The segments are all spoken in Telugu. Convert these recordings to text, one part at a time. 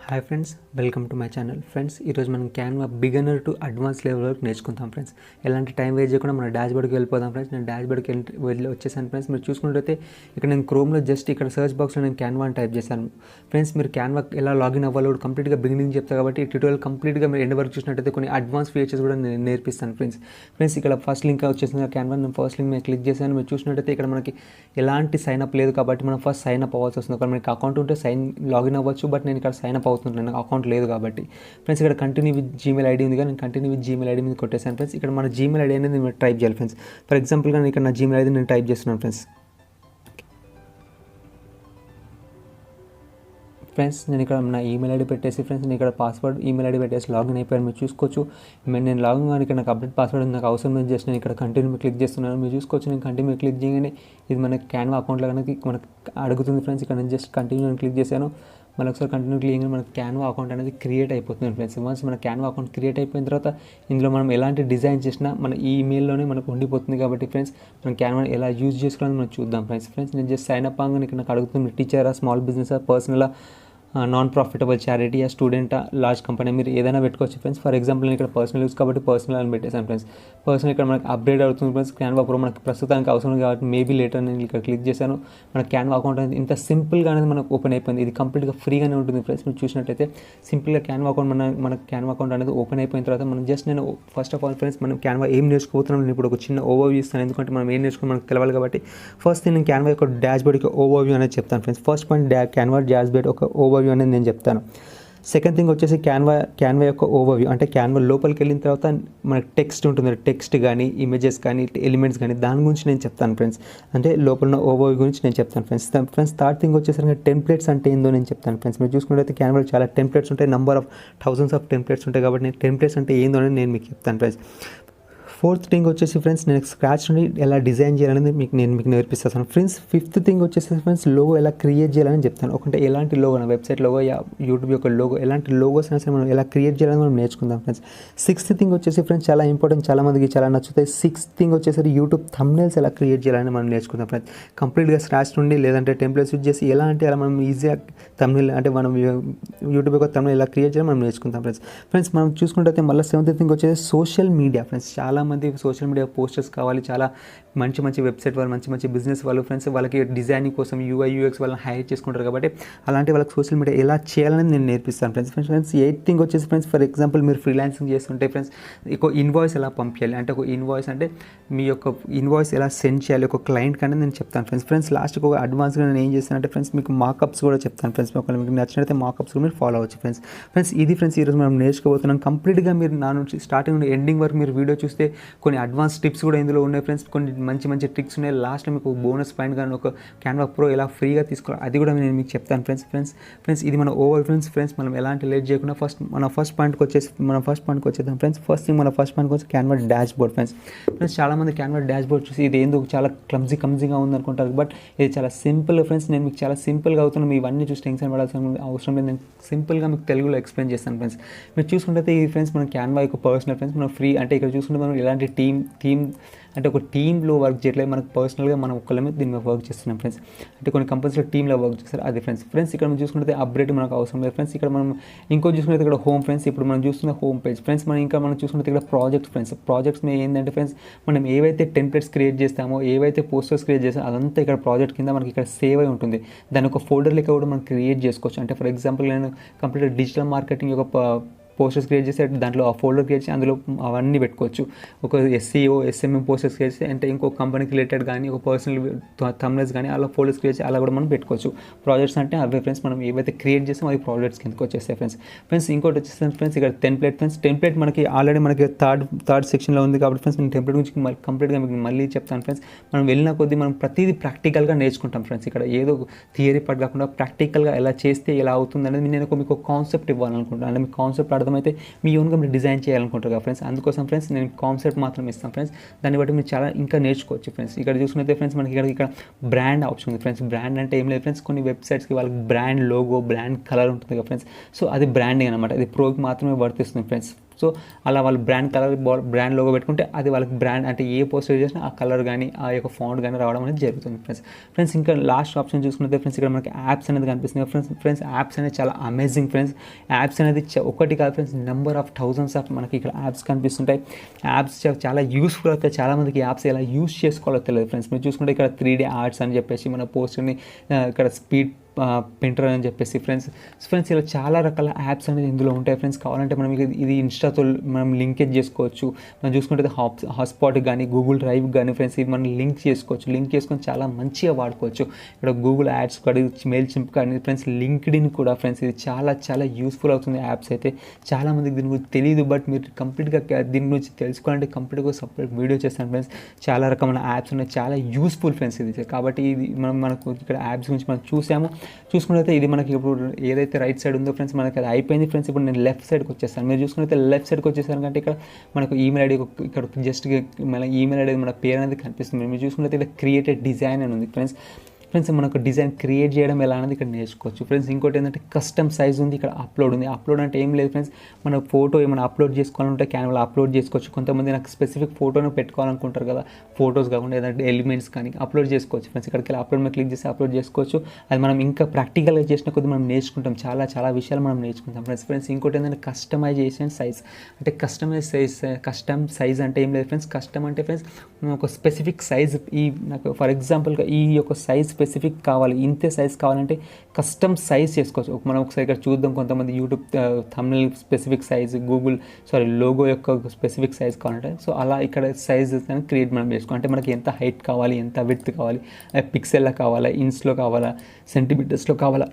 Hi friends, welcome to my channel. Friends, ఈరోజు మనం Canva beginner to advance level వరకు నేర్చుకుంటాం ఫ్రెండ్స్. ఎలాంటి టైం వేస్ట్ చేయకుండా మన డాష్బోర్డ్కి వెళ్ళిపోదాం ఫ్రెండ్స్. నేను డాష్బోర్డ్కి వెళ్ళి వచ్చేసాను ఫ్రెండ్స్. మీరు చూసుకుంటే ఇక్కడ నేను క్రోమ్లో జస్ట్ ఇక్కడ సర్చ్ బాక్స్లో నేను క్యాన్వా అని టైప్ చేశాను ఫ్రెండ్స్. మీరు క్యాన్వా ఎలా లాగిన్ అవ్వాలో కంప్లీట్గా బిగినింగ్ చెప్తాను కాబట్టి ఈ ట్యూటోరియల్ కంప్లీట్గా మీరు ఎండ్ వరకు చూసినట్టయితే కొన్ని అడ్వాన్స్ ఫీచర్స్ కూడా నేను నేర్పిస్తాను ఫ్రెండ్స్. ఫ్రెండ్స్, ఇక్కడ ఫస్ట్ లింక్ వచ్చేసింది క్యాన్వా. నేను ఫస్ట్ లింక్ మీద క్లిక్ చేశాను. మీరు చూసినట్టయితే ఇక్కడ మనకి ఎలాంటి సైన్ అప్ లేదు కాబట్టి మనం ఫస్ట్ సైన్ అప్ అవ్వాల్సి వస్తుంది. ఒకవేళ మీకు అకౌంట్ ఉంటే లాగిన్ అవ్వచ్చు, బట్ నేను ఇక్కడ సైన్ అప్ అవుతున్నాను, నాకు అకౌంట్ లేదు కాబట్టి. ఫ్రెండ్స్, ఇక్కడ కంటిన్యూ విత్ జీమెయిల్ ఐడి ఉంది కదా, నేను కంటిన్యూ విత్ జీమెయిల్ ఐడి మీద కొట్టేసాను ఫ్రెండ్స్. ఇక్కడ మన జీమెయిల్ ఐడి అనేది మీరు టైప్ చేయాలి ఫ్రెండ్స్. ఫర్ ఎగ్జాంపుల్గా నేను ఇక్కడ నా జీమెయిల్ ఐడి నేను టైప్ చేస్తున్నాను ఫ్రెండ్స్. నేను ఇక్కడ నా ఈమెయిల్ ఐడి పెట్టేసి ఫ్రెండ్స్, నేను ఇక్కడ పాస్వర్డ్ ఈమెయిల్ ఐడి పెట్టేసి లాగిన్ అయిపోయాను. మీరు చూసుకోవచ్చు. నేను లాగిన్ కానీ ఇక్కడ నాకు అప్డేట్ పాస్వర్డ్ నాకు అవసరం లేదు. జస్ట్ నేను ఇక్కడ కంటిన్యూ క్లిక్ చేస్తున్నాను. మీరు చూసుకోవచ్చు. నేను కంటిన్యూ క్లిక్ చేయగానే ఇది మన క్యాన్వా అకౌంట్లో కనుక మనకు అడుగుతుంది ఫ్రెండ్స్. ఇక్కడ నేను జస్ట్ కంటిన్యూ క్లిక్ చేశాను. మళ్ళీ ఒకసారి కంటిన్యూ క్లిక్ చేయగానే మనకు క్యాన్వా అకౌంట్ అనేది క్రియేట్ అయిపోతుంది ఫ్రెండ్స్. వన్స్ మన క్యాన్వా అకౌంట్ క్రియేట్ అయిపోయిన తర్వాత ఇందులో మనం ఎలాంటి డిజైన్ చేసినా మన ఈమెయిల్లోనే మనకు ఉండిపోతుంది కాబట్టి ఫ్రెండ్స్, మనం క్యాన్వాని ఎలా యూజ్ చేసుకోవాలని మనం చూద్దాం ఫ్రెండ్స్. నేను జస్ట్ సైన్ అప్ అవ్వగానే ఇక్కడ నాకు అడుగుతుంది టీచరా, small business, personal, non profitable charity, student, large company, మీరు ఏదైనా పెట్టుకోవచ్చు ఫ్రెండ్స్. ఫర్ ఎగ్జాంపుల్ నేను ఇక్కడ పర్సనల్ యూస్ కాబట్టి పర్సనల్ అని పెట్టేసాను ఫ్రెండ్స్. పర్సనల్ ఇక్కడ మనకి అప్డేట్ అవుతుంది ఫ్రెండ్స్. క్యాన్వా ప్రో మనకి ప్రస్తుతానికి అవసరం కాబట్టి మేబీ లేటర్ నేను ఇక్కడ క్లిక్ చేశాను. మన క్యాన్వా అకౌంట్ అనేది ఇంత సింపుల్గా అనేది మనకు ఓపెన్ అయిపోయింది. ఇది కంప్లీట్గా ఫ్రీగానే ఉంటుంది ఫ్రెండ్స్. మీరు చూసినట్టయితే సింపుల్గా క్యాన్వా అకౌంట్ మన క్యాన్వా అకౌంట్ అనేది ఓపెన్ అయిపోయిన తర్వాత మనం జస్ట్ నేను ఫస్ట్ ఆఫ్ ఆల్ ఫ్రెండ్స్ మనం క్యాన్వా ఏం నేర్చుకోబోతున్నాం నేను ఇప్పుడు ఒక చిన్న ఓవర్వ్యూ ఇస్తాను. ఎందుకంటే మనం ఏం నేర్చుకుని మనకు తెలవాలి కాబట్టి. ఫస్ట్ నేను క్యాన్వా యొక్క డాష్బోర్డ్ యొక్క ఓవర్వ్యూ అనేది చెప్తాను friends. First point Canva dashboard ఒక ఓవర్వ్యూ అనేది నేను చెప్తాను. సెకండ్ థింగ్ వచ్చేసి క్యాన్వా యొక్క ఓవర్వ్యూ, అంటే క్యాన్వా లోపలికి వెళ్ళిన తర్వాత మనకి టెక్స్ట్ ఉంటుంది. టెక్స్ట్ కానీ ఇమేజెస్ కానీ ఎలిమెంట్స్ కానీ దాని గురించి నేను చెప్తాను ఫ్రెండ్స్. అంటే లోపల ఉన్న ఓవర్వ్యూ గురించి నేను చెప్తాను ఫ్రెండ్స్. థర్డ్ థింగ్ వచ్చేసరికి టెంప్లెట్స్ అంటే ఏందో నేను చెప్తాను ఫ్రెండ్స్. మీరు చూసుకుంటే క్యాన్వాలో చాలా టెంప్లెట్స్ ఉంటాయి, number of thousands of templates ఉంటాయి కాబట్టి నేను టెంప్లెట్స్ అంటే ఏందో అని నేను మీకు చెప్తాను ఫ్రెండ్స్. ఫోర్త్ థింగ్ వచ్చేసి ఫ్రెండ్స్ నేను స్క్రాచ్ నుండి ఎలా డిజైన్ చేయాలనేది నేను మీకు నేర్పిస్తాను ఫ్రెండ్స్. ఫిఫ్త్ థింగ్ వచ్చేసి ఫ్రెండ్స్ లోగో ఎలా క్రియేట్ చేయాలని చెప్తాను. ఒకటే ఎలాంటి లోగో, నా వెబ్సైట్ లోగో, యూట్యూబ్ యొక్క లోగో, ఎలాంటి లోగోస్ అయినా సరే మనం ఎలా క్రియేట్ చేయాలని మనం నేర్చుకుందాం ఫ్రెండ్స్. సిక్స్త్ థింగ్ వచ్చేసి ఫ్రెండ్స్ చాలా ఇంపార్టెంట్, చాలా మందికి చాలా నచ్చుతాయి. సిక్స్త్ థింగ్ వచ్చేసరికి యూట్యూబ్ థంబ్నెయిల్స్ ఎలా క్రియేట్ చేయాలని మనం నేర్చుకుందాం ఫ్రెండ్స్. కంప్లీట్గా స్క్రాచ్ నుండి లేదంటే టెంప్లెట్స్ యూజ్ చేసి ఎలా అంటే అలా మనం ఈజీగా థంబ్నెయిల్ అంటే మనం యూట్యూబ్ యొక్క థంబ్నెయిల్ ఎలా క్రియేట్ చేయాలని మనం నేర్చుకుందాం ఫ్రెండ్స్. మనం చూసుకుంటే మళ్ళీ సెవెంత్ థింగ్ వచ్చేసి సోషల్ మీడియా ఫ్రెండ్స్. చాలామంది సోషల్ మీడియా పోస్టర్స్ కావాలి, చాలా మంచి వెబ్సైట్ వాళ్ళు, మంచి బిజినెస్ వాళ్ళు ఫ్రెండ్స్, వాళ్ళకి డిజైనింగ్ కోసం UI UX వాళ్ళని హైర్ చేసుకుంటారు కాబట్టి అలాంటి వాళ్ళకి సోషల్ మీడియా ఎలా చేయాలని నేను నేర్పిస్తాను ఫ్రెండ్స్. ఎయిత్ థింగ్ వచ్చేసి ఫ్రెండ్స్, ఫర్ ఎగ్జాంపుల్ మీరు ఫ్రీలాన్సింగ్ చేస్తుంటే ఫ్రెండ్స్ ఒక ఇన్వాయిస్ ఎలా పంపించాలి, అంటే ఒక ఇన్వాయిస్ అంటే మీ యొక్క ఇన్వాయిస్ ఎలా సెండ్ చేయాలి ఒక క్లయింట్ కానీ నేను చెప్తాను ఫ్రెండ్స్. లాస్ట్కి ఒక అడ్వాన్స్గా నేను ఏం చేస్తానంటే ఫ్రెండ్స్ మీకు మార్కప్స్ కూడా చెప్తాను ఫ్రెండ్స్. ఒకవేళ మీకు నచ్చినట్లయితే మార్కప్స్ కూడా మీరు ఫాలో అవ్వచ్చు ఫ్రెండ్స్. ఇది ఫ్రెండ్స్ ఈరోజు మనం నేర్చుకోబోతున్నాం. కంప్లీట్గా మీరు నా నుంచి స్టార్టింగ్ నుండి ఎండింగ్ వరకు మీరు వీడియో చూస్తే కొన్ని అడ్వాన్స్ టిప్స్ కూడా ఇందులో ఉన్నాయి ఫ్రెండ్స్. కొన్ని మంచి ట్రిక్స్ ఉన్నాయి. లాస్ట్లో మీకు బోనస్ పాయింట్ కానీ ఒక క్యాన్వా ప్రో ఎలా ఫ్రీగా తీసుకోవాలి అది కూడా నేను మీకు చెప్తాను ఫ్రెండ్స్. ఇది మన ఓవర్ ఫ్రెండ్స్. మనం ఎలాంటి లేట్ చేయకుండా మన ఫస్ట్ పాయింట్కి వచ్చేద్దాం ఫ్రెండ్స్. మన ఫస్ట్ పాయింట్కి వచ్చి క్యాన్వా డాష్బోర్డ్ ఫ్రెండ్స్. చాలామంది క్యాన్వా డాష్బోర్డ్ చూసి ఇది ఏందో చాలా క్లమ్జీగా ఉంది అనుకుంటారు, బట్ ఇది చాలా సింపుల్ ఫ్రెండ్స్. నేను మీకు చాలా సింపుల్గా అవుతున్నాను. మీ ఇవన్నీ చూసి టెన్షన్ పడాల్సిన అవసరం లేదు. నేను సింపుల్గా మీకు తెలుగులో ఎక్స్ప్లెయిన్ చేస్తాను ఫ్రెండ్స్. మీరు చూసుకుంటే ఇది ఫ్రెండ్స్ మన క్యాన్వా యొక్క పర్సనల్ ఫ్రెండ్స్. మనం ఫ్రీ అంటే ఇక్కడ చూసుకుంటే మనం ఎలాంటి టీమ్ అంటే ఒక టీంలో వర్క్ చేయట్లేదు, మనకు పర్సనల్గా మనం ఒక్కళ్ళమే దీని మీద వర్క్ చేస్తున్నాం ఫ్రెండ్స్. అంటే కొన్ని కంపెనీస్లో టీంలో వర్క్ చేస్తారు అది ఫ్రెండ్స్. ఇక్కడ మనం చూసుకుంటే అప్డేట్ మనకు అవసరం లేదు ఫ్రెండ్స్. ఇక్కడ మనం ఇంకో చూసుకుంటే ఇక్కడ హోమ్ ఫ్రెండ్స్. ఇప్పుడు మనం చూస్తున్న హోమ్ పేజ్ ఫ్రెండ్స్. మనం చూసుకుంటే ఇక్కడ ప్రాజెక్ట్స్ మీద ఏంటంటే ఫ్రెండ్స్ మనం ఏవైతే టెంప్లెట్స్ క్రియేట్ చేస్తామో, ఏవైతే పోస్టర్స్ క్రియేట్ చేస్తామో అదంతా ఇక్కడ ప్రాజెక్ట్ కింద మనకి ఇక్కడ సేవ్ అయి ఉంటుంది. దాని ఒక ఫోల్డర్ లెక్క కూడా మనం క్రియేట్ చేసుకోవచ్చు. అంటే ఫర్ ఎగ్జాంపుల్ నేను కంప్లీట్ డిజిటల్ మార్కెటింగ్ యొక్క పోస్టర్స్ క్రియేట్ చేసి దాంట్లో ఆ ఫోల్డర్ క్రియేట్ చేసి అందులో అవన్నీ పెట్టుకోవచ్చు. ఒక SEO SMM పోస్టర్స్ క్రియేట్ చేసి అంటే ఇంకో కంపెనీకి రిలేటెడ్ కానీ ఒక పర్సనల్ థంబ్నెయిల్స్ కానీ అలా ఫోల్డర్స్ క్రియేట్ చేసి అలా కూడా మనం పెట్టుకోవచ్చు. ప్రాజెక్ట్స్ అంటే అవే ఫ్రెండ్స్. మనం ఏవైతే క్రియేట్ చేస్తామో అవి ప్రాజెక్ట్స్ కిందకి వచ్చేస్తాయి ఫ్రెండ్స్. ఇంకోటి వచ్చేసి ఫ్రెండ్స్ ఇక్కడ టెంప్లెట్ మనకి ఆల్రెడీ మనకి థర్డ్ సెక్షన్లో ఉంది కాబట్టి ఫ్రెండ్స్ నేను టెంప్లెట్ గురించి కంప్లీట్గా మీకు మళ్ళీ చెప్తాను ఫ్రెండ్స్. మనం వెళ్ళిన కొద్దీ మనం ప్రతిదీ ప్రాక్టికల్గా నేర్చుకుంటాం ఫ్రెండ్స్. ఇక్కడ ఏదో థియరీ పార్ట్ కాకుండా ప్రాక్టికల్గా ఎలా చేస్తే ఎలా అవుతుంది అనేది నేను మీకు కాన్సెప్ట్ ఇవ్వాలనుకుంటాను. అంటే మీకు కాన్సెప్ట్ అర్థమైతే మీ ఓన్గా మీరు డిజైన్ చేయాలనుకుంటారు కదా ఫ్రెండ్స్. అందుకోసం ఫ్రెండ్స్ నేను కాన్సెప్ట్ మాత్రం ఇస్తాను ఫ్రెండ్స్. దాన్ని బట్టి మీరు చాలా ఇంకా నేర్చుకోవచ్చు ఫ్రెండ్స్. ఇక్కడ చూసుకుంటే ఫ్రెండ్స్ మనకి ఇక్కడ బ్రాండ్ ఆప్షన్ ఉంది ఫ్రెండ్స్. బ్రాండ్ అంటే ఏం లేదు ఫ్రెండ్స్, కొన్ని వెబ్సైట్స్కి వాళ్ళకి బ్రాండ్ లోగో, బ్రాండ్ కలర్ ఉంటుంది కదా ఫ్రెండ్స్. సో అది బ్రాండింగ్ అనమాట. అది ప్రోకి మాత్రమే వర్తిస్తుంది ఫ్రెండ్స్. సో అలా వాళ్ళు బ్రాండ్ లోగో పెట్టుకుంటే అది వాళ్ళకి బ్రాండ్ అంటే ఏ పోస్టర్ చేసినా ఆ కలర్ కానీ ఆ యొక్క ఫాంట్ కానీ రావడం అనేది జరుగుతుంది ఫ్రెండ్స్ ఇంకా లాస్ట్ ఆప్షన్ చూసుకుంటే ఫ్రెండ్స్ ఇక్కడ మనకి యాప్స్ అనేది కనిపిస్తుంది ఫ్రెండ్స్ యాప్స్ అనేది చాలా అమేజింగ్ ఫ్రెండ్స్. యాప్స్ అనేది ఒకటి కాదు friends, number of thousands of మనకి ఇక్కడ యాప్స్ కనిపిస్తుంటాయి. యాప్స్ చాలా యూస్ఫుల్ అవుతాయి. చాలామందికి యాప్స్ ఎలా యూస్ చేసుకోవాలో తెలియదు ఫ్రెండ్స్. మీరు చూసుకుంటే ఇక్కడ 3D ఆర్ట్స్ అని చెప్పేసి మన పోస్టర్ని ఇక్కడ స్పీడ్ పెయింటర్ అని చెప్పేసి ఫ్రెండ్స్ ఇలా చాలా రకాల యాప్స్ అనేది ఇందులో ఉంటాయి ఫ్రెండ్స్. కావాలంటే మనం ఇది ఇన్స్టాతో మనం లింకేజ్ చేసుకోవచ్చు. మనం చూసుకుంటే హాట్స్పాట్ కానీ గూగుల్ డ్రైవ్ కానీ ఫ్రెండ్స్ ఇది మనం లింక్ చేసుకొని చాలా మంచిగా వాడుకోవచ్చు. ఇక్కడ గూగుల్ యాడ్స్ కానీ మెయిల్ చింప్ కానీ ఫ్రెండ్స్ లింక్డ్ఇన్ కూడా ఫ్రెండ్స్ ఇది చాలా చాలా యూస్ఫుల్ అవుతుంది యాప్స్ అయితే. చాలామందికి దీని గురించి తెలియదు, బట్ మీరు కంప్లీట్గా దీని గురించి తెలుసుకోవాలంటే కంప్లీట్గా సపరేట్ వీడియో చేస్తాను ఫ్రెండ్స్. చాలా రకమైన యాప్స్ ఉన్నాయి, చాలా యూస్ఫుల్ ఫ్రెండ్స్ ఇది. కాబట్టి ఇది మనకు ఇక్కడ యాప్స్ గురించి మనం చూసుకున్నట్లయితే ఇది మనకి ఇప్పుడు ఏదైతే రైట్ సైడ్ ఉందో ఫ్రెండ్స్ మనకి అది అయిపోయింది ఫ్రెండ్స్. ఇప్పుడు నేను లెఫ్ట్ సైడ్కి వచ్చేస్తాను. మీరు చూసుకున్నట్లయితే లెఫ్ట్ సైడ్కి వచ్చేసాను కంటే ఇక్కడ మనకు ఈమెయిల్ ఐడి ఇక్కడ జస్ట్ మన ఈమెయిల్ ఐడి మన పేరు అనేది కనిపిస్తుంది. మీరు చూసుకున్నట్లయితే ఇక్కడ క్రియేటెడ్ డిజైన్ అని ఉంది ఫ్రెండ్స్. మనకు డిజైన్ క్రియేట్ చేయడం ఎలా అనేది ఇక్కడ నేర్చుకోవచ్చు ఫ్రెండ్స్. ఇంకోటి ఏంటంటే కస్టమ్ సైజ్ ఉంది, ఇక్కడ అప్లోడ్ ఉంది. అప్లోడ్ అంటే ఏం లేదు ఫ్రెండ్స్, మన ఫోటో ఏమైనా అప్లోడ్ చేసుకోవాలంటే క్యాన్వాలో అప్లోడ్ చేసుకోవచ్చు. కొంతమంది నాకు స్పెసిఫిక్ ఫోటోను పెట్టుకోవాలనుకుంటారు కదా, ఫోటోస్ కాకుండా ఏదంటే ఎలిమెంట్స్ కానీ అప్లోడ్ చేసుకోవచ్చు ఫ్రెండ్స్. ఇక్కడికి వెళ్ళి అప్లోడ్ మీద క్లిక్ చేసి అప్లోడ్ చేసుకోవచ్చు. అది మనం ఇంకా ప్రాక్టికల్గా చేసిన కొద్ది మనం నేర్చుకుంటాం, చాలా విషయాలు మనం నేర్చుకుంటాం ఫ్రెండ్స్. ఇంకోటి ఏంటంటే కస్టమైజేషన్ సైజ్ అంటే కస్టమ్ సైజ్ అంటే ఏం లేదు ఫ్రెండ్స్. కస్టమ్ అంటే ఫ్రెండ్స్ ఒక స్పెసిఫిక్ సైజ్ నాకు ఫర్ ఎగ్జాంపుల్గా ఈ యొక్క సైజ్ స్పెసిఫిక్ కావాలి, ఇంతే సైజ్ కావాలంటే కస్టమ్ సైజ్ చేసుకోవచ్చు. మనం ఒకసారి ఇక్కడ చూద్దాం. కొంతమంది YouTube thumbnail specific size, logo యొక్క స్పెసిఫిక్ సైజ్ కావాలంటే సో అలా ఇక్కడ సైజ్ క్రియేట్ మనం చేసుకోవాలి. అంటే మనకి ఎంత హైట్ కావాలి, ఎంత విడ్త్ కావాలి, పిక్సెల్లో కావాలా, ఇంచ్లో కావాలా, సెంటీమీటర్స్లో కావాలా,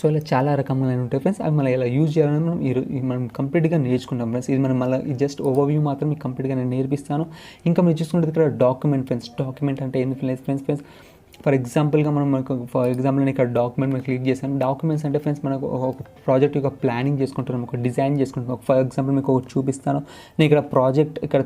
సో ఇలా చాలా రకమైన ఉంటాయి ఫ్రెండ్స్. అవి మనం ఇలా యూజ్ చేయాలని మనం కంప్లీట్గా నేర్చుకుంటాం ఫ్రెండ్స్. ఇది మనం మళ్ళీ జస్ట్ ఓవర్వ్యూ మాత్రం మీకు కంప్లీట్గా నేను నేర్పిస్తాను. ఇంకా మీరు చూసుకుంటే ఇక్కడ డాక్యుమెంట్ ఫ్రెండ్స్. డాక్యుమెంట్ అంటే ఏంటి ఫ్రెండ్స్ ఫర్ ఎగ్జాంపుల్గా నేను ఇక్కడ డాక్యుమెంట్ మీద క్లిక్ చేశాను. డాక్యుమెంట్స్ అంటే ఫ్రెండ్స్ మనకు ఒక ప్రాజెక్ట్ యొక్క ప్లానింగ్ చేసుకుంటున్నాం, ఒక డిజైన్ చేసుకుంటున్నాం. ఫర్ ఎగ్జాంపుల్ మీకు ఒకటి చూపిస్తాను. నేను ఇక్కడ ప్రాజెక్ట్ ఇక్కడ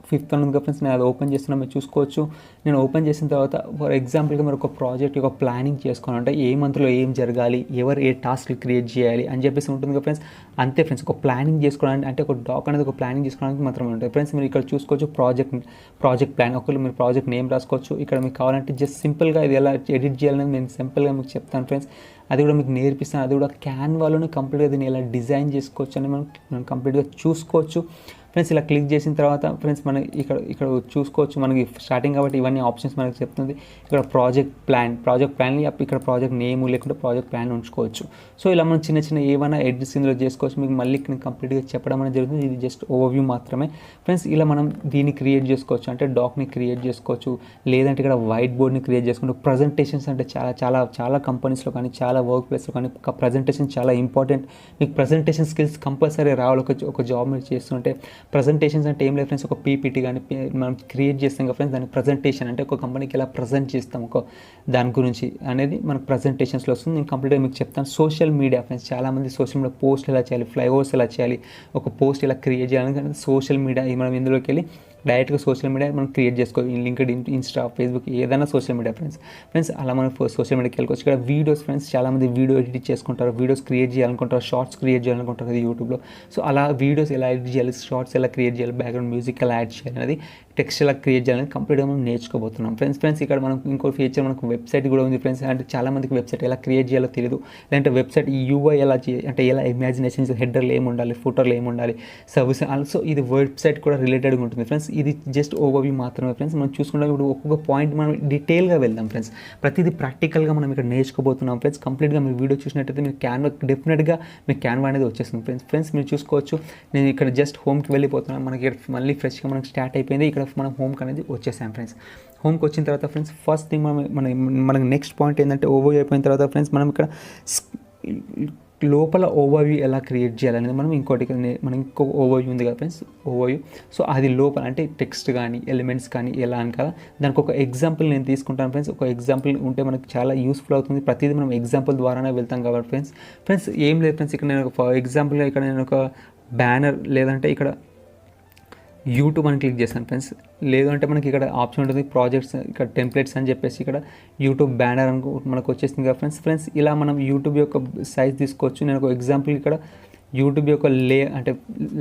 5th ఉంది ఫ్రెండ్స్, నేను అది ఓపెన్ చేస్తున్నా, మీరు చూసుకోవచ్చు. నేను ఓపెన్ చేసిన తర్వాత ఫర్ ఎగ్జాంపుల్గా మీరు ఒక ప్రాజెక్ట్ యొక్క ప్లానింగ్ చేసుకోవాలంటే ఏ మంత్లో ఏం జరగాలి, ఎవరు ఏ టాస్క్లు క్రియేట్ చేయాలి అని చెప్పేసి ఉంటుంది కదా ఫ్రెండ్స్. అంతే ఫ్రెండ్స్, ఒక ప్లానింగ్ చేసుకోవడానికి అంటే ఒక డాక్ అనేది ఒక ప్లానింగ్ చేసుకోవడానికి మాత్రమే ఉంటుంది ఫ్రెండ్స్. మీరు ఇక్కడ చూసుకోవచ్చు ప్రాజెక్ట్ ప్లాన్. ఒకవేళ మీరు ప్రాజెక్ట్ నేమ్ రాసుకోవచ్చు. ఇక్కడ మీకు కావాలంటే జస్ట్ సింపుల్గా ఇది ఎలా ఎడిట్ చేయాలని నేను సింపుల్గా మీకు చెప్తాను ఫ్రెండ్స్. అది కూడా మీకు నేర్పిస్తాను. అది కూడా క్యాన్వాలోనే కంప్లీట్గా దీన్ని ఎలా డిజైన్ చేసుకోవచ్చు అని మనం కంప్లీట్గా చూసుకోవచ్చు ఫ్రెండ్స్. ఇలా క్లిక్ చేసిన తర్వాత ఫ్రెండ్స్ మనం ఇక్కడ చూసుకోవచ్చు. మనకి స్టార్టింగ్ కాబట్టి ఇవన్నీ ఆప్షన్స్ మనకి చెప్తుంది. ఇక్కడ ప్రాజెక్ట్ ప్లాన్ ఇక్కడ ప్రాజెక్ట్ నేమ్ లేకుంటే ప్రాజెక్ట్ ప్లాన్ ఉంచుకోవచ్చు. సో ఇలా మనం చిన్న ఏమైనా ఎడిట్స్ ఇందులో చేసుకోవచ్చు. మీకు మళ్ళీ నేను కంప్లీట్గా చెప్పడం అనేది జరుగుతుంది. ఇది జస్ట్ ఓవర్వ్యూ మాత్రమే ఫ్రెండ్స్. ఇలా మనం దీన్ని క్రియేట్ చేసుకోవచ్చు, అంటే డాక్ని క్రియేట్ చేసుకోవచ్చు. లేదంటే ఇక్కడ వైట్ బోర్డ్ని క్రియేట్ చేసుకుంటూ ప్రజెంటేషన్స్ అంటే చాలా కంపెనీస్లో కానీ చాలా వర్క్ ప్లేస్లో కానీ ప్రజెంటేషన్ చాలా ఇంపార్టెంట్. మీకు ప్రజెంటేషన్ స్కిల్స్ కంపల్సరీ రావాలి. ఒక జాబ్ మీరు చేస్తుంటే ప్రజెంటేషన్స్ అంటే ఏం లేదు ఫ్రెండ్స్, ఒక పీపీటీ కానీ మనం క్రియేట్ చేస్తాం కదా ఫ్రెండ్స్, దానికి ప్రజెంటేషన్ అంటే ఒక కంపెనీకి ఎలా ప్రజెంట్ చేస్తాం దాని గురించి అనేది మనకు ప్రజెంటేషన్స్లో వస్తుంది. నేను కంప్లీట్గా మీకు చెప్తాను. సోషల్ మీడియా ఫ్రెండ్స్, చాలామంది సోషల్ మీడియా పోస్ట్ ఎలా చేయాలి, ఫ్లైఓవర్స్ ఎలా చేయాలి, ఒక పోస్ట్ ఎలా క్రియేట్ చేయాలని సోషల్ మీడియా మనం ఇందులోకి వెళ్ళి డైరెక్ట్గా సోషల్ మీడియా మనం క్రియేట్ చేసుకోవాలి. లింక్డ్ఇన్, ఇన్స్టా, ఫేస్బుక్ ఏదైనా సోషల్ మీడియా ఫ్రెండ్స్ అలా మనం సోషల్ మీడియాకి వెళ్ళుకోవచ్చు. ఇక్కడ వీడియోస్ ఫ్రెండ్స్, చాలామంది వీడియో ఎడిట్ చేసుకుంటారు, వీడియోస్ క్రియేట్ చేయాలనుకుంటారు, షార్ట్స్ క్రియేట్ చేయాలనుకుంటారు కదా యూట్యూబ్లో. సో అలా వీడియోస్ ఎలా ఎడిట్ చేయాలి, షార్ట్స్ ఎలా క్రియేట్ చేయాలి, బ్యాక్గ్రౌండ్ మ్యూజిక్ ఎలా యాడ్ చేయాలి అనేది, టెక్స్ట్ ఎలా క్రియేట్ చేయాలని కంప్లీట్గా మనం నేర్చుకోబోతున్నాం ఫ్రెండ్స్. ఇక్కడ మనం ఇంకో ఫీచర్ మనకు వెబ్సైట్ కూడా ఉంది ఫ్రెండ్స్. అంటే చాలామందికి వెబ్సైట్ ఎలా క్రియేట్ చేయాలో తెలియదు. లేదంటే వెబ్సైట్ యూఐ ఎలా అంటే ఎలా ఇమాజినేషన్స్, హెడర్లు ఏమి ఉండాలి, ఫుటర్లు ఏమి ఉండాలి, సర్వీస్ ఆల్సో ఇది వెబ్సైట్ కూడా రిలేటెడ్గా ఉంటుంది ఫ్రెండ్స్. ఇది జస్ట్ ఓవర్వ్యూ మాత్రమే ఫ్రెండ్స్. మనం చూసుకుంటాం ఇప్పుడు ఒక్కొక్క పాయింట్ మనం డీటెయిల్గా వెళ్దాం ఫ్రెండ్స్. ప్రతిదీ ప్రాక్టికల్గా మనం ఇక్కడ నేర్చుకోబోతున్నాం ఫ్రెండ్స్. కంప్లీట్గా మీరు వీడియో చూసినట్టయితే మీరు డెఫినెట్గా మీకు క్యాన్వా అనేది వచ్చేస్తుంది ఫ్రెండ్స్. మీరు చూసుకోవచ్చు. నేను ఇక్కడ జస్ట్ హోమ్కి వెళ్ళిపోతున్నాను. మనకి మళ్ళీ ఫ్రెష్గా మనకి స్టార్ట్ అయిపోయింది. ఇక్కడ మనం హోమ్కి అనేది వచ్చేసాం ఫ్రెండ్స్. హోమ్కి వచ్చిన తర్వాత ఫ్రెండ్స్ ఫస్ట్ థింగ్ మనకి నెక్స్ట్ పాయింట్ ఏంటంటే ఓవర్వ్యూ అయిపోయిన తర్వాత ఫ్రెండ్స్ మనం ఇక్కడ లోపల ఓవర్వ్యూ ఎలా క్రియేట్ చేయాలనేది మనం ఇంకో ఓవర్వ్యూ ఉంది కదా ఫ్రెండ్స్, ఓవర్వ్యూ. సో అది లోపల అంటే టెక్స్ట్ కానీ ఎలిమెంట్స్ కానీ ఎలా అని కదా, దానికి ఒక ఎగ్జాంపుల్ నేను తీసుకుంటాను ఫ్రెండ్స్. ఒక ఎగ్జాంపుల్ ఉంటే మనకి చాలా యూస్ఫుల్ అవుతుంది. ప్రతిదీ మనం ఎగ్జాంపుల్ ద్వారానే వెళ్తాం కాబట్టి ఫ్రెండ్స్ ఏం లేదు ఫ్రెండ్స్. ఇక్కడ నేను ఫర్ ఎగ్జాంపుల్గా ఇక్కడ నేను ఒక బ్యానర్ లేదంటే ఇక్కడ యూట్యూబ్ అని క్లిక్ చేశాను ఫ్రెండ్స్. లేదంటే మనకి ఇక్కడ ఆప్షన్ ఉంటుంది ప్రాజెక్ట్స్, ఇక్కడ టెంప్లెట్స్ అని చెప్పేసి ఇక్కడ యూట్యూబ్ బ్యానర్ మనకు వచ్చేసింది కదా ఫ్రెండ్స్. ఇలా మనం యూట్యూబ్ యొక్క సైజ్ తీసుకోవచ్చు. నేను ఒక ఎగ్జాంపుల్ ఇక్కడ యూట్యూబ్ యొక్క అంటే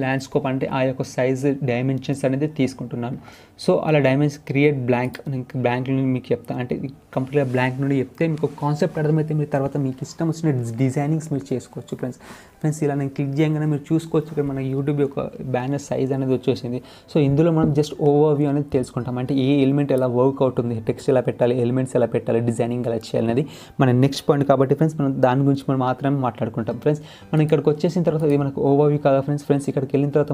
ల్యాండ్స్కోప్ అంటే ఆ యొక్క సైజ్ డైమెన్షన్స్ అనేది తీసుకుంటున్నాను. సో అలా డైమెన్షన్ క్రియేట్ బ్లాంక్, నేను బ్లాంక్ నుండి మీకు చెప్తాను, అంటే కంప్లీట్గా బ్లాంక్ నుండి చెప్తే మీకు కాన్సెప్ట్ అర్థమైతే మీరు తర్వాత మీకు ఇష్టం వచ్చిన డిజైనింగ్స్ మీరు చేసుకోవచ్చు ఫ్రెండ్స్. ఇలా నేను క్లిక్ చేయగానే మీరు చూసుకోవచ్చు ఇక్కడ మన యూట్యూబ్ యొక్క బ్యానర్ సైజ్ అనేది వచ్చేసింది. సో ఇందులో మనం జస్ట్ ఓవర్వ్యూ అనేది తెలుసుకుంటాం, అంటే ఏ ఎలిమెంట్ ఎలా వర్క్ అవుతుంది, టెక్స్ట్ ఎలా పెట్టాలి, ఎలిమెంట్స్ ఎలా పెట్టాలి, డిజైనింగ్ ఎలా చేయాలి అనేది మన నెక్స్ట్ పాయింట్ కాబట్టి ఫ్రెండ్స్ మనం దాని గురించి మనం మాత్రమే మాట్లాడుకుంటాం ఫ్రెండ్స్. మనం ఇక్కడికి వచ్చేసిన తర్వాత ఇది మనకు ఓవర్వ్యూ కదా ఫ్రెండ్స్. ఇక్కడికి వెళ్ళిన తర్వాత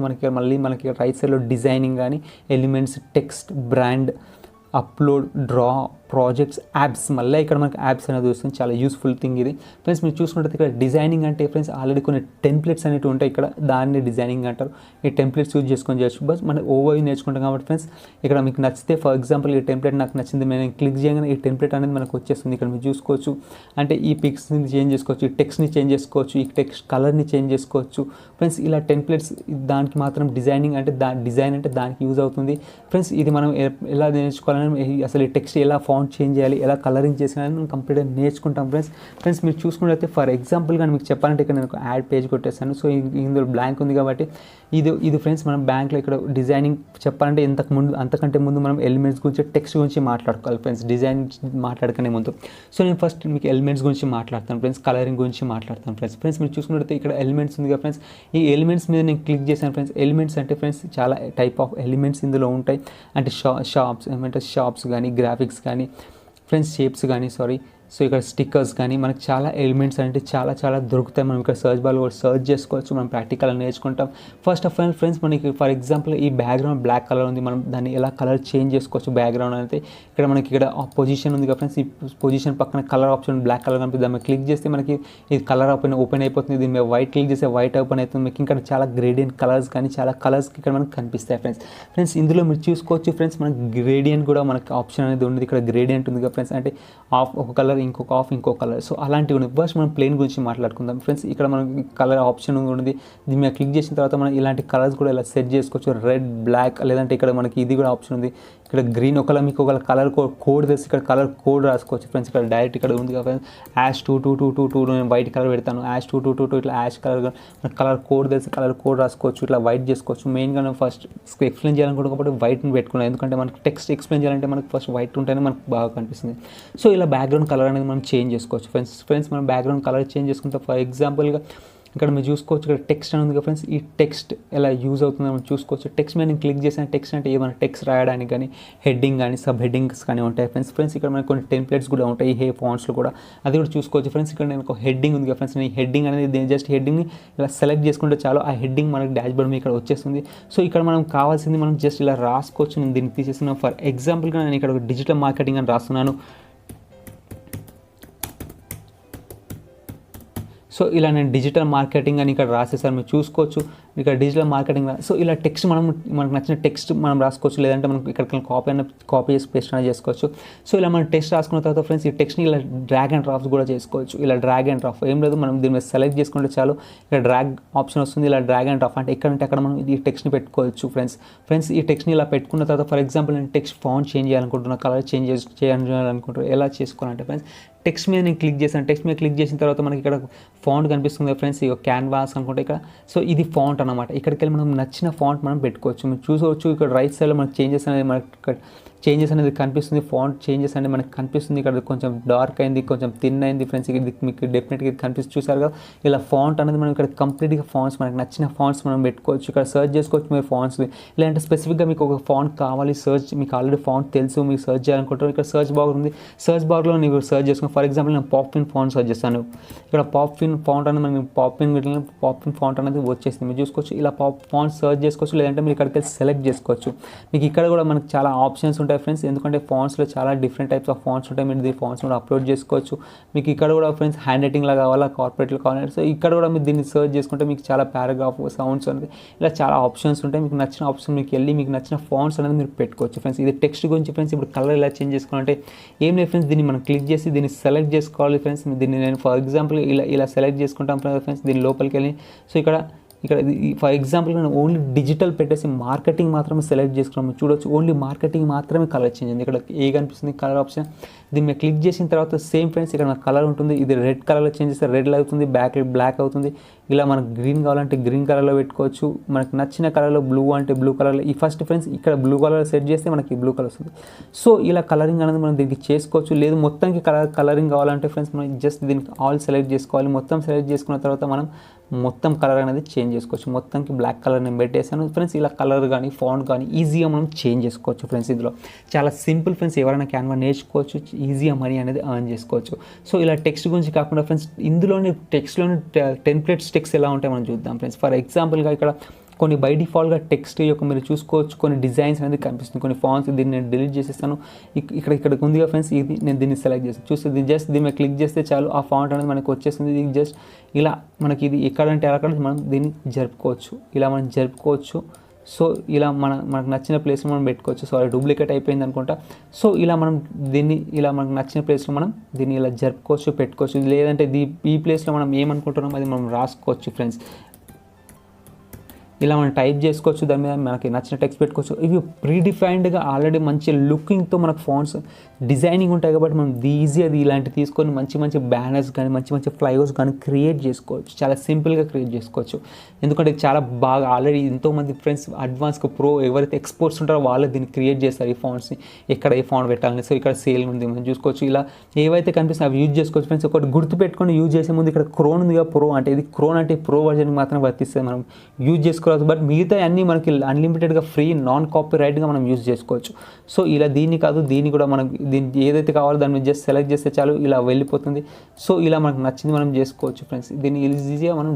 మనకి రైట్ సైడ్లో డిజైనింగ్ కానీ, elements, text, brand, upload, draw, projects, apps, మళ్ళీ ఇక్కడ మనకి యాప్స్ అనేది వస్తుంది. చాలా యూస్ఫుల్ థింగ్ ఇది ఫ్రెండ్స్. మీరు చూసుకుంటే ఇక్కడ డిజైనింగ్ అంటే ఫ్రెండ్స్ ఆల్రెడీ కొన్ని టెంప్లెట్స్ అనేవి ఉంటాయి ఇక్కడ, దాన్ని డిజైనింగ్ అంటారు. ఈ టెంప్లెట్స్ యూజ్ చేసుకొని చేయొచ్చు. బస్ మనం ఓవర్వ్యూ నేర్చుకుంటాం కాబట్టి ఫ్రెండ్స్ ఇక్కడ మీకు నచ్చితే, ఫర్ ఎగ్జాంపుల్ ఈ టెంప్లెట్ నాకు నచ్చింది, నేను క్లిక్ చేయగానే ఈ టెంప్లెట్ అనేది మనకు వచ్చేస్తుంది. ఇక్కడ మీరు చూసుకోవచ్చు, అంటే ఈ పిక్స్ని చేంజ్ చేసుకోవచ్చు, ఈ టెక్స్ట్ని చేంజ్ చేసుకోవచ్చు, ఈ టెక్స్ట్ కలర్ని చేంజ్ చేసుకోవచ్చు ఫ్రెండ్స్. ఇలా టెంప్లెట్స్ దానికి మాత్రం డిజైనింగ్ అంటే డిజైన్ అంటే దానికి యూజ్ అవుతుంది ఫ్రెండ్స్. ఇది మనం ఎలా నేర్చుకోవాలని, అసలు ఈ టెక్స్ట్ ఎలా ఫాంట్ చేంజ్ చేయాలి, ఎలా కలరింగ్ చేయాలని మనం కంప్లీట్గా నేర్చుకుంటాం ఫ్రెండ్స్. మీరు చూసుకున్నట్లయితే ఫర్ ఎగ్జాంపుల్గా మీకు చెప్పాలంటే ఇక్కడ నేను ఒక యాడ్ పేజ్ కొట్టేస్తాను. సో ఇందులో బ్లాంక్ ఉంది కాబట్టి ఇది ఫ్రెండ్స్ మనం బ్యాంక్లో ఇక్కడ డిజైనింగ్ చెప్పాలంటే అంతకంటే ముందు మనం ఎలిమెంట్స్ గురించి, టెక్స్ట్ గురించి మాట్లాడుకోవాలి ఫ్రెండ్స్, డిజైన్ మాట్లాడుకునే ముందు. సో నేను ఫస్ట్ మీకు ఎలిమెంట్స్ గురించి మాట్లాడతాను ఫ్రెండ్స్, కలరింగ్ గురించి మాట్లాడతాను ఫ్రెండ్స్. మీరు చూసుకున్నట్లయితే ఇక్కడ ఎలిమెంట్స్ ఉంది కదా ఫ్రెండ్స్, ఈ ఎలిమెంట్స్ మీద నేను క్లిక్ చేశాను ఫ్రెండ్స్. ఎలిమెంట్స్ అంటే ఫ్రెండ్స్ చాలా టైప్ ఆఫ్ ఎలిమెంట్స్ ఇందులో ఉంటాయి, అంటే షాప్స్ కానీ, గ్రాఫిక్స్ కానీ ఫ్రెండ్స్, షేప్స్ కానీ సో ఇక్కడ స్టిక్కర్స్ కానీ మనకు చాలా ఎలిమెంట్స్ అంటే చాలా దొరుకుతాయి. మనం ఇక్కడ సర్చ్ బార్లో కూడా సర్చ్ చేసుకోవచ్చు, మనం ప్రాక్టికల్గా నేర్చుకుంటాం. ఫస్ట్ ఆఫ్ ఆల్ ఫ్రెండ్స్ మనకి ఫర్ ఎగ్జాంపుల్ ఈ బ్యాక్గ్రౌండ్ బ్లాక్ కలర్ ఉంది, మనం దాన్ని ఎలా కలర్ చేంజ్ చేసుకోవచ్చు బ్యాక్గ్రౌండ్ అయితే ఇక్కడ మనకి ఇక్కడ పొజిషన్ ఉంది కదా ఫ్రెండ్స్. ఈ పొజిషన్ పక్కన కలర్ ఆప్షన్ బ్లాక్ కలర్ కనిపిస్తుంది, దాన్ని క్లిక్ చేస్తే మనకి ఇది కలర్ ఓపెన్ అయిపోతుంది. దీని మీద వైట్ క్లిక్ చేస్తే వైట్ ఓపెన్ అవుతుంది. మీకు ఇక్కడ చాలా గ్రేడియంట్ కలర్స్ కానీ చాలా కలర్స్ ఇక్కడ మనకు కనిపిస్తాయి ఫ్రెండ్స్. ఇందులో మీరు చూసుకోవచ్చు ఫ్రెండ్స్, మనకి గ్రేడియంట్ కూడా మనకి ఆప్షన్ అనేది ఉంది. ఇక్కడ గ్రేడియంట్ ఉంది కదా ఫ్రెండ్స్, అంటే ఆఫ్ ఒక కలర్, ఇంకొక ఆఫ్, ఇంకో కలర్. సో అలాంటివి ఉన్నాయి. ఫస్ట్ మనం ప్లేన్ గురించి మాట్లాడుకుందాం ఫ్రెండ్స్. ఇక్కడ మనకి కలర్ ఆప్షన్ ఉంది, దీని మీద క్లిక్ చేసిన తర్వాత మనం ఇలాంటి కలర్స్ కూడా ఇలా సెట్ చేసుకోవచ్చు, రెడ్, బ్లాక్, లేదంటే ఇక్కడ మనకి ఇది కూడా ఆప్షన్ ఉంది. ఇక్కడ గ్రీన్ ఒకవేళ మీకు ఒక కలర్ కోడ్ తెలిసి ఇక్కడ కలర్ కోడ్ రాసుకోవచ్చు ఫ్రెండ్స్. ఇక్కడ డైరెక్ట్ ఇక్కడ ఉంది కదా ఫ్రెండ్స్, #2222 నేను వైట్ కలర్ పెడతాను, #2222 ఇట్లా కలర్ కోడ్ తెలిసి కలర్ కోడ్ రాసుకోవచ్చు, ఇట్లా వైట్ చేసుకోవచ్చు. మెయిన్గా నేను ఫస్ట్ ఎక్స్ప్లెయిన్ చేయాలనుకుంటే కాబట్టి వైట్ని పెట్టుకున్నాను, ఎందుకంటే మనకి టెక్స్ట్ ఎక్స్ప్లెయిన్ చేయాలంటే మనకి ఫస్ట్ వైట్ ఉంటేనే మనకు బాగా కనిపిస్తుంది. సో ఇలా బ్యాక్గ్రౌండ్ కలర్ అనేది మనం చేంజ్ చేసుకోవచ్చు ఫ్రెండ్స్. మనం బ్యాక్గ్రౌండ్ కలర్ చేంజ్ చేసుకుంటే ఫర్ ఎగ్జాంపుల్గా ఇక్కడ మీరు చూసుకోవచ్చు, ఇక్కడ టెక్స్ట్ అని ఉంది కదా ఫ్రెండ్స్. ఈ టెక్స్ట్ ఎలా యూజ్ అవుతుందో మనం చూసుకోవచ్చు. టెక్స్ట్ మీద నేను క్లిక్ చేసిన టెక్స్ట్ అంటే ఏమైనా టెక్స్ట్ రాయడానికి కానీ, హెడ్డింగ్ కానీ, సబ్ హెడ్డింగ్స్ కానీ ఉంటాయి ఫ్రెండ్స్. ఇక్కడ మనకి కొన్ని టెంప్లెట్స్ కూడా ఉంటాయి, ఈ ఫాంట్స్లో కూడా, అది కూడా చూసుకోవచ్చు ఫ్రెండ్స్. ఇక్కడ నేను ఒక హెడ్డింగ్ ఉంది కదా ఫ్రెండ్స్, నేను ఈ హెడ్డింగ్ అనేది జస్ట్ హెడ్డింగ్ని ఇలా సెలెక్ట్ చేసుకుంటే చాలు, ఆ హెడ్డింగ్ మనకి డాష్ బోర్డ్ మీద ఇక్కడ వచ్చేస్తుంది. సో ఇక్కడ మనం కావాల్సింది మనం జస్ట్ ఇలా రాసుకోవచ్చు. నేను దీన్ని తీసేస్తున్నాను. ఫర్ ఎగ్జాంపుల్గా నేను ఇక్కడ ఒక డిజిటల్ మార్కెటింగ్ అని రాస్తున్నాను. సో ఇలా నేను డిజిటల్ మార్కెటింగ్ అని ఇక్కడ రాసేసాను, మీరు చూసుకోవచ్చు ఇక్కడ డిజిటల్ మార్కెటింగ్. సో ఇలా టెక్స్ట్ మనకు నచ్చిన టెక్స్ట్ మనం రాసుకోవచ్చు, లేదంటే మనం ఇక్కడ కాపీ చేసి పేస్ట్ అనేది చేసుకోవచ్చు. సో ఇలా మనం టెక్స్ట్ రాసుకున్న తర్వాత ఫ్రెండ్స్ ఈ టెక్స్ట్ని ఇలా డ్రాగ్ అండ్ డ్రాప్స్ కూడా చేసుకోవచ్చు. ఇలా డ్రాగ్ అండ్ డ్రాప్ ఏం లేదు, మనం దీని మీద సెలెక్ట్ చేసుకుంటే చాలు, ఇక్కడ డ్రాగ్ ఆప్షన్ వస్తుంది. ఇలా డ్రాగ్ అండ్ డ్రాప్ అంటే ఎక్కడంటే అక్కడ మనం ఈ టెక్స్ట్ని పెట్టుకోవచ్చు ఫ్రెండ్స్. ఈ టెక్స్ట్ని ఇలా పెట్టుకున్న తర్వాత ఫర్ ఎగ్జాంపుల్ నేను టెక్స్ట్ ఫాంట్ చేంజ్ చేయాలనుకుంటున్నా, కలర్ చేంజ్ చేయాలనుకుంటున్నా, ఎలా చేసుకోవాలంటే ఫ్రెండ్స్ టెక్స్ట్ మీద నేను క్లిక్ చేశాను. టెక్స్ట్ మీద క్లిక్ చేసిన తర్వాత మనకి ఇక్కడ ఫాంట్ కనిపిస్తుంది ఫ్రెండ్స్, ఇక క్యాన్వాస్ అనుకుంటే ఇక్కడ. సో ఇది ఫాంట్ అనమాట. ఇక్కడికి వెళ్ళి మనం నచ్చిన ఫాంట్ మనం పెట్టుకోవచ్చు. మీరు చూసుకోవచ్చు ఇక్కడ రైట్ సైడ్లో మనకి చేంజెస్ అనేది కనిపిస్తుంది. ఫాంట్ చేంజెస్ అనేది మనకి కనిపిస్తుంది. ఇక్కడ కొంచెం డార్క్ అయింది, కొంచెం థిన్ అయింది ఫ్రెండ్స్. ఇది మీకు డెఫినెట్గా ఇది కనిపిస్తుంది, చూసారు కదా. ఇలా ఫాంట్ అనేది మనం ఇక్కడ కంప్లీట్గా ఫాంట్స్ మనకి నచ్చిన ఫాంట్స్ మనం పెట్టుకోవచ్చు. ఇక్కడ సర్చ్ చేసుకోవచ్చు మీరు ఫాంట్స్, లేదంటే స్పెసిఫిక్గా మీకు ఒక ఫాంట్ కావాలి, మీకు ఆల్రెడీ ఫాంట్ తెలుసు, మీకు సర్చ్ చేయాలనుకుంటారు, ఇక్కడ సర్చ్ బార్ ఉంది. సర్చ్ బార్లో ನೀವು సర్చ్ చేసుకుని ఫర్ ఎగ్జాంపుల్ నేను పాప్పిన్ ఫాంట్ సర్చ్ చేస్తాను. ఇక్కడ పాప్పిన్ ఫాంట్ అనేది మనకి పాప్పిన్ ఫాంట్ అనేది వచ్చేసింది, మీరు చూసుకోవచ్చు. ఇలా ఫాంట్ సర్చ్ చేసుకోవచ్చు, లేదంటే మీరు ఇక్కడికి సెలెక్ట్ చేసుకోవచ్చు. మీకు ఇక్కడ కూడా మనకి చాలా ఆప్షన్స్ ఉంటాయి ఫ్రెండ్స్, ఎందుకంటే ఫాంట్స్లో చాలా డిఫరెంట్ టైప్స్ ఆఫ్ ఫాంట్స్ ఉంటాయి. మీరు ఈ ఫాంట్స్ కూడా అప్లోడ్ చేసుకోవచ్చు. మీకు ఇక్కడ కూడా ఫ్రెండ్స్ హ్యాండ్ రైటింగ్లో కావాలా, కార్పొరేట్లో కావాలి, సో ఇక్కడ కూడా మీరు దీన్ని సర్చ్ చేసుకుంటే మీకు చాలా పారాగ్రాఫ్ సౌండ్స్ అనేది ఇలా చాలా ఆప్షన్స్ ఉంటాయి. మీకు నచ్చిన ఆప్షన్ మీకు వెళ్ళి మీకు నచ్చిన ఫాంట్స్ అనేది మీరు పెట్టుకోవచ్చు ఫ్రెండ్స్. ఇది టెక్స్ట్ గురించి ఫ్రెండ్స్. ఇప్పుడు కలర్ ఎలా చేంజ్ చేసుకోవాలంటే ఏం లేదు ఫ్రెండ్స్, దీన్ని మనం క్లిక్ చేసి దీన్ని సెలెక్ట్ చేసుకోవాలి ఫ్రెండ్స్. దీన్ని నేను ఫర్ ఎగ్జాంపుల్ ఇలా సెలెక్ట్ చేసుకుంటాం ఫ్రెండ్స్. దీని లోపలికి వెళ్ళి సో ఇక్కడ ఇక్కడ ఫర్ ఎగ్జాంపుల్ నేను ఓన్లీ డిజిటల్ పెట్టేసి మార్కెటింగ్ మాత్రమే సెలెక్ట్ చేసుకున్నాము చూడొచ్చు. ఓన్లీ మార్కెటింగ్ మాత్రమే కలర్ చేంజ్ అయింది. ఇక్కడ ఏ కనిపిస్తుంది కలర్ ఆప్షన్, దీన్ని మీరు క్లిక్ చేసిన తర్వాత సేమ్ ఫ్రెండ్స్ ఇక్కడ నాకు కలర్ ఉంటుంది. ఇది రెడ్ కలర్లో చేంజ్ చేస్తే రెడ్ అవుతుంది, బ్లాక్ అవుతుంది. ఇలా మనకు గ్రీన్ కావాలంటే గ్రీన్ కలర్లో పెట్టుకోవచ్చు. మనకు నచ్చిన కలర్లో బ్లూ అంటే బ్లూ కలర్లో. ఈ ఫస్ట్ ఫ్రెండ్స్ ఇక్కడ బ్లూ కలర్ సెట్ చేస్తే మనకి బ్లూ కలర్ వస్తుంది. సో ఇలా కలరింగ్ అనేది మనం దీనికి చేసుకోవచ్చు. లేదు మొత్తానికి కలరింగ్ కావాలంటే ఫ్రెండ్స్ మనం జస్ట్ దీనికి ఆల్ సెలెక్ట్ చేసుకోవాలి. మొత్తం సెలెక్ట్ చేసుకున్న తర్వాత మనం మొత్తం కలర్ అనేది చేంజ్ చేసుకోవచ్చు. మొత్తానికి బ్లాక్ కలర్ నేను పెట్టేసాను ఫ్రెండ్స్. ఇలా కలర్ కానీ ఫాంట్ కానీ ఈజీగా మనం చేంజ్ చేసుకోవచ్చు ఫ్రెండ్స్. ఇందులో చాలా సింపుల్ ఫ్రెండ్స్. ఎవరైనా క్యాన్వా నేర్చుకోవచ్చు, ఈజీగా మనీ అనేది ఎర్న్ చేసుకోవచ్చు. సో ఇలా టెక్స్ట్ గురించి కాకుండా ఫ్రెండ్స్ ఇందులోని టెక్స్ట్లోని టెంప్లెట్స్ టెక్స్ట్ ఎలా ఉంటాయి మనం చూద్దాం ఫ్రెండ్స్. ఫర్ ఎగ్జాంపుల్గా ఇక్కడ కొన్ని బై డిఫాల్ట్గా టెక్స్ట్ యొక్క మీరు చూసుకోవచ్చు కొన్ని డిజైన్స్ అనేది కనిపిస్తుంది, కొన్ని ఫాంట్స్. దీన్ని నేను డిలీట్ చేసేస్తాను. ఇక్కడ ఉందిగా ఫ్రెండ్స్, ఇది నేను దీన్ని సెలెక్ట్ చేస్తాను. చూస్తే జస్ట్ దీని మీద క్లిక్ చేస్తే చాలు ఆ ఫాంట్ అనేది మనకు వచ్చేస్తుంది. ఇది జస్ట్ ఇలా మనకి ఇది ఎక్కడంటే అక్కడ మనం దీన్ని జరుపుకోవచ్చు. ఇలా మనం జరుపుకోవచ్చు. సో ఇలా మనకు నచ్చిన ప్లేస్లో మనం పెట్టుకోవచ్చు. సో అది డూప్లికేట్ అయిపోయింది అనుకుంటా. సో ఇలా మనం దీన్ని ఇలా మనకు నచ్చిన ప్లేస్లో మనం దీన్ని ఇలా జరుపుకోవచ్చు, పెట్టుకోవచ్చు. లేదంటే ఈ ప్లేస్లో మనం ఏమనుకుంటున్నాం అది మనం రాసుకోవచ్చు ఫ్రెండ్స్. ఇలా మనం టైప్ చేసుకోవచ్చు, దాని మీద మనకి నచ్చిన టెక్స్ట్ పెట్టుకోవచ్చు. ఇవి ప్రీడిఫైన్డ్గా ఆల్రెడీ మంచి లుకింగ్తో మనకు ఫాంట్స్ డిజైనింగ్ ఉంటాయి కాబట్టి మనం ఈజీ అది ఇలాంటివి తీసుకొని మంచి బ్యానర్స్ కానీ మంచి ఫ్లైఓవర్స్ కానీ క్రియేట్ చేసుకోవచ్చు. చాలా సింపుల్గా క్రియేట్ చేసుకోవచ్చు. ఎందుకంటే చాలా బాగా ఆల్రెడీ ఎంతోమంది ఫ్రెండ్స్ అడ్వాన్స్గా ఎవరైతే ఎక్స్పర్ట్స్ ఉంటారో వాళ్ళు దీన్ని క్రియేట్ చేస్తారు ఈ ఫాంట్స్ని. ఎక్కడ ఏ ఫాంట్ పెట్టాలని. సో ఇక్కడ సేల్ ఉంది మనం చూసుకోవచ్చు. ఇలా ఏవైతే కనిపిస్తాయి అవి యూజ్ చేసుకోవచ్చు ఫ్రెండ్స్. ఒకటి గుర్తుపెట్టుకొని యూజ్ చేసే ముందు ఇక్కడ క్రోన్ ఉందిగా, ప్రో అంటే ఇది క్రోన్ అంటే ప్రో వర్జన్కి మాత్రం వర్తిస్తుంది. మనం యూజ్ చేసుకోవచ్చు. బట్ మిగతా అన్నీ మనకి అన్లిమిటెడ్గా ఫ్రీ నాన్ కాపీ రైట్గా మనం యూజ్ చేసుకోవచ్చు. సో ఇలా దీన్ని కాదు, దీన్ని కూడా మనం దీనికి ఏదైతే కావాలో దాన్ని జస్ట్ సెలెక్ట్ చేస్తే చాలు ఇలా వెళ్ళిపోతుంది. సో ఇలా మనకు నచ్చింది మనం చేసుకోవచ్చు ఫ్రెండ్స్. దీన్ని ఈజీగా మనం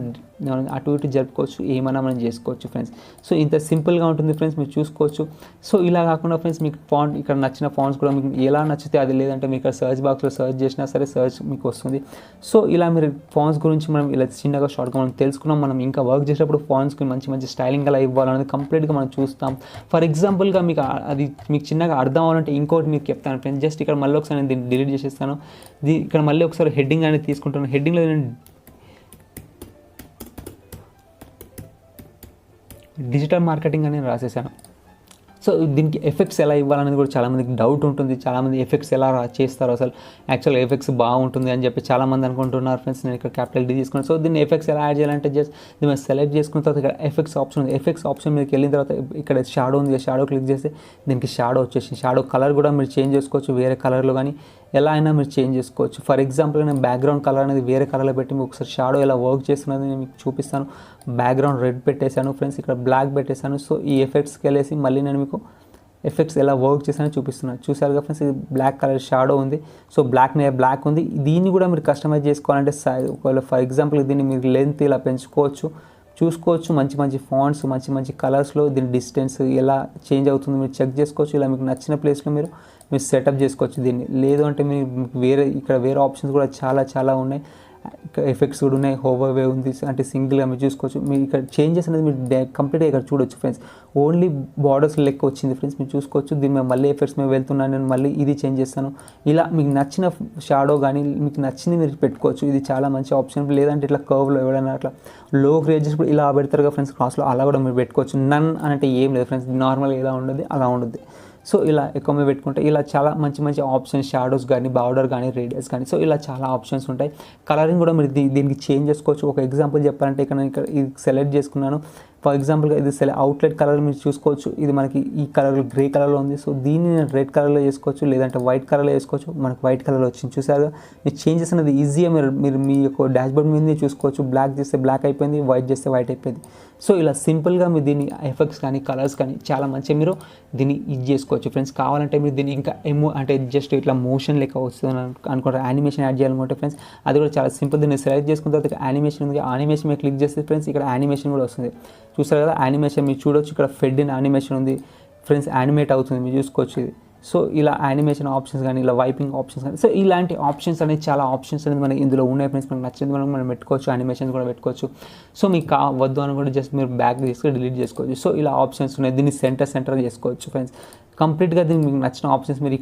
అటు ఇటు జరుపుకోవచ్చు, ఏమైనా మనం చేసుకోవచ్చు ఫ్రెండ్స్. సో ఇంత సింపుల్గా ఉంటుంది ఫ్రెండ్స్, మీరు చూసుకోవచ్చు. సో ఇలా కాకుండా ఫ్రెండ్స్ మీకు ఫాంట్ ఇక్కడ నచ్చిన ఫాంట్స్ కూడా మీకు ఎలా నచ్చితే అది, లేదంటే మీకు సర్చ్ బాక్స్లో సర్చ్ చేసినా సరే సర్చ్ మీకు వస్తుంది. సో ఇలా మీరు ఫాంట్స్ గురించి మనం ఇలా చిన్నగా షార్ట్గా మనం తెలుసుకున్నాం. మనం ఇంకా వర్క్ చేసేటప్పుడు ఫాంట్స్కి మంచి స్టైలింగ్ అలా ఇవ్వాలనేది కంప్లీట్గా మనం చూస్తాం. ఫర్ ఎగ్జాంపుల్గా మీకు అది మీకు చిన్నగా అర్థం అవ్వాలంటే ఇంకోటి మీకు చెప్తాను ఫ్రెండ్స్. జస్ట్ ఇక్కడ మళ్ళీ ఒకసారి నేను దీన్ని డిలీట్ చేసేస్తాను. ఇక్కడ మళ్ళీ ఒకసారి హెడ్డింగ్ అనేది తీసుకుంటాను. హెడ్డింగ్లో నేను డిజిటల్ మార్కెటింగ్ అని రాసేసాను. సో దీనికి ఎఫెక్ట్స్ ఎలా ఇవ్వాలనేది కూడా చాలామందికి డౌట్ ఉంటుంది. చాలామంది ఎఫెక్ట్స్ ఎలా చేస్తారు, అసలు యాక్చువల్ ఎఫెక్ట్స్ బాగుంటుంది అని చెప్పి చాలామంది అనుకుంటున్నారు ఫ్రెండ్స్. నేను ఇక్కడ క్యాపిటల్ డి తీసుకున్నాను. సో దీన్ని ఎఫెక్ట్స్ ఎలా యాడ్ చేయాలంటే జస్ట్ దీన్ని సెలెక్ట్ చేసుకున్న తర్వాత ఇక్కడ ఎఫెక్ట్స్ ఆప్షన్ ఉంది. ఎఫెక్ట్స్ ఆప్షన్ మీదకి వెళ్ళిన తర్వాత ఇక్కడ షాడో ఉంది. షాడో క్లిక్ చేస్తే దీనికి షాడో వచ్చేసి షాడో కలర్ కూడా మీరు చేంజ్ చేసుకోవచ్చు. వేరే కలర్లో కానీ ఎలా అయినా మీరు చేంజ్ చేసుకోవచ్చు. ఫర్ ఎగ్జాంపుల్ నేను బ్యాక్గ్రౌండ్ కలర్ అనేది వేరే కలర్లో పెట్టి మీకు ఒకసారి షాడో ఎలా వర్క్ చేస్తున్నది నేను మీకు చూపిస్తాను. బ్యాక్గ్రౌండ్ రెడ్ పెట్టేశాను ఫ్రెండ్స్, ఇక్కడ బ్లాక్ పెట్టేశాను. సో ఈ ఎఫెక్ట్స్కి వెళ్ళేసి మళ్ళీ నేను మీకు ఎఫెక్ట్స్ ఎలా వర్క్ చేసానో చూపిస్తున్నాను. చూసారుగా ఫ్రెండ్స్, ఇది బ్లాక్ కలర్ షాడో ఉంది. సో బ్లాక్ ఉంది. దీన్ని కూడా మీరు కస్టమైజ్ చేసుకోవాలంటే ఒకవేళ ఫర్ ఎగ్జాంపుల్ దీన్ని మీరు లెంత్ ఇలా పెంచుకోవచ్చు, చూసుకోవచ్చు. మంచి ఫాంట్స్ మంచి కలర్స్లో దీని డిస్టెన్స్ ఎలా చేంజ్ అవుతుందో మీరు చెక్ చేసుకోవచ్చు. ఇలా మీకు నచ్చిన ప్లేస్లో మీరు సెటప్ చేసుకోవచ్చు దీన్ని. లేదు అంటే మీరు వేరే ఆప్షన్స్ కూడా చాలా ఉన్నాయి. ఎఫెక్ట్స్ కూడా ఉన్నాయి. హోవర్ వే ఉంది, అంటే సింగిల్గా మీరు చూసుకోవచ్చు. మీరు ఇక్కడ చేంజెస్ అనేది మీరు కంప్లీట్గా ఇక్కడ చూడొచ్చు ఫ్రెండ్స్. ఓన్లీ బార్డర్స్ లెక్క వచ్చింది ఫ్రెండ్స్, మీరు చూసుకోవచ్చు. దీని మీద మళ్ళీ ఎఫెక్ట్స్ మీద వెళ్తున్నాను నేను, మళ్ళీ ఇది చేంజ్ చేస్తాను. ఇలా మీకు నచ్చిన షాడో కానీ మీకు నచ్చింది మీరు పెట్టుకోవచ్చు. ఇది చాలా మంచి ఆప్షన్. లేదంటే ఇట్లా కర్వ్లో ఎవరైనా అట్లా లో క్రియేట్ చేసినప్పుడు ఇలా పెడతారుగా ఫ్రెండ్స్ క్రాస్లో, అలా కూడా మీరు పెట్టుకోవచ్చు. నన్ అంటే ఏం లేదు ఫ్రెండ్స్, నార్మల్గా ఎలా ఉండదు అలా ఉండదు. సో ఇలా ఎక్కువ పెట్టుకుంటే ఇలా చాలా మంచి ఆప్షన్స్, షాడోస్ కానీ బార్డర్ కానీ రేడియస్ కానీ, సో ఇలా చాలా ఆప్షన్స్ ఉంటాయి. కలరింగ్ కూడా మీరు దీనికి చేంజ్ చేసుకోవచ్చు. ఒక ఎగ్జాంపుల్ చెప్పాలంటే ఇక్కడ ఇది సెలెక్ట్ చేసుకున్నాను. ఫర్ ఎగ్జాంపుల్గా ఇది అవుట్లెట్ కలర్ మీరు చూసుకోవచ్చు. ఇది మనకి ఈ కలర్ గ్రే కలర్లో ఉంది. సో దీన్ని నేను రెడ్ కలర్లో చేసుకోవచ్చు, లేదంటే వైట్ కలర్లో చేసుకోవచ్చు. మనకు వైట్ కలర్లో వచ్చింది చూసారుగా. మీరు చేంజెస్ అనేది ఈజీగా మీరు మీ యొక్క డాష్బోర్డ్ మీద చూసుకోవచ్చు. బ్లాక్ చేస్తే బ్లాక్ అయిపోయింది, వైట్ చేస్తే వైట్ అయిపోయింది. సో ఇలా సింపుల్గా మీరు దీన్ని ఎఫెక్ట్స్ కానీ కలర్స్ కానీ చాలా మంచిగా మీరు దీన్ని ఇది చేసుకోవచ్చు ఫ్రెండ్స్. కావాలంటే మీరు దీన్ని ఇంకా అంటే జస్ట్ ఇట్లా మోషన్ లెక్క వస్తుంది అనుకుంటారు, యానిమేషన్ యాడ్ చేయాలనుకుంటే ఫ్రెండ్స్ అది కూడా చాలా సింపుల్. దీన్ని సెలెక్ట్ చేసుకున్న తర్వాత యానిమేషన్ ఉంది. యానిమేషన్ మీద క్లిక్ చేస్తే ఫ్రెండ్స్ ఇక్కడ యానిమేషన్ కూడా వస్తుంది. చూస్తారు కదా యానిమేషన్ మీరు చూడొచ్చు. ఇక్కడ ఫెడ్ ఇన్ యానిమేషన్ ఉంది ఫ్రెండ్స్, యానిమేట్ అవుతుంది మీరు చూసుకోవచ్చు ఇది. సో ఇలా యానిమేషన్ ఆప్షన్స్ కానీ ఇలా వైపింగ్ ఆప్షన్స్ కానీ, సో ఇలాంటి ఆప్షన్స్ అనేది చాలా ఆప్షన్స్ అనేది మనకి ఇందులో ఉన్నాయి ఫ్రెండ్స్. మనకు నచ్చింది మనం పెట్టుకోవచ్చు, యానిమేషన్ కూడా పెట్టుకోవచ్చు. సో మీకు వద్దు అని కూడా జస్ట్ మీరు బ్యాక్ తీసుకొని డిలీట్ చేసుకోవచ్చు. సో ఇలా ఆప్షన్స్ ఉన్నాయి. దీన్ని సెంటర్ చేసుకోవచ్చు ఫ్రెండ్స్. కంప్లీట్గా దీనికి మీకు నచ్చిన ఆప్షన్స్ మీరు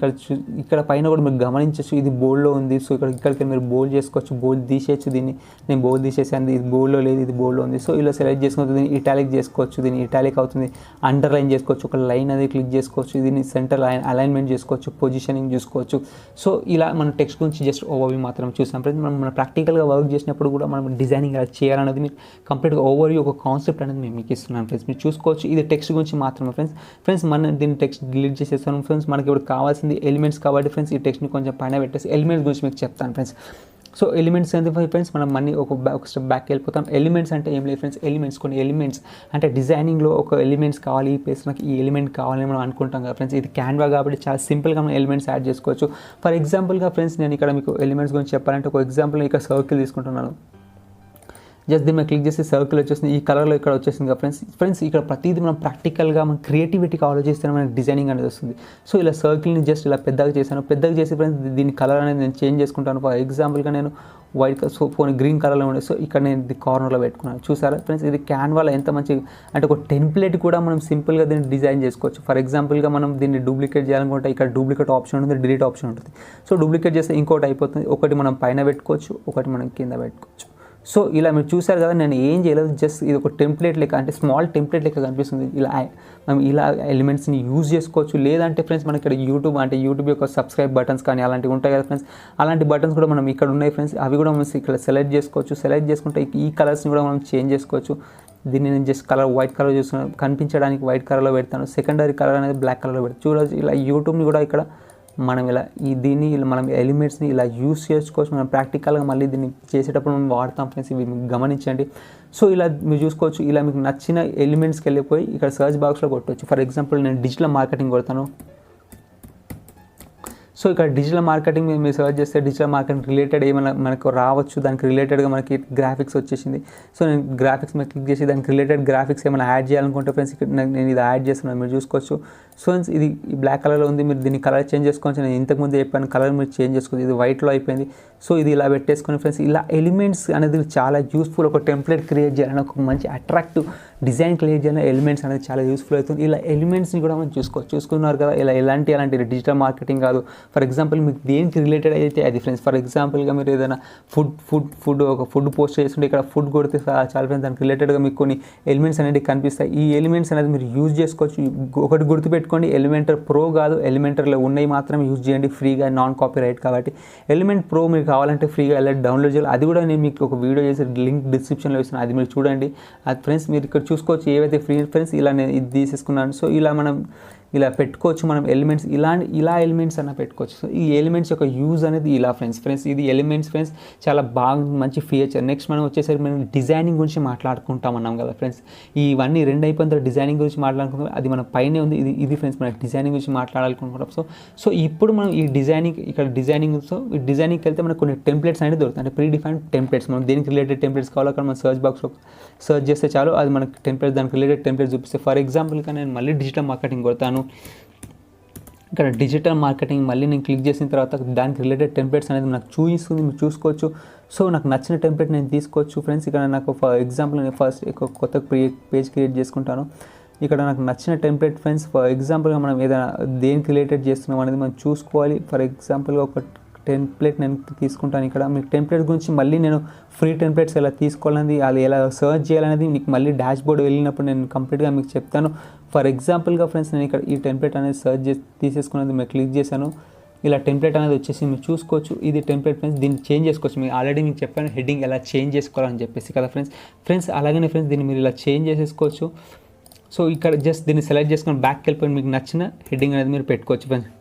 ఇక్కడ పైన కూడా మీరు గమనించవచ్చు, ఇది బోల్డ్లో ఉంది. సో ఇక్కడికి మీరు బోల్డ్ చేసుకోవచ్చు, బోల్డ్ తీసేయచ్చు. దీన్ని నేను బోల్డ్ తీసేసాను, ఇది బోల్డ్లో లేదు, ఇది బోల్డ్లో ఉంది. సో ఇలా సెలెక్ట్ చేసుకోవచ్చు, దీన్ని ఇటాలిక్ చేసుకోవచ్చు, దీన్ని ఇటాలిక్ అవుతుంది, అండర్లైన్ చేసుకోవచ్చు, ఒక లైన్ అది క్లిక్ చేసుకోవచ్చు, దీన్ని సెంటర్ అలైన్మెంట్ చేసుకోవచ్చు, పొజిషనింగ్ చూసుకోవచ్చు. సో ఇలా మన టెక్స్ట్ గురించి జస్ట్ ఓవర్వ్యూ మాత్రం చూసాం ఫ్రెండ్స్. మన ప్రాక్టికల్గా వర్క్ చేసినప్పుడు కూడా మనం డిజైనింగ్ ఎలా చేయాలనేది మీరు కంప్లీట్గా ఓవర్వ్యూ ఒక కాన్సెప్ట్ అనేది మేము మీకు ఇస్తున్నాను ఫ్రెండ్స్. మీరు చూసుకోవచ్చు, ఇది టెక్స్ట్ గురించి మాత్రమే ఫ్రెండ్స్. మన దీన్ని టెక్స్ట్ డిలీట్ చేసేస్తాను ఫ్రెండ్స్. మనకి ఇప్పుడు కావాల్సింది ఎలిమెంట్స్ కాబట్టి ఫ్రెండ్స్ ఈ టెక్స్ట్ని కొంచెం పైన పెట్టేసి ఎలిమెంట్స్ గురించి మీకు చెప్తాను ఫ్రెండ్స్. సో ఎలిమెంట్స్ ఎందుకు ఫ్రెండ్స్, మనం మళ్ళీ ఒక స్టెప్ బ్యాక్ వెళ్ళిపోతాం. ఎలిమెంట్స్ అంటే ఏం లేదు ఫ్రెండ్స్, కొన్ని ఎలిమెంట్స్ అంటే డిజైనింగ్లో ఒక ఎలిమెంట్స్ కావాలి, ఈ ప్లేస్ నాకు ఈ ఎలిమెంట్ కావాలని మనం అనుకుంటాం కదా ఫ్రెండ్స్. ఇది క్యాన్వా కాబట్టి చాలా సింపుల్గా మనం ఎలిమెంట్స్ యాడ్ చేసుకోవచ్చు. ఫర్ ఎగ్జాంపుల్గా ఫ్రెండ్స్ నేను ఇక్కడ మీకు ఎలిమెంట్స్ గురించి చెప్పాలంటే ఒక ఎగ్జాంపుల్ ఇక్కడ సర్కిల్ తీసుకుంటున్నాను. జస్ట్ దీని మీద క్లిక్ చేసి సర్కిల్ వచ్చేసింది, ఈ కలర్లో ఇక్కడ వచ్చేసింది కదా ఫ్రెండ్స్. ఇక్కడ ప్రతిదీ మనం ప్రాక్టికల్గా మనం క్రియేటివిటీకి ఆలోచిస్తే మనకి డిజైనింగ్ అనేది వస్తుంది. సో ఇలా సర్కిల్ని జస్ట్ ఇలా పెద్దగా చేసి ఫ్రెండ్స్ దీని కలర్ అనేది నేను చేంజ్ చేసుకుంటాను. ఫర్ ఎగ్జాంపుల్గా నేను వైట్ గ్రీన్ కలర్లో ఉండే, సో ఇక్కడ నేను ఇది కార్నర్లో పెట్టుకున్నాను. చూసారా ఫ్రెండ్స్, ఇది క్యాన్వాలో ఎంత మంచి అంటే ఒక టెంప్లెట్ కూడా మనం సింపుల్గా దీన్ని డిజైన్ చేసుకోవచ్చు. ఫర్ ఎగ్జాంపుల్గా మనం దీన్ని డూప్లికేట్ చేయాలనుకుంటే ఇక్కడ డూప్లికేట్ ఆప్షన్ ఉంటుంది, డిలీట్ ఆప్షన్ ఉంటుంది. సో డూప్లికేట్ చేస్తే ఇంకోటి అయిపోతుంది, ఒకటి మనం పైన పెట్టుకోవచ్చు, ఒకటి మనం కింద పెట్టుకోవచ్చు. సో ఇలా మీరు చూసారు కదా, నేను ఏం చేయలేదు, జస్ట్ ఇది ఒక టెంప్లెట్ లెక్క అంటే స్మాల్ టెంప్లెట్ లెక్క కనిపిస్తుంది. మనం ఇలా ఎలిమెంట్స్ని యూజ్ చేసుకోవచ్చు. లేదంటే ఫ్రెండ్స్ మనకి ఇక్కడ యూట్యూబ్ యొక్క సబ్స్క్రైబ్ బటన్స్ కానీ అలాంటివి ఉంటాయి కదా ఫ్రెండ్స్, అలాంటి బటన్స్ కూడా మనం ఇక్కడ ఉన్నాయి ఫ్రెండ్స్. అవి కూడా మనం ఇక్కడ సెలెక్ట్ చేసుకోవచ్చు. సెలెక్ట్ చేసుకుంటే ఈ కలర్స్ని కూడా మనం చేంజ్ చేసుకోవచ్చు. దీన్ని నేను జస్ట్ వైట్ కలర్ చూస్తున్నాను, కనిపించడానికి వైట్ కలర్లో పెడతాను. సెకండరీ కలర్ అనేది బ్లాక్ కలర్లో పెడతాను. చూడవచ్చు, ఇలా యూట్యూబ్ని కూడా ఇక్కడ మనం ఇలా దీన్ని మనం ఎలిమెంట్స్ని ఇలా యూస్ చేసుకోవచ్చు. మనం ప్రాక్టికల్గా మళ్ళీ దీన్ని చేసేటప్పుడు మనం వాడతాం ఫ్రెండ్స్, ఇవి మీకు గమనించండి. సో ఇలా మీరు చూసుకోవచ్చు, ఇలా మీకు నచ్చిన ఎలిమెంట్స్కి వెళ్ళిపోయి ఇక్కడ సర్చ్ బాక్స్లో కొట్టవచ్చు. ఫర్ ఎగ్జాంపుల్ నేను డిజిటల్ మార్కెటింగ్ కొడతాను. సో ఇక్కడ డిజిటల్ మార్కెటింగ్ మీరు సర్చ్ చేస్తే డిజిటల్ మార్కెటింగ్ రిలేటెడ్ ఏమైనా మనకు రావచ్చు. దానికి రిలేటెడ్గా మనకి గ్రాఫిక్స్ వచ్చేసింది. సో నేను గ్రాఫిక్స్ మీద క్లిక్ చేసి దానికి రిలేటెడ్ గ్రాఫిక్స్ ఏమైనా యాడ్ చేయాలనుకుంటే ఫ్రెండ్స్ ఇక్కడ నేను ఇది యాడ్ చేస్తున్నాను, మీరు చూసుకోవచ్చు. సో ఇది బ్లాక్ కలర్లో ఉంది, మీరు దీన్ని కలర్ చేంజ్ చేసుకోవచ్చు. నేను ఇంతకుముందు చెప్పాను కలర్ మీరు చేంజ్ చేసుకోవచ్చు. ఇది వైట్లో అయిపోయింది. సో ఇది ఇలా పెట్టేసుకొని ఫ్రెండ్స్, ఇలా ఎలిమెంట్స్ అనేది చాలా యూస్ఫుల్. ఒక టెంప్లెట్ క్రియేట్ చేయాలని, ఒక మంచి అట్రాక్టివ్ డిజైన్ క్రియేట్ చేయాలని ఎలిమెంట్స్ అనేది చాలా యూస్ఫుల్ అవుతుంది. ఇలా ఎలిమెంట్స్ని కూడా మనం చూసుకున్నారు కదా, ఇలా ఎలాంటి డిజిటల్ మార్కెటింగ్ కాదు. ఫర్ ఎగ్జాంపుల్ మీకు దేనికి రిలేటెడ్ అయితే అది ఫ్రెండ్స్. ఫర్ ఎగ్జాంపుల్గా మీరు ఏదైనా ఒక ఫుడ్ పోస్ట్ చేస్తుంటే ఇక్కడ ఫుడ్ కొడితే చాలా ఫ్రెండ్స్ దానికి రిలేటెడ్గా మీకు కొన్ని ఎలిమెంట్స్ అనేవి కనిపిస్తాయి. ఈ ఎలిమెంట్స్ అనేది మీరు యూజ్ చేసుకోవచ్చు. ఒకటి గుర్తుపెట్టుకోండి, ఎలిమెంటర్ ప్రో కాదు, ఎలిమెంటర్లో ఉన్నాయి మాత్రమే యూజ్ చేయండి ఫ్రీగా, నాన్ కాపీ రైట్ కాబట్టి. ఎలిమెంట్ ప్రో మీరు కావాలంటే ఫ్రీగా ఎలా డౌన్లోడ్ చేయాలి అది కూడా నేను మీకు ఒక వీడియో చేసి లింక్ డిస్క్రిప్షన్లో ఇస్తున్నాను, అది మీరు చూడండి. అది ఫ్రెండ్స్ మీరు ఇక్కడ చూసుకోవచ్చు ఏవైతే ఫ్రీ ఫ్రెండ్స్. ఇలా నేను ఇది తీసేసుకున్నాను. సో ఇలా మనం ఇలా పెట్టుకోవచ్చు మనం ఎలిమెంట్స్, ఇలా ఎలిమెంట్స్ అన్న పెట్టుకోవచ్చు. సో ఈ ఎలిమెంట్స్ యొక్క యూజ్ అనేది ఇలా ఫ్రెండ్స్ ఇది ఎలిమెంట్స్ ఫ్రెండ్స్ చాలా బాగా మంచి ఫీచర్. నెక్స్ట్ మనం వచ్చేసరికి మనం డిజైనింగ్ గురించి మాట్లాడుకుంటాం అన్నాం కదా ఫ్రెండ్స్. ఇవన్నీ రెండు అయిపోయిన తర్వాత డిజైనింగ్ గురించి మాట్లాడుకుంటాం, అది మన పైనే ఉంది. ఇది ఫ్రెండ్స్ మన డిజైనింగ్ గురించి మాట్లాడాలనుకుంటున్నాం. సో ఇప్పుడు మనం ఈ డిజైనింగ్ సో ఈ డిజైనింగ్కి వెళ్తే మనకు కొన్ని టెంప్లెట్స్ అనేది దొరుకుతాయి, అంటే ప్రీ డిఫైన్డ్ టెంప్లెట్స్. మనం దేనికి రిలేటెడ్ టెంప్లెట్స్ కావాలో అక్కడ మనం సర్చ్ బాక్స్లో సర్చ్ చేస్తే చాలు, అది మనకి టెంప్లెట్స్ దానికి రిలేటెడ్ టెంప్లెట్స్ చూపిస్తే. ఫర్ ఎగ్జాంపుల్గా నేను మళ్ళీ డిజిటల్ మార్కెటింగ్ కొడతాను. ఇక్కడ డిజిటల్ మార్కెటింగ్ మళ్ళీ నేను క్లిక్ చేసిన తర్వాత దానికి రిలేటెడ్ టెంప్లెట్స్ అనేది నాకు చూపిస్తుంది, మీరు చూసుకోవచ్చు. సో నాకు నచ్చిన టెంప్లెట్ నేను తీసుకోవచ్చు ఫ్రెండ్స్. ఇక్కడ నాకు ఫర్ ఎగ్జాంపుల్ నేను ఫస్ట్ కొత్త పేజ్ క్రియేట్ చేసుకుంటాను. ఇక్కడ నాకు నచ్చిన టెంప్లెట్ ఫ్రెండ్స్. ఫర్ ఎగ్జాంపుల్గా మనం ఏదైనా దేనికి రిలేటెడ్ చేస్తున్నాం అనేది మనం చూసుకోవాలి. ఫర్ ఎగ్జాంపుల్గా ఒక టెంప్లెట్ నేను తీసుకుంటాను. ఇక్కడ మీకు టెంప్లెట్ గురించి మళ్ళీ నేను ఫ్రీ టెంప్లెట్స్ ఎలా తీసుకోవాలనేది, అది ఎలా సర్చ్ చేయాలనేది మీకు మళ్ళీ డాష్ బోర్డ్ వెళ్ళినప్పుడు నేను కంప్లీట్గా మీకు చెప్తాను. ఫర్ ఎగ్జాంపుల్గా ఫ్రెండ్స్ నేను ఇక్కడ ఈ టెంప్లెట్ అనేది సర్చ్ తీసేసుకున్నది మీరు క్లిక్ చేశాను. ఇలా టెంప్లెట్ అనేది వచ్చేసి మీరు చూసుకోవచ్చు. ఇది టెంప్లెట్ ఫ్రెండ్స్, దీన్ని చేంజ్ చేసుకోవచ్చు. మీరు ఆల్రెడీ మీకు చెప్పాను హెడ్డింగ్ ఎలా చేంజ్ చేసుకోవాలని చెప్పేసి కదా ఫ్రెండ్స్. అలాగనే ఫ్రెండ్స్ దీన్ని మీరు ఇలా చేంజ్ చేసేసుకోవచ్చు. సో ఇక్కడ జస్ట్ దీన్ని సెలెక్ట్ చేసుకొని బ్యాక్కి వెళ్ళిపోయి మీకు నచ్చిన హెడ్డింగ్ అనేది మీరు పెట్టుకోవచ్చు ఫ్రెండ్స్.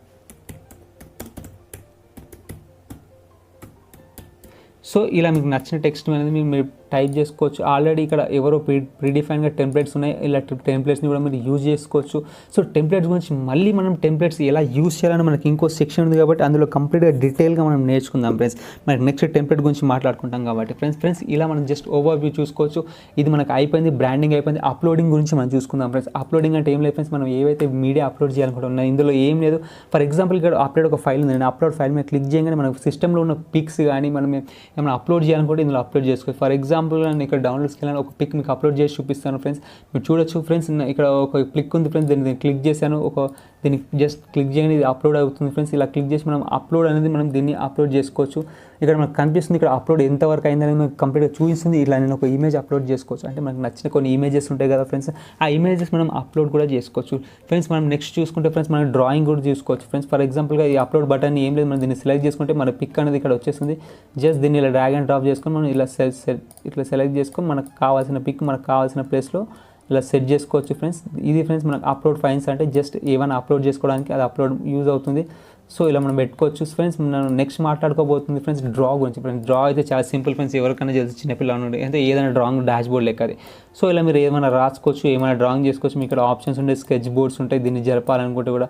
సో ఇలా మీకు నచ్చిన టెక్స్ట్ అనేది మీరు టైప్ చేసుకోవచ్చు. ఆల్రెడీ ఇక్కడ ఎవరో ప్రీడిఫైన్గా టెంప్లెట్స్ ఉన్నాయి, ఇలా టెంప్లెట్స్ని కూడా మీరు యూజ్ చేసుకోవచ్చు. సో టెంప్లెట్స్ గురించి మళ్ళీ మనం టెంప్లెట్స్ ఎలా యూజ్ చేయాలని మనకి ఇంకో సెక్షన్ ఉంది కాబట్టి అందులో కంప్లీట్గా డీటెయిల్గా మనం నేర్చుకుందాం ఫ్రెండ్స్. మనకి నెక్స్ట్ టెంప్లెట్ గురించి మాట్లాడుకుంటాం కాబట్టి ఫ్రెండ్స్ ఇలా మనం జస్ట్ ఓవర్వ్యూ చూసుకోవచ్చు. ఇది మనకు అయిపోయింది, బ్రాండింగ్ అయిపోయింది. అప్లోడింగ్ గురించి మనం చూసుకుందాం ఫ్రెండ్స్. అప్లోడింగ్ అంటే ఏం లేదు ఫ్రెండ్స్, మనం ఏవైతే మీడియా అప్లోడ్ చేయాలనుకుంటున్నాం ఇందులో ఏం లేదు. ఫర్ ఎగ్జాంపుల్ ఇక్కడ అప్లోడ్ ఒక ఫైల్ ఉంది, నేను అప్లోడ్ ఫైల్ మీద క్లిక్ చేయగానే మనకు సిస్టంలో ఉన్న పిక్స్ కానీ మనం ఏమైనా అప్లోడ్ చేయాలనుకుంటే ఇందులో అప్లోడ్ చేసుకోవచ్చు. ఫర్ ఎగ్జాంపుల్ ఎగ్జాంపుల్గా నేను ఇక్కడ డౌన్లోడ్స్కి వెళ్ళాను, ఒక పిక్ మీకు అప్లోడ్ చేసి చూపిస్తాను ఫ్రెండ్స్. మీరు చూడొచ్చు ఫ్రెండ్స్, ఇక్కడ ఒక క్లిక్ ఉంది ఫ్రెండ్స్, దీన్ని క్లిక్ చేశాను, దీన్ని జస్ట్ క్లిక్ చేయని ఇది అప్లోడ్ అవుతుంది ఫ్రెండ్స్. ఇలా క్లిక్ చేసి మనం అప్లోడ్ అనేది మనం దీన్ని అప్లోడ్ చేసుకోవచ్చు. ఇక్కడ మనకు కనిపిస్తుంది ఇక్కడ అప్లోడ్ ఎంతవరకు అయిందని మనకు కంప్లీట్గా చూపిస్తుంది. ఇలా నేను ఒక ఇమేజ్ అప్లోడ్ చేసుకోవచ్చు, అంటే మనకు నచ్చిన కొన్ని ఇమేజెస్ ఉంటాయి కదా ఫ్రెండ్స్, ఆ ఇమేజెస్ మనం అప్లోడ్ కూడా చేసుకోవచ్చు ఫ్రెండ్స్. మనం నెక్స్ట్ చూసుకుంటే ఫ్రెండ్స్ మనం డ్రాయింగ్ కూడా చూసుకోవచ్చు ఫ్రెండ్స్. ఫర్ ఎగ్జాంపుల్గా ఈ అప్లోడ్ బటన్ ఏం లేదు, మనం దీన్ని సెలెక్ట్ చేసుకుంటే మన పిక్ అనేది ఇక్కడ వచ్చేస్తుంది. జస్ట్ దీన్ని ఇలా డ్రాగ్ అండ్ డ్రాప్ చేసుకొని మనం ఇలా ఇట్లా సెలెక్ట్ చేసుకొని మనకు కావాల్సిన పిక్ మనకు కావాల్సిన ప్లేస్లో ఇలా సెట్ చేసుకోవచ్చు ఫ్రెండ్స్. ఇది ఫ్రెండ్స్ మనకు అప్లోడ్ ఫైన్స్ అంటే జస్ట్ ఏమైనా అప్లోడ్ చేసుకోవడానికి అది అప్లోడ్ యూజ్ అవుతుంది. సో ఇలా మనం పెట్టుకోవచ్చు ఫ్రెండ్స్. మనం నెక్స్ట్ మాట్లాడుకోబోతుంది ఫ్రెండ్స్ డ్రా గురించి ఫ్రెండ్స్. డ్రా అయితే చాలా సింపుల్ ఫ్రెండ్స్, ఎవరికైనా తెలిసి చిన్నపిల్లలు ఉండే అంటే ఏదైనా డ్రాయింగ్ డాష్ బోర్డ్ లెక్క అది. సో ఇలా మీరు ఏమైనా రాసుకోవచ్చు, ఏమైనా డ్రాయింగ్ చేసుకోవచ్చు. మీకు ఇక్కడ ఆప్షన్స్ ఉంటాయి, స్కెచ్ బోర్డ్స్ ఉంటాయి. దీన్ని జరపాలనుకుంటే కూడా,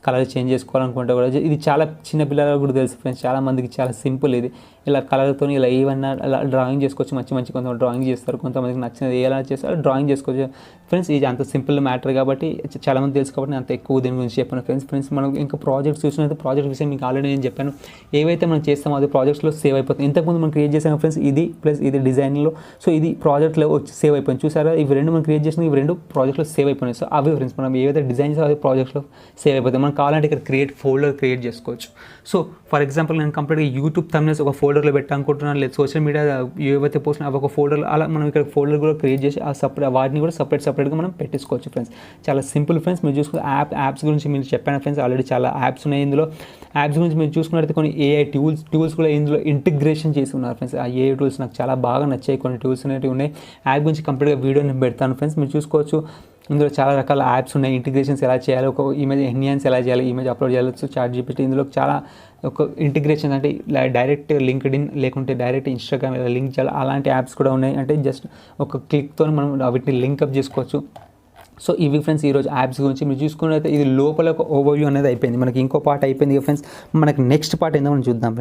కలర్ చేంజ్ చేసుకోవాలనుకుంటే కూడా, ఇది చాలా చిన్న పిల్లలకు కూడా తెలుసు ఫ్రెండ్స్, చాలా మందికి చాలా సింపుల్ ఇది. ఇలా కలర్తో ఇలా ఏమన్నా అలా డ్రాయింగ్ చేసుకోవచ్చు. మంచి కొంతమంది డ్రాయింగ్ చేస్తారు, కొంతమందికి నచ్చినది ఎలా చేస్తారు డ్రాయింగ్ చేసుకోవచ్చు ఫ్రెండ్స్. ఇది అంత సింపుల్ మ్యాటర్ కాబట్టి చాలామంది తెలుసు కాబట్టి నేను అంత ఎక్కువ దీని గురించి చెప్పాను ఫ్రెండ్స్. మనం ఇంకా ప్రాజెక్ట్స్ చూసినట్టు ప్రాజెక్ట్ విషయం మీకు ఆల్రెడీ నేను చెప్పాను. ఏవైతే మనం చేస్తామో అది ప్రాజెక్ట్స్లో సేవ్ అయిపోతుంది. ఇంతకుముందు మనం క్రియేట్ చేసాము ఫ్రెండ్స్, ఇది ప్లస్ ఇది డిజైన్లో. సో ఇది ప్రాజెక్ట్లో వచ్చి సేవ్ అయిపోయింది. చూసారా, ఇవి రెండు మనం క్రియేట్ చేసిన ఇవి రెండు ప్రాజెక్ట్లో సేవ్ అయిపోయినాయి. సో అవి ఫ్రెండ్స్ మనం ఏవైతే డిజైన్ చేసామో అది ప్రాజెక్ట్లో సేవ్ అయిపోతుంది. మనం కావాలంటే ఇక్కడ ఫోల్డర్ క్రియేట్ చేసుకోవచ్చు. సో ఫర్ ఎగ్జాంపుల్ నేను కంప్లీట్గా యూట్యూబ్ థంబ్నెయిల్స్ ఒక ఫోల్డర్లో పెట్టాలనుకుంటున్నాను, లేదా సోషల్ మీడియా ఏవైతే పోస్ట్ అవి ఒక ఫోల్డర్, అలా మనం ఇక్కడ ఫోల్డర్ కూడా క్రియేట్ చేసి ఆ వాటిని కూడా సపరేట్గా మనం పెట్టేసుకోవచ్చు ఫ్రెండ్స్. చాలా సింపుల్ ఫ్రెండ్స్. మీరు చూసుకుంటే యాప్స్ గురించి మీరు చెప్పాను ఫ్రెండ్స్, ఆల్రెడీ చాలా యాప్స్ ఉన్నాయి ఇందులో. యాప్స్ గురించి మీరు చూసుకున్నట్లయితే కొన్ని ఏఐ టూల్స్ కూడా ఇందులో ఇంటిగ్రేషన్ చేసి ఉన్నారు ఫ్రెండ్స్. ఆ ఏఐ టూల్స్ నాకు చాలా బాగా నచ్చాయి. కొన్ని టూల్స్ అనేవి ఉన్నాయి. యాప్ గురించి కంప్లీట్గా వీడియో నేను పెడతాను ఫ్రెండ్స్, మీరు చూసుకోవచ్చు. ఇందులో చాలా రకాల యాప్స్ ఉన్నాయి. ఇంటిగ్రేషన్స్ ఎలా చేయాలి, ఒక ఇమేజ్ ఎన్హాన్స్ ఎలా చేయాలి, ఇమేజ్ అప్లోడ్ చేయాలి. చాట్ జీపీటీ ఇందులో చాలా ఒక ఇంటిగ్రేషన్ అంటే డైరెక్ట్ లింక్డ్ఇన్ లేకుంటే డైరెక్ట్ ఇన్స్టాగ్రామ్ ఇలా లింక్ చేయాలి, అలాంటి యాప్స్ కూడా ఉన్నాయి. అంటే జస్ట్ ఒక క్లిక్తో మనం వీటిని లింక్అప్ చేసుకోవచ్చు. సో ఇవి ఫ్రెండ్స్ ఈరోజు యాప్స్ గురించి. మీరు చూసుకున్నట్లయితే ఇది లోపల ఒక ఓవర్వ్యూ అనేది అయిపోయింది. మనకి ఇంకో పార్ట్ అయిపోయింది ఫ్రెండ్స్. మనకి నెక్స్ట్ పార్ట్ ఏందో మనం చూద్దాం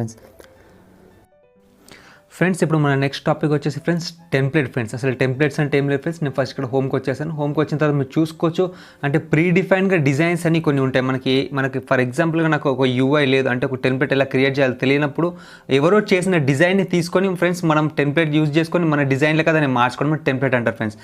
ఫ్రెండ్స్. ఇప్పుడు మన నెక్స్ట్ టాపిక్ వచ్చేసి ఫ్రెండ్స్ టెంప్లెట్ ఫ్రెండ్స్. అసలు టెంప్లెట్స్ అంటే ఏం లేదు ఫ్రెండ్స్. నేను ఫస్ట్ ఇక్కడ హోమ్కి వచ్చేసాను. హోమ్కి వచ్చిన తర్వాత మీరు చూసుకోవచ్చు, అంటే ప్రీ డిఫైన్గా డిజైన్స్ అని కొన్ని ఉంటాయి మనకి ఫర్ ఎగ్జాంపుల్గా నాకు ఒక యూఐ లేదు అంటే ఒక టెంప్లెట్ ఎలా క్రియేట్ చేయాలో తెలియనప్పుడు ఎవరో చేసిన డిజైన్ని తీసుకొని ఫ్రెండ్స్ మనం టెంప్లెట్ యూజ్ చేసుకొని మన డిజైన్లో కదా నేను మార్చుకోవడం టెంప్లెట్ అంటారు friends.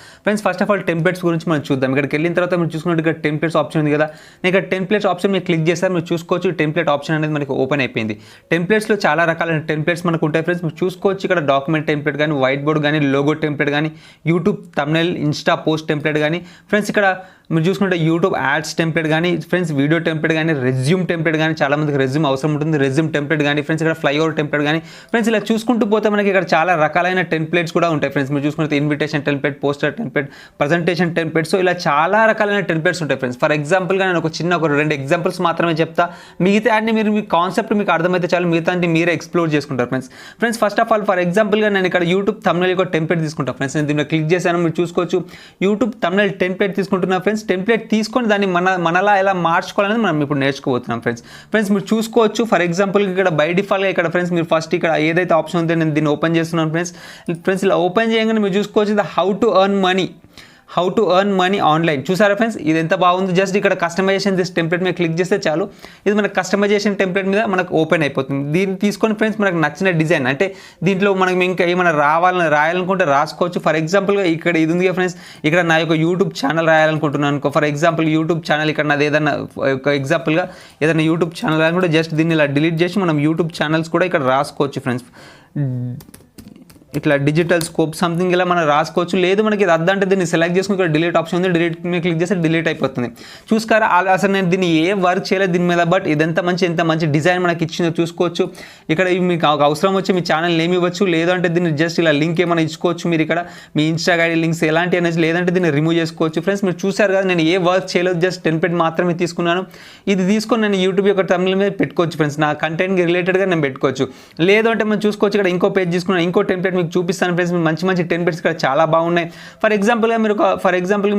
First of all templates గురించి మనం చూద్దాం. ఇక్కడికి వెళ్ళిన తర్వాత మీరు చూసుకున్నట్టు ఇక్కడ టెంప్లెట్స్ ఆప్షన్ ఉంది కదా, నేను ఇక్కడ టెంప్లెట్స్ ఆప్షన్ మీరు క్లిక్ చేస్తారు. మీరు చూసుకోవచ్చు టెంప్లెట్ ఆప్షన్ అనేది మనకి ఓపెన్ అయిపోయింది. టెంప్లెట్స్లో చాలా రకాలైన టెంప్లెట్స్ మనకు ఉంటాయి ఫ్రెండ్స్. మీరు చూసుకోవచ్చు ఇక్కడ డాక్యుమెంట్ టెంప్లెట్ కానీ, వైట్ బోర్డ్ కానీ, లోగో టెంప్లెట్ కానీ, YouTube thumbnail Insta post template కానీ ఫ్రెండ్స్. ఇక్కడ మీరు చూసుకుంటే యూట్యూబ్ యాడ్స్ టెంప్లెట్ కానీ ఫ్రెండ్స్, వీడియో టెంప్లెట్ కానీ, రెజ్యూమ్ టెంప్లెట్ కానీ, చాలా మందికి రెజ్యూమ్ అవసరం ఉంటుంది, రెజ్యూమ్ టెంప్లెట్ కానీ ఫ్రెండ్స్. ఇక్కడ ఫ్లైఓవర్ టెంప్లెట్ కానీ ఫ్రెండ్స్. ఇలా చూసుకుంటూ పోతే మనకి ఇక్కడ చాలా రకాలైన టెంప్లెట్స్ కూడా ఉంటాయి ఫ్రెండ్స్. మీరు చూసుకుంటే invitation template, poster template, presentation template. So ఇలా చాలా రకాలైన టెంప్లెట్స్ ఉంటాయి ఫ్రెండ్స్. ఫర్ ఎగ్జాంపుల్గా నేను ఒక 2 ఎగ్జాంపుల్స్ మాత్రమే చెప్తా. మిగతా అన్ని మీరు మీ కాన్సెప్ట్ మీకు అర్థమైతే చాలు, మిగతా అంటే మీరే ఎక్స్ప్లోర్ చేసుకుంటారు friends. First of all for ఎగ్జాంపుల్గా నేను ఇక్కడ యూట్యూబ్ థంబ్నెయిల్ ఒక టెంప్లెట్ తీసుకుంటాను ఫ్రెండ్స్. నేను దీనిలో క్లిక్ చేశాను, మీరు చూసుకోవచ్చు యూట్యూబ్ థంబ్నెయిల్ టెంప్లెట్ తీసుకుంటున్నా ఫ్రెండ్స్. టెంప్లెట్ తీసుకొని దాన్ని మనలా ఎలా మార్చుకోవాలని మనం ఇప్పుడు నేర్చుకోబోతున్నాం ఫ్రెండ్స్. మీరు చూసుకోవచ్చు ఫర్ ఎగ్జాంపుల్ ఇక్కడ బై డిఫాల్ట్గా ఇక్కడ ఫ్రెండ్స్ మీరు ఫస్ట్ ఇక్కడ ఏదైతే ఆప్షన్ ఉందో నేను దీన్ని ఓపెన్ చేస్తున్నాను ఫ్రెండ్స్. ఇలా ఓపెన్ చేయగానే మీరు చూసుకోవచ్చు the how to earn money online. చూసారా ఫ్రెండ్స్, ఇది ఎంత బాగుంది. జస్ట్ ఇక్కడ కస్టమైజేషన్ దిస్ టెంప్లెట్ మీద క్లిక్ చేస్తే చాలు, ఇది మనకు కస్టమైజేషన్ టెంప్లెట్ మీద మనకు ఓపెన్ అయిపోతుంది. దీన్ని తీసుకొని ఫ్రెండ్స్ మనకు నచ్చిన డిజైన్ అంటే దీంట్లో మనకి ఇంకా ఏమైనా రాయాలనుకుంటే రాసుకోవచ్చు. ఫర్ ఎగ్జాంపుల్గా ఇక్కడ ఇది ఉంది ఫ్రెండ్స్, ఇక్కడ నా యొక్క యూట్యూబ్ ఛానల్ రాయాలనుకుంటున్నాను అనుకో. ఫర్ ఎగ్జాంపుల్ యూట్యూబ్ ఛానల్ ఇక్కడ నాది ఏదైనా ఎగ్జాంపుల్గా ఏదైనా యూట్యూబ్ ఛానల్ రాయాలనుకుంటే జస్ట్ దీన్ని ఇలా డిలీట్ చేసి మనం యూట్యూబ్ ఛానల్స్ కూడా ఇక్కడ రాసుకోవచ్చు ఫ్రెండ్స్. ఇట్లా డిజిటల్ స్కోప్ సంథింగ్ ఇలా మనం రాసుకోవచ్చు. లేదు మనకి ఇది అద్దంటే దీన్ని సెలెక్ట్ చేసుకుని ఇక్కడ డిలీట్ ఆప్షన్ ఉంది, డిలీట్ మీద క్లిక్ చేస్తే డిలీట్ అయిపోతుంది. చూసుకోరా అసలు నేను దీన్ని ఏ వర్క్ చేయలేదు దీని మీద, బట్ ఇదంతా ఎంత మంచి డిజైన్ మనకి ఇచ్చిందో చూసుకోవచ్చు. ఇక్కడ మీకు అవసరం వచ్చి మీ ఛానల్ నేమ్ ఇవ్వచ్చు, లేదంటే దీన్ని జస్ట్ ఇలా లింక్ ఏమైనా ఇచ్చుకోవచ్చు. మీరు ఇక్కడ మీ ఇన్స్టాగ్రామ్ ఐడి లింక్స్ ఎలాంటి అనేది, లేదంటే దీన్ని రిమూవ్ చేసుకోవచ్చు ఫ్రెండ్స్. మీరు చూసారు కదా నేను ఏ వర్క్ చేయలేదు, జస్ట్ టెంప్లెట్ మాత్రమే తీసుకున్నాను. ఇది తీసుకొని నేను యూట్యూబ్ యొక్క థంబ్నెయిల్ మీద పెట్టుకోవచ్చు ఫ్రెండ్స్. నా కంటెంట్కి రిలేటెడ్గా నేను పెట్టుకోవచ్చు. లేదు అంటే మనం చూసుకోవచ్చు ఇక్కడ ఇంకో పేజ్ తీసుకున్నాను, ఇంకో టెంప్లెట్ మీకు చూపిస్తాను ఫ్రెండ్స్. మంచి టెంప్లెట్స్ ఇక్కడ చాలా బాగున్నాయి. ఫర్ ఎగ్జాంపుల్గా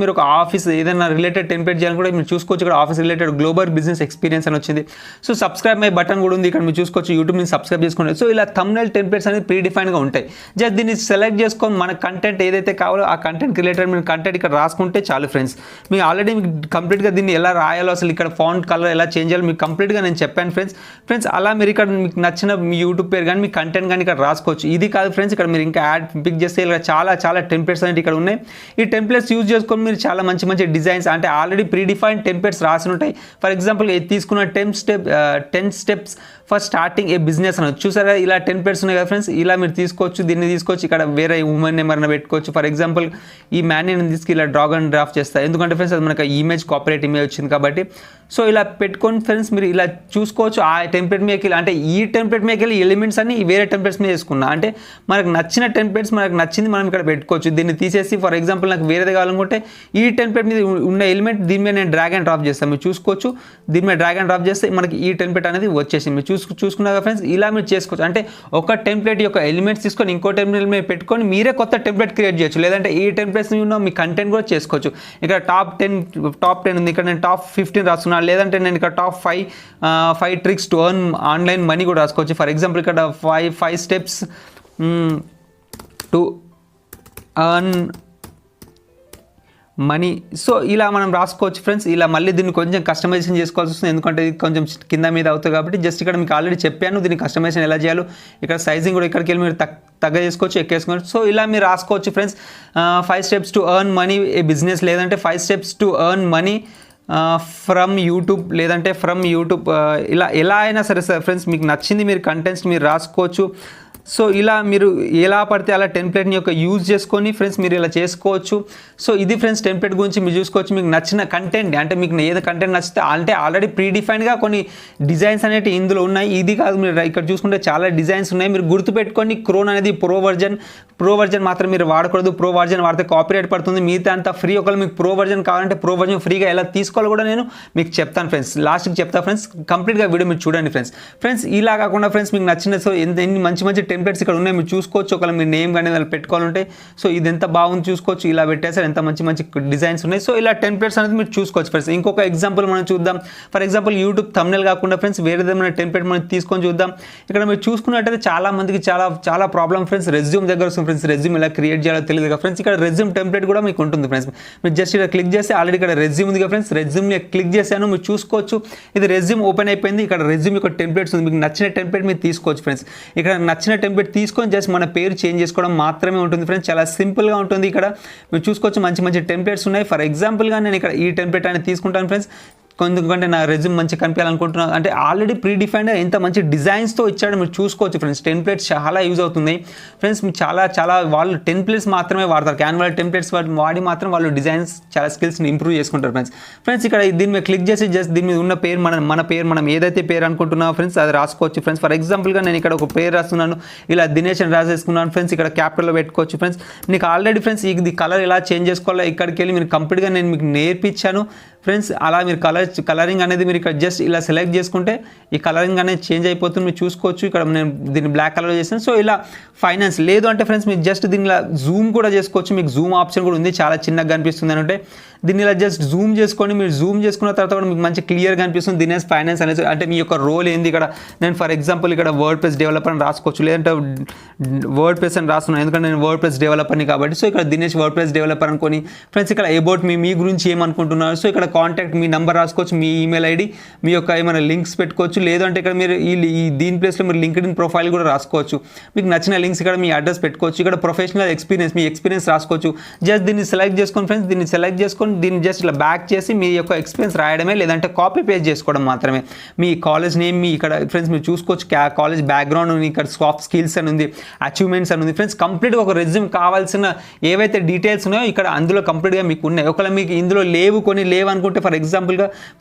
మీరు ఒక ఆఫీస్ ఏదైనా రిలేటెడ్ టెంప్లెట్ చేయాలని కూడా మీరు చూసుకోవచ్చు. ఇక్కడ office related global business experience అని వచ్చింది. సో సబ్స్క్రైబ్ మై బటన్ కూడా ఉంది ఇక్కడ మీరు చూసుకోవచ్చు. యూట్యూబ్ నుంచి సబ్స్క్రైబ్ చేసుకోండి. సో ఇలా థంబ్నెయిల్ టెంప్లెట్స్ అనేది ప్రీ డిఫైన్గా ఉంటాయి. జస్ట్ దీన్ని సెలెక్ట్ చేసుకొని మన కంటెంట్ ఏదైతే కావాలో ఆ కంటెంట్ రిలేటెడ్ మీరు కంటెంట్ ఇక్కడ రాసుకుంటే చాలు ఫ్రెండ్స్. మీకు ఆల్రెడీ మీకు కంప్లీట్గా దీన్ని ఎలా రాయాలో, అసలు ఇక్కడ ఫాంట్ కలర్ ఎలా చేంజ్ చేయాలో మీకు కంప్లీట్గా నేను చెప్పాను ఫ్రెండ్స్. అలా మీరు ఇక్కడ మీకు నచ్చిన మీ యూట్యూబ్ పేరు కానీ మీ కంటెంట్ కానీ ఇక్కడ రాసుకోవచ్చు. ఇది కాదు ఫ్రెండ్స్, ఇక్కడ ఇక్కడ మీరు ఇంకా యాడ్ పిక్ చేస్తే ఇలా చాలా టెంప్లెట్స్ అనేవి ఇక్కడ ఉన్నాయి. ఈ టెంప్లెట్స్ యూజ్ చేసుకొని మీరు చాలా మంచి డిజైన్స్ అంటే ఆల్రెడీ ప్రీడిఫైన్డ్ టెంప్లెట్స్ రాసి ఉంటాయి. ఫర్ ఎగ్జాంపుల్ తీసుకున్న 10 steps for starting A business అని చూసారా, ఇలా టెంప్లెట్స్ ఉన్నాయి కదా ఫ్రెండ్స్. ఇలా మీరు తీసుకోవచ్చు, దీన్ని తీసుకోవచ్చు, ఇక్కడ వేరే ఉమెన్ నెంబర్ని పెట్టుకోవచ్చు. ఫర్ ఎగ్జాంపుల్ ఈ మ్యాన్ని నేను తీసుకు ఇలా డ్రాగ్ అండ్ డ్రాఫ్ట్ చేస్తాను, ఎందుకంటే ఫ్రెండ్స్ అది మనకు ఇమేజ్ కాపీరైట్ ఇమేజ్ వచ్చింది కాబట్టి. సో ఇలా పెట్టుకొని ఫ్రెండ్స్ మీరు ఇలా చూసుకోవచ్చు. ఆ టెంప్లెట్ మీదకి అంటే ఈ టెంప్లెట్ మీదకి వెళ్ళి ఎలిమెంట్స్ అన్ని వేరే టెంప్లెట్స్ మీద వేసుకున్నా అంటే మనకు నచ్చిన టెంప్లెట్స్ మనకు నచ్చింది మనం ఇక్కడ పెట్టుకోవచ్చు. దీన్ని తీసేసి ఫర్ ఎగ్జాంపుల్ నాకు వేరేది కావాలనుకుంటే ఈ టెంప్లెట్ మీద ఉన్న ఎలిమెంట్ దీని మీద నేను డ్రాగ్ అండ్ డ్రాప్ చేస్తాను. మీరు చూసుకోవచ్చు, దీని మీద డ్రాగ్ అండ్ డ్రాప్ చేస్తే మనకి ఈ టెంప్లెట్ అనేది వచ్చేసి మీరు చూసుకున్నాక ఫ్రెండ్స్ ఇలా మీరు చేసుకోవచ్చు. అంటే ఒక టెంప్లెట్ యొక్క ఎలిమెంట్స్ తీసుకొని ఇంకో టెంప్లెట్ మీద పెట్టుకొని మీరే కొత్త టెంప్లెట్ క్రియేట్ చేయొచ్చు. లేదంటే ఈ టెంప్లెట్స్ ఉన్న మీ కంటెంట్ కూడా చేసుకోవచ్చు. ఇక్కడ టాప్ 10 ఉంది, ఇక్కడ నేను టాప్ 15 రాస్తున్నాను. లేదంటే నేను ఇక్కడ top 5 tricks to earn online money కూడా రాసుకోవచ్చు. ఫర్ ఎగ్జాంపుల్ ఇక్కడ 5 steps to earn money. So ఇలా మనం రాసుకోవచ్చు ఫ్రెండ్స్. ఇలా మళ్ళీ దీన్ని కొంచెం కస్టమైజేషన్ చేసుకోవాల్సి వస్తుంది, ఎందుకంటే ఇది కొంచెం కింద మీద అవుతుంది కాబట్టి. జస్ట్ ఇక్కడ మీకు ఆల్రెడీ చెప్పాను దీన్ని కస్టమైజేషన్ ఎలా చేయాలో. ఇక్కడ సైజింగ్ కూడా ఇక్కడికి వెళ్ళి మీరు తగ్గ చేసుకోవచ్చు, ఎక్కేసుకోవచ్చు. సో ఇలా మీరు రాసుకోవచ్చు friends. 5 steps to earn money A business, లేదంటే 5 steps to earn money from YouTube, లేదంటే ఫ్రమ్ యూట్యూబ్. ఇలా ఎలా అయినా సరే సార్ ఫ్రెండ్స్, మీకు నచ్చింది మీరు కంటెంట్స్ మీరు రాసుకోవచ్చు. సో ఇలా మీరు ఎలా పడితే అలా టెంప్లెట్ని యొక్క యూజ్ చేసుకొని ఫ్రెండ్స్ మీరు ఇలా చేసుకోవచ్చు. సో ఇది ఫ్రెండ్స్ టెంప్లెట్ గురించి మీరు చూసుకోవచ్చు. మీకు నచ్చిన కంటెంట్ అంటే మీకు ఏదో కంటెంట్ నచ్చితే అంటే ఆల్రెడీ ప్రీడిఫైన్డ్గా కొన్ని డిజైన్స్ అనేవి ఇందులో ఉన్నాయి. ఇది కాదు, మీరు ఇక్కడ చూసుకుంటే చాలా డిజైన్స్ ఉన్నాయి. మీరు గుర్తుపెట్టుకొని క్రోన్ అనేది ప్రో వర్జన్ మాత్రం మీరు వాడకూడదు. ప్రో వర్జన్ వాడితే కాపీరైట్ పడుతుంది. మిగతా అంతా ఫ్రీ. ఒకవేళ మీకు ప్రో వర్జన్ కావాలంటే ప్రో వర్జన్ ఫ్రీగా ఎలా తీసుకోవాలో కూడా నేను మీకు చెప్తాను ఫ్రెండ్స్. లాస్ట్కి చెప్తా ఫ్రెండ్స్, కంప్లీట్గా వీడియో మీరు చూడండి ఫ్రెండ్స్. ఇలా కాకుండా ఫ్రెండ్స్ మీకు నచ్చిన సో ఎన్ని మంచి టెంప్లెట్స్ ఇక్కడ ఉన్నాయి మీరు చూసుకోవచ్చు. ఒకవేళ మీ నేమ్ కానీ వాళ్ళు పెట్టుకోవాలంటే సో ఇది ఎంత బాగుంది చూసుకోవచ్చు. ఇలా పెట్టేసారు, ఎంత మంచి డిజైన్స్ ఉన్నాయి. సో ఇలా టెంప్లెట్స్ అనేది మీరు చూసుకోవచ్చు ఫ్రెండ్స్. ఇంకొక ఎగ్జాంపుల్ మనం చూద్దాం. ఫర్ ఎగ్జాంపుల్ యూట్యూబ్ థంబ్నెయిల్ కాకుండా ఫ్రెండ్స్ వేరేదేమైనా టెంప్లెట్ మనం తీసుకొని చూద్దాం. ఇక్కడ మీరు చూసుకున్నట్టయితే చాలా మందికి చాలా ప్రాబ్లం ఫ్రెండ్స్ రెజ్యూమ్ దగ్గర వస్తుంది ఫ్రెండ్స్. రెజ్యూమ్ ఎలా క్రియేట్ చేయాలో తెలియదు కదా ఫ్రెండ్స్. ఇక్కడ రెజ్యూమ్ టెంప్లెట్ కూడా మీకు ఉంటుంది ఫ్రెండ్స్. మీరు జస్ట్ ఇక్కడ క్లిక్ చేస్తే ఆల్రెడీ ఇక్కడ రెజ్యూమ్ ఉంది కదా ఫ్రెండ్స్. రెజ్యూమ్ క్లిక్ చేశాను, మీరు చూసుకోవచ్చు. ఇది రెజ్యూమ్ ఓపెన్ అయిపోయింది. ఇక్కడ రెజ్యూమ్ యొక్క టెంప్లెట్స్ ఉంది. మీకు నచ్చిన టెంప్లెట్ మీరు తీసుకోవచ్చు ఫ్రెండ్స్. ఇక్కడ నచ్చిన టెంప్లెట్ తీసుకొని జస్ట్ మన పేరు చేంజ్ చేసుకోవడం మాత్రమే ఉంటుంది ఫ్రెండ్స్. చాలా సింపుల్గా ఉంటుంది. ఇక్కడ మీరు చూసుకోవచ్చు మంచి టెంప్లెట్స్ ఉన్నాయి. ఫర్ ఎగ్జాంపుల్గా నేను ఇక్కడ ఈ టెంప్లెట్ అనేది తీసుకుంటాను ఫ్రెండ్స్. ఎందుకంటే నా రెజ్యూమ్ మంచి కనిపించాలనుకుంటున్నాను. అంటే ఆల్రెడీ ప్రీడిఫైన్డ్ ఎంత మంచి డిజైన్స్తో ఇచ్చాడో మీరు చూసుకోవచ్చు ఫ్రెండ్స్. టెంప్లెట్స్ చాలా యూజ్ అవుతుంది ఫ్రెండ్స్. చాలా వాళ్ళు టెంప్లెట్స్ మాత్రమే వాడతారు. క్యాన్వా టెంప్లెట్స్ వాడి మాత్రం వాళ్ళు డిజైన్స్ చాలా స్కిల్స్ని ఇంప్రూవ్ చేసుకుంటారు ఫ్రెండ్స్. ఇక్కడ దీని మీద క్లిక్ చేసి జస్ట్ దీని మీద ఉన్న పేరు మన పేరు మనం ఏదైతే పేరు అనుకుంటున్నామో ఫ్రెండ్స్ అది రాసుకోవచ్చు ఫ్రెండ్స్. ఫర్ ఎగ్జాంపుల్గా నేను ఇక్కడ ఒక పేరు రాస్తున్నాను, ఇలా దినేష్ అని రాసేసుకున్నాను ఫ్రెండ్స్. ఇక్కడ క్యాపిటల్లో పెట్టుకోవచ్చు ఫ్రెండ్స్. మీకు ఆల్రెడీ ఫ్రెండ్స్ ఇది కలర్ ఎలా చేంజ్ చేసుకోవాలో ఇక్కడికి వెళ్ళి మీరు కంప్లీట్గా నేను మీకు నేర్పించాను ఫ్రెండ్స్. అలా మీరు కలరింగ్ అనేది మీరు ఇక్కడ జస్ట్ ఇలా సెలెక్ట్ చేసుకుంటే ఈ కలరింగ్ అనేది చేంజ్ అయిపోతుంది. మీరు చూసుకోవచ్చు. ఇక్కడ నేను దీన్ని బ్లాక్ కలర్ చేస్తాను. సో ఇలా ఫైనాన్స్ లేదు అంటే ఫ్రెండ్స్ మీరు జస్ట్ దీన్ని ఇలా జూమ్ కూడా చేసుకోవచ్చు. మీకు జూమ్ ఆప్షన్ కూడా ఉంది, చాలా చిన్నగా కనిపిస్తుంది అంటే దీన్ని ఇలా జస్ట్ జూమ్ చేసుకొని మీరు జూమ్ చేసుకున్న తర్వాత కూడా మీకు మంచి క్లియర్గా కనిపిస్తుంది దినేష్ ఫైనాన్స్ అనేది. అంటే మీ యొక్క రోల్ ఏంది ఇక్కడ. నేను ఫర్ ఎగ్జాంపుల్ ఇక్కడ వర్డ్ ప్రెస్ డెవలపర్ అని రాసుకోవచ్చు, లేదంటే వర్డ్ ప్రెస్ అని రాస్తున్నాను ఎందుకంటే నేను వర్డ్ ప్రెస్ డెవలపర్ని కాబట్టి. సో ఇక్కడ దినేష్ వర్డ్ ప్రెస్ డెవలపర్ అనుకొని ఫ్రెండ్స్ ఇక్కడ అబౌట్ మీ గురించి ఏమనుకుంటున్నారు. సో ఇక్కడ కాంటాక్ట్ మీ నెంబర్ రాసుకోవచ్చు, మీ ఈమెయిల్ ఐడి, మీ యొక్క ఏమైనా లింక్స్ పెట్టుకోవచ్చు. లేదంటే ఇక్కడ మీరు ఈ దీని ప్లేస్లో మీరు లింక్డ్ఇన్ ప్రొఫైల్ కూడా రాసుకోవచ్చు. మీకు నచ్చిన లింక్స్ ఇక్కడ మీ అడ్రస్ పెట్టుకోవచ్చు. ఇక్కడ ప్రొఫెషనల్ ఎక్స్పీరియన్స్ మీ ఎక్స్పీరియన్స్ రాసుకోవచ్చు. జస్ట్ దీన్ని సెలెక్ట్ చేసుకొని ఫ్రెండ్స్, దీన్ని సెలెక్ట్ చేసుకొని దీన్ని జస్ట్ ఇలా బ్యాక్ చేసి మీ యొక్క ఎక్స్పీరియన్స్ రాయడమే, లేదంటే కాపీ పేస్ట్ చేసుకోవడం మాత్రమే. మీ కాలేజ్ నేమ్ మీ ఇక్కడ ఫ్రెండ్స్ మీరు చూసుకోవచ్చు. కాలేజ్ బ్యాక్గ్రౌండ్ ఉంది, ఇక్కడ సాఫ్ట్ స్కిల్స్ అని ఉంది, అచీవ్మెంట్స్ అని ఉంది ఫ్రెండ్స్. కంప్లీట్గా ఒక రెజ్యూమ్ కావాల్సిన ఏవైతే డీటెయిల్స్ ఉన్నాయో ఇక్కడ అందులో కంప్లీట్గా మీకు ఉన్నాయి. ఒకవేళ మీకు ఇందులో కొన్ని లేవు అనుకుంటే ఫర్ ఎగ్జాంపుల్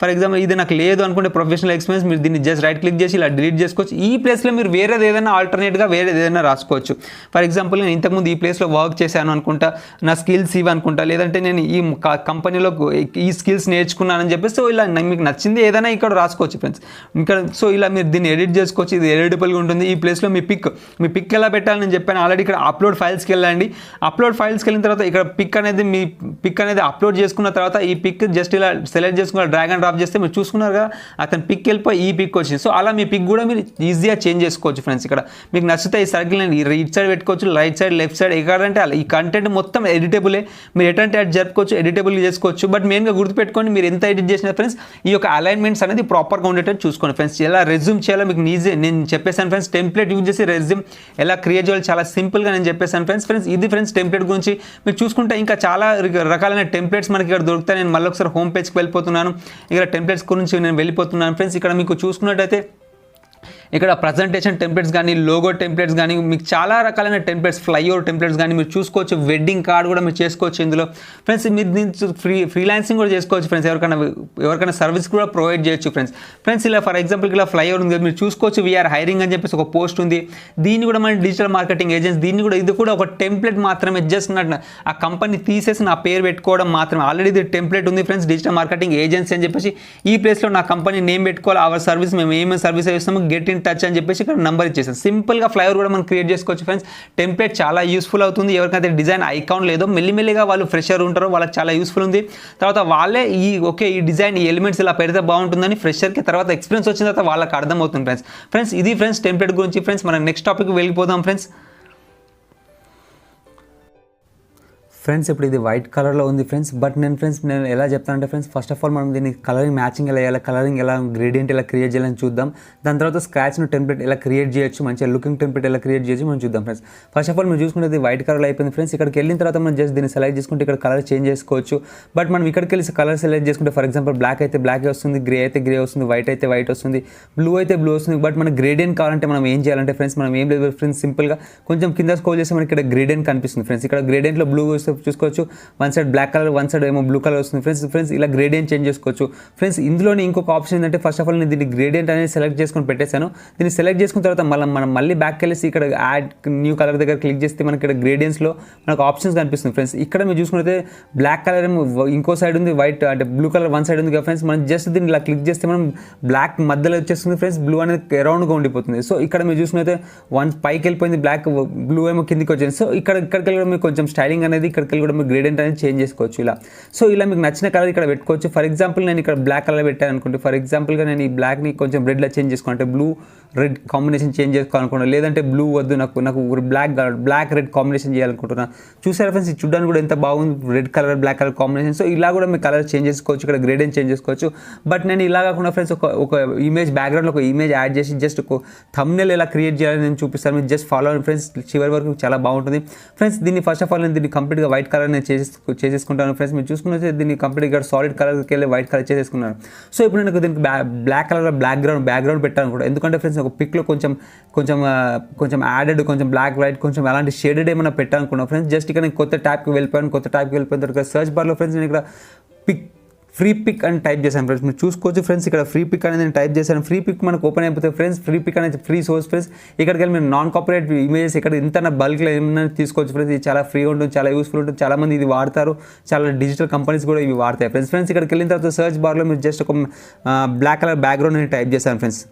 ఇది నాకు లేదు అనుకుంటే ప్రొఫెషనల్ ఎక్స్పీరియన్స్ మీరు దీన్ని జస్ట్ రైట్ క్లిక్ చేసి ఇలా డిలీట్ చేసుకోవచ్చు. ఈ ప్లేస్లో మీరు వేరేది ఏదైనా ఆల్టర్నేట్గా వేరేది ఏదైనా రాసుకోవచ్చు. ఫర్ ఎగ్జాంపుల్ నేను ఇంతకుముందు ఈ ప్లేస్లో వర్క్ చేశాను అనుకుంటా, నా స్కిల్స్ ఇవి అనుకుంటా, లేదంటే నేను ఈ కంపెనీలో ఈ స్కిల్స్ నేర్చుకున్నానని చెప్పేసి సో ఇలా మీకు నచ్చింది ఏదైనా ఇక్కడ రాసుకోవచ్చు ఫ్రెండ్స్. ఇక్కడ సో ఇలా మీరు దీన్ని ఎడిట్ చేసుకోవచ్చు. ఇది ఎడిటబుల్గా ఉంటుంది. ఈ ప్లేస్లో మీ పిక్ ఎలా పెట్టాలని నేను చెప్పాను ఆల్రెడీ. ఇక్కడ అప్లోడ్ ఫైల్స్కి వెళ్ళండి. అప్లోడ్ ఫైల్స్కి వెళ్ళిన తర్వాత ఇక్కడ మీ పిక్ అనేది అప్లోడ్ చేసుకున్న తర్వాత ఈ పిక్ జస్ట్ ఇలా సెలెక్ట్ చేసుకున్న డ్రాగ్ అండ్ డ్రాప్ చేస్తే మీరు చూసుకున్నారు కదా అతను పిక్ వెళ్ళిపోయి ఈ పిక్ వచ్చింది. సో అలా మీ పిక్ కూడా మీరు ఈజీగా చేంజ్ చేసుకోవచ్చు ఫ్రెండ్స్. ఇక్కడ మీకు నచ్చితే ఈ సర్కిల్ ఇటు సైడ్ పెట్టుకోవచ్చు, రైట్ సైడ్ లెఫ్ట్ సైడ్ ఎక్కడంటే అలా ఈ కంటెంట్ మొత్తం ఎడిటబులే. మీరు ఎటంటే అటు జరుపుకోవచ్చు, ఎడిటబుల్ చేసుకోవచ్చు. బట్ మెయిన్గా గుర్తుపెట్టుకోండి, మీరు ఎంత ఎడిట్ చేసినా ఫ్రెండ్స్ ఈ యొక్క అలైన్మెంట్స్ అనేది ప్రాపర్గా ఉండేటట్టు చూసుకోండి ఫ్రెండ్స్. ఎలా రెజ్యూమ్ చేయాలో మీకు నేను చెప్పేసాను ఫ్రెండ్స్. టెంప్లెట్ యూజ్ చేసి రెజ్యూమ్ ఎలా క్రియేట్ చేయాలో చాలా సింపుల్గా నేను చెప్పేసాను ఫ్రెండ్స్. ఇది ఫ్రెండ్స్ టెంప్లెట్ గురించి. మీరు చూసుకుంటే ఇంకా చాలా రకాలైన టెంప్లెట్స్ మనకి ఇక్కడ దొరుకుతాయి. నేను మళ్ళీ ఒకసారి హోమ్ పేజ్కి వెళ్ళిపోతున్నాను. ఇక్కడ టెంప్లెట్స్ గురించి నేను వెళ్ళిపోతున్నాను ఫ్రెండ్స్. ఇక్కడ మీకు చూసుకున్నట్టయితే ఇక్కడ ప్రజెంటేషన్ టెంప్లెట్స్ కానీ, లోగో టెంప్లెట్స్ కానీ, మీకు చాలా రకాలైన టెంప్లెట్స్, ఫ్లైఓవర్ టెంప్లెట్స్ కానీ మీరు చూసుకోవచ్చు. వెడ్డింగ్ కార్డ్ కూడా మీరు చేసుకోవచ్చు ఇందులో ఫ్రెండ్స్. మీరు దీన్ని ఫ్రీలాన్సింగ్ కూడా చేసుకోవచ్చు ఫ్రెండ్స్. ఎవరికైనా సర్వీస్ కూడా ప్రొవైడ్ చేయొచ్చు ఫ్రెండ్స్. ఇలా ఫర్ ఎగ్జాంపుల్ ఇలా ఫ్లైఓవర్ ఉంది, మీరు చూసుకోవచ్చు. వీఆర్ హైరింగ్ అని చెప్పేసి ఒక పోస్ట్ ఉంది. దీన్ని కూడా మన డిజిటల్ మార్కెటింగ్ ఏజెన్సీ, ఇది కూడా ఒక టెంప్లెట్ మాత్రమే. జస్ట్ ఆ కంపెనీ తీసేసి నా పేరు పెట్టుకోవడం మాత్రమే. ఆల్రెడీ ఇది టెంప్లెట్ ఉంది ఫ్రెండ్స్. డిజిటల్ మార్కెటింగ్ ఏజెన్సీ అని చెప్పేసి ఈ ప్లేస్లో నా కంపెనీ నేమ్ పెట్టుకోవాలి. అవర్ సర్వీస్, మేము ఏమేమి సర్వీస్ ఇస్తామో, గెట్ ఇన్ టచ్ అని చెప్పేసి ఇక్కడ నెంబర్ ఇచ్చేసాను. సింపుల్గా ఫ్లైఓవర్ కూడా మనం క్రియేట్ చేసుకోవచ్చు ఫ్రెండ్స్. టెంప్లెట్ చాలా యూస్ఫుల్ అవుతుంది. ఎవరికైతే డిజైన్ ఐకాన్ లేదో, మెల్లిమెల్లిగా వాళ్ళు ఫ్రెషర్ ఉంటారో వాళ్ళకి చాలా యూస్ఫుల్ ఉంది. తర్వాత వాళ్ళే ఈ డిజైన్, ఈ ఎలిమెంట్స్ ఇలా పెడితే బాగుంటుందని ఫ్రెషర్కి తర్వాత ఎక్స్పీరియన్స్ వచ్చిన తర్వాత వాళ్ళకి అర్థమవుతుంది ఫ్రెండ్స్. ఇది ఫ్రెండ్స్ టెంప్లెట్ గురించి ఫ్రెండ్స్. మనం నెక్స్ట్ టాపిక్ వెళ్ళిపోదాం ఫ్రెండ్స్. ఇప్పుడు ఇది వైట్ కలర్లో ఉంది ఫ్రెండ్స్. బట్ నేను ఎలా చెప్తానంటే ఫ్రెండ్స్, ఫస్ట్ ఆఫ్ ఆల్ మనం దీన్ని కలరింగ్ మ్యాచింగ్ ఎలా చేయాలి, కలరింగ్ ఎలా, గ్రేడియంట్ ఎలా క్రియేట్ చేయాలని చూద్దాం. దాని తర్వాత స్క్రాచ్ను టెంప్లెట్ ఎలా క్రియేట్ చేయొచ్చు, మంచిగా లుకింగ్ టెంప్లెట్ ఎలా క్రియేట్ చేయొచ్చు మనం చూద్దాం ఫ్రెండ్స్. ఫస్ట్ ఆఫ్ ఆల్ మీరు చూసుకుంటే ఇది వైట్ కలర్ అయిపోయింది ఫ్రెండ్స్. ఇక్కడికి వెళ్ళిన తర్వాత మనం జస్ట్ దీన్ని సెలెక్ట్ చేసుకుంటే ఇక్కడ కలర్ చేంజ్ చేసుకోవచ్చు. బట్ మనం ఇక్కడికి వెళ్ళి కలర్ సెలెక్ట్ చేసుకుంటే ఫర్ ఎగ్జాంపుల్ బ్లాక్ అయితే బ్లాక్ వస్తుంది, గ్రే అయితే గ్రే వస్తుంది, వైట్ అయితే వైట్ వస్తుంది, బ్లూ అయితే బ్లూ వస్తుంది. బట్ మనకి గ్రేడియంట్ కావాలంటే మనం ఏం చేయాలంటే ఫ్రెండ్స్, మనం ఏం లేదు ఫ్రెండ్స్, సింపుల్గా కొంచెం కింద స్క్రోల్ చేస్తే మనకి ఇక్కడ గ్రేడియంట్ కనిపిస్తుంది ఫ్రెండ్స్. ఇక్కడ గ్రేడియంట్లో బ్లూ చూసుకోవచ్చు. One side black colour, one side ఏమో బ్లూ కలర్ వస్తుంది ఫ్రెండ్స్. ఇలా గ్రేడియంట్ చేంజ్ చేసుకోవచ్చు ఫ్రెండ్స్. ఇందులోనే ఇంకొక ఆప్షన్ ఏంటంటే ఫస్ట్ ఆఫ్ ఆల్ నేను దీన్ని గ్రేడియంట్ అనేది సెలెక్ట్ చేసుకొని పెట్టేశాను. దీన్ని సెలెక్ట్ చేసుకున్న తర్వాత మనం మళ్ళీ బ్యాక్ వెళ్ళేసి ఇక్కడ యాడ్ న్యూ కలర్ దగ్గర క్లిక్ చేస్తే మనకి ఇక్కడ గ్రేడియంట్స్లో మనకు ఆప్షన్స్ కనిపిస్తుంది ఫ్రెండ్స్. ఇక్కడ మీరు చూసుకుంటే బ్లాక్ కలర్ ఏమో ఇంకో సైడ్ ఉంది, వైట్ అంటే బ్లూ కలర్ వన్ సైడ్ ఉంది కదా ఫ్రెండ్స్. మనం జస్ట్ దీన్ని ఇలా క్లిక్ చేస్తే మనం బ్లాక్ మధ్యలో వచ్చేస్తుంది ఫ్రెండ్స్, బ్లూ అనేది అరౌండ్గా ఉండిపోతుంది. సో ఇక్కడ మీరు చూసుకుంటే పైకి వెళ్ళిపోయింది బ్లాక్, బ్లూ ఏమో కిందికి వచ్చింది. సో ఇక్కడికి వెళ్ళి మీరు కొంచెం స్టైలింగ్ అనేది ఇక్కడికి వెళ్ళి కూడా మీరు గ్రేడియంట్ అనేది చేంజ్ చేసుకోవచ్చు ఇలా. సో ఇలా మీకు నచ్చిన కలర్ ఇక్కడ పెట్టుకోవచ్చు. ఫర్ ఎగ్జాంపుల్ నేను ఇక్కడ బ్లాక్ కలర్ పెట్టాను అనుకుంటే, ఫర్ ఎగ్జాంపుల్గా నేను ఈ బ్లాక్ని కొంచెం రెడ్లో చేంజ్ చేసుకోవాలంటే బ్లూ రెడ్ కాంబినేషన్ చేంజ్ చేసుకోవాలనుకుంటున్నాను. లేదంటే బ్లూ వద్దు, నాకు బ్లాక్ రెడ్ కాంబినేషన్ చేయాలనుకుంటున్నాను. చూసారా ఫ్రెండ్స్, ఇది చూడడానికి కూడా ఎంత బాగుంది, red colour black colour combination. So ఇలా కూడా మీరు కలర్ చేంజ్ చేసుకోవచ్చు, ఇక్కడ గ్రేడియంట్ చేంజ్ చేసుకోవచ్చు. బట్ నేను ఇలా కాకుండా ఫ్రెండ్స్ ఒక ఇమేజ్ బ్యాక్గ్రౌండ్లో ఒక ఇమేజ్ యాడ్ చేసి జస్ట్ ఒక థంబ్నెయిల్ ఎలా క్రియేట్ చేయాలని నేను చూపిస్తాను. మీరు జస్ట్ ఫాలో అవ్వండి ఫ్రెండ్స్, చివరి వరకు చాలా బాగుంటుంది ఫ్రెండ్స్. దీన్ని ఫస్ట్ ఆఫ్ ఆల్ నేను దీన్ని కంప్లీట్గా వైట్ కలర్ నేను చేసేసుకుంటాను ఫ్రెండ్స్. మీరు చూసుకుంటే దీన్ని కంప్లీట్గా సాలిడ్ కలర్కి వెళ్ళి వైట్ కలర్ చేసేసుకున్నాను. సో ఇప్పుడు నేను దీనికి బ్లాక్ కలర్ బ్యాక్గ్రౌండ్ పెట్టాను కూడా. ఎందుకంటే ఫ్రెండ్స్ ఒక పిక్లో కొంచెం యాడెడ్, కొంచెం బ్లాక్ వైట్, కొంచెం అలాంటి షేడెడ్ ఏమైనా పెట్టాలనుకున్నాను ఫ్రెండ్స్. జస్ట్ ఇక్కడ నేను కొత్త ట్యాబ్కి వెళ్ళిపోయాను. తర్వాత సర్చ్ బార్లో ఫ్రెండ్స్ నేను ఇక్కడ ఫ్రీ పిక్ అని టైప్ చేశాను ఫ్రెండ్స్. మీరు చూసుకోవచ్చు ఫ్రెండ్స్, ఇక్కడ ఫ్రీ పిక్ అనేది నేను టైప్ చేశాను. ఫ్రీ పిక్ మనకు ఓపెన్ అయిపోతుంది ఫ్రెండ్స్. ఫ్రీ పిక్ అనేది ఫ్రీ సోర్స్ ఫ్రెండ్స్. ఇక్కడికి వెళ్ళి మీరు నాన్ కాపీరైట్ ఇమేజెస్ ఇక్కడ ఇంత బల్క్లో ఏమైనా తీసుకోవచ్చు ఫ్రెండ్స్. ఇది చాలా ఫ్రీగా ఉంటుంది, చాలా యూస్ఫుల్ ఉంటుంది. చాలామంది ఇది వాడతారు, చాలా డిజిటల్ కంపెనీస్ కూడా ఇవి వాడతాయి ఫ్రెండ్స్. ఇక్కడికి వెళ్ళిన తర్వాత సర్చ్ బార్లో మీరు జస్ట్ ఒక బ్లాక్ కలర్ బ్యాక్గ్రౌండ్ అని టైప్ చేశాను ఫ్రెండ్స్.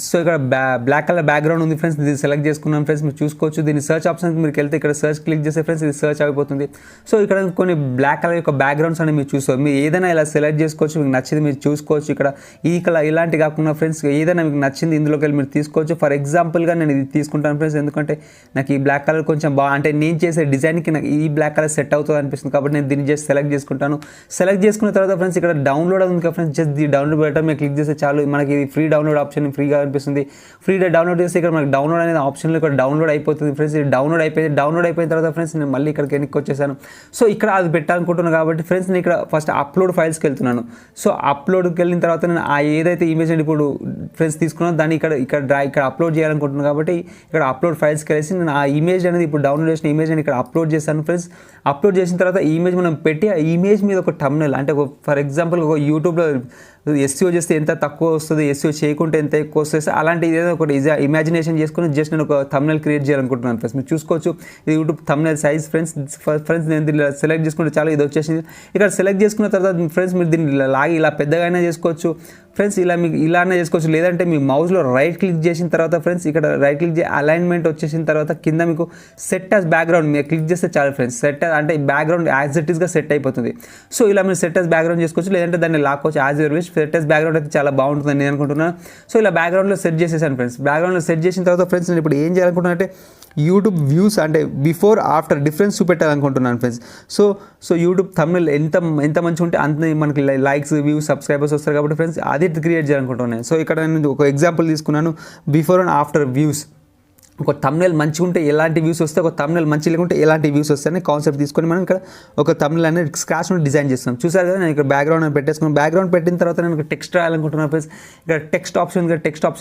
సో ఇక్కడ బ్లాక్ కలర్ బ్యాక్గ్రౌండ్ ఉంది ఫ్రెండ్స్. ఇది సెలెక్ట్ చేసుకున్నాను ఫ్రెండ్స్. మీరు చూసుకోవచ్చు. దీన్ని సర్చ్ ఆప్షన్కి మీరు వెళ్తే ఇక్కడ సర్చ్ క్లిక్ చేస్తే ఫ్రెండ్స్ ఇది సర్చ్ అయిపోతుంది. సో ఇక్కడ కొన్ని బ్లాక్ కలర్ యొక్క బ్యాక్గ్రౌండ్స్ అని మీరు చూసుకోవచ్చు. మీరు ఏదైనా ఇలా సెలెక్ట్ చేసుకోవచ్చు, మీకు నచ్చింది మీరు చూసుకోవచ్చు. ఇక్కడ ఈ కలర్ ఇలాంటి కాకుండా ఫ్రెండ్స్ ఏదైనా మీకు నచ్చింది ఇందులోకి వెళ్ళి మీరు తీసుకోవచ్చు. ఫర్ ఎగ్జాంపుల్గా నేను ఇది తీసుకుంటాను ఫ్రెండ్స్. ఎందుకంటే నాకు ఈ బ్లాక్ కలర్ కొంచెం అంటే నేను చేసే డిజైన్కి నాకు ఈ బ్లాక్ కలర్ సెట్ అవుతుంది అనిపిస్తుంది కాబట్టి నేను దీన్ని జస్ట్ సెలెక్ట్ చేసుకుంటాను. సెలెక్ట్ చేసుకున్న తర్వాత ఫ్రెండ్స్ ఇక్కడ డౌన్లోడ్ ఉంది కదా ఫ్రెండ్స్. జస్ట్ ఈ డౌన్లోడ్ బటన్ మీరు క్లిక్ చేస్తే చాలు, మనకి ఫ్రీ డౌన్లోడ్ ఆప్షన్ ఫ్రీగా అనిపిస్తుంది. ఫ్రీగా డౌన్లోడ్ చేస్తే ఇక్కడ మనకి డౌన్లోడ్ అనేది ఆప్షన్లో ఇక్కడ డౌన్లోడ్ అయిపోతుంది ఫ్రెండ్స్. ఇది డౌన్లోడ్ అయిపోయిన తర్వాత ఫ్రెండ్స్ నేను మళ్ళీ ఇక్కడికి వెనక్కి వచ్చేసాను. సో ఇక్కడ అది పెట్టాలనుకుంటున్నాను కాబట్టి ఫ్రెండ్స్ నేను ఇక్కడ ఫస్ట్ అప్లోడ్ ఫైల్స్కి వెళ్తున్నాను. సో అప్లోడ్కి వెళ్ళిన తర్వాత నేను ఆ ఏదైతే ఇమేజ్ ఇప్పుడు ఫ్రెండ్స్ తీసుకున్నాను దాన్ని ఇక్కడ అప్లోడ్ చేయాలనుకుంటున్నాను కాబట్టి ఇక్కడ అప్లోడ్ ఫైల్స్కి వెళ్ళేసి నేను ఆ ఇమేజ్ అనేది ఇప్పుడు డౌన్లోడ్ చేసిన ఇమేజ్ అని ఇక్కడ అప్లోడ్ చేశాను ఫ్రెండ్స్. అప్లోడ్ చేసిన తర్వాత ఈ ఇమేజ్ మనం పెట్టి ఆ ఇమేజ్ మీద ఒక థంబ్నెయిల్ అంటే ఫర్ ఎగ్జాంపుల్ ఒక యూట్యూబ్లో ఎస్సీఓ చేస్తే ఎంత తక్కువ వస్తుంది, ఎస్సీఓ చేయకుంటే ఎంత ఎక్కువ వస్తుంది, అలాంటి ఏదైనా ఒకటి ఇమాజినేషన్ చేసుకుని జస్ట్ నేను ఒక థంబ్నెయిల్ క్రియేట్ చేయాలనుకుంటున్నాను ఫ్రెండ్స్. మీరు చూసుకోవచ్చు ఇది యూట్యూబ్ థంబ్నెయిల్ సైజ్ ఫ్రెండ్స్ నేను దీన్ని సెలెక్ట్ చేసుకుంటే చాలా ఇది వచ్చేసింది. ఇక్కడ సెలెక్ట్ చేసుకున్న తర్వాత ఫ్రెండ్స్ మీరు దీన్ని లాగి ఇలా పెద్దగా అయినా చేసుకోవచ్చు ఫ్రెండ్స్. ఇలా మీకు ఇలానే చేసుకోవచ్చు. లేదంటే మీ మౌస్లో రైట్ క్లిక్ చేసిన తర్వాత ఫ్రెండ్స్ ఇక్కడ రైట్ క్లిక్ చేసి అలైన్మెంట్ వచ్చేసిన తర్వాత కింద మీకు సెట్ యాజ్ బ్యాక్గ్రౌండ్ మీరు క్లిక్ చేస్తే చాలు ఫ్రెండ్స్. సెట్ అంటే బ్యాక్గ్రౌండ్ యాజ్ ఇట్ ఈస్గా సెట్ అయిపోతుంది. సో ఇలా మీరు సెట్ యాజ్ బ్యాక్గ్రౌండ్ చేసుకోవచ్చు, లేదంటే దాన్ని లాక్కోవచ్చు as your wish. Set as background అయితే చాలా బాగుంటుందని నేను అనుకుంటున్నాను. సో ఇలా బ్యాక్గ్రౌండ్లో సెట్ చేసేసాను ఫ్రెండ్స్. బ్యాక్గ్రౌండ్లో సెట్ చేసిన తర్వాత ఫ్రెండ్స్ నేను ఇప్పుడు ఏం చేయాలనుకుంటున్నానంటే యూట్యూబ్ వ్యూస్ అంటే బిఫోర్ ఆఫ్టర్ డిఫరెన్స్ చూపెట్టాలనుకుంటున్నాను ఫ్రెండ్స్. సో యూట్యూబ్ థంబ్నెయిల్ ఎంత మంచిగా ఉంటే అంత మనకి లైక్స్, వ్యూస్, సబ్స్క్రైబర్స్ వస్తారు కాబట్టి ఫ్రెండ్స్ అది క్రియేట్ చేయాలనుకుంటున్నాను. సో ఇక్కడ నేను ఒక ఎగ్జాంపుల్ తీసుకున్నాను, బిఫోర్ అండ్ ఆఫ్టర్ వ్యూస్. ఒక థంబ్నెయిల్ మంచిగా ఉంటే ఎలాంటి వ్యూస్ వస్తాయి, ఒక థంబ్నెయిల్ మంచి లేకుంటే ఎలాంటి వ్యూస్ వస్తాయని కాన్సెప్ట్ తీసుకొని మనం ఇక్కడ ఒక థంబ్నెయిల్ అనేది స్క్రాచ్ నుండి డిజైన్ చేస్తాం. చూసారు కదా, నేను ఇక్కడ బ్యాక్గ్రౌండ్ అని పెట్టేసుకున్నాను. బ్యాక్గ్రౌండ్ పెట్టిన తర్వాత నేను టెక్స్ట్ రాయాలనుకుంటున్నాను ఫ్రెండ్స్. ఇక్కడ టెక్స్ట్ ఆప్షన్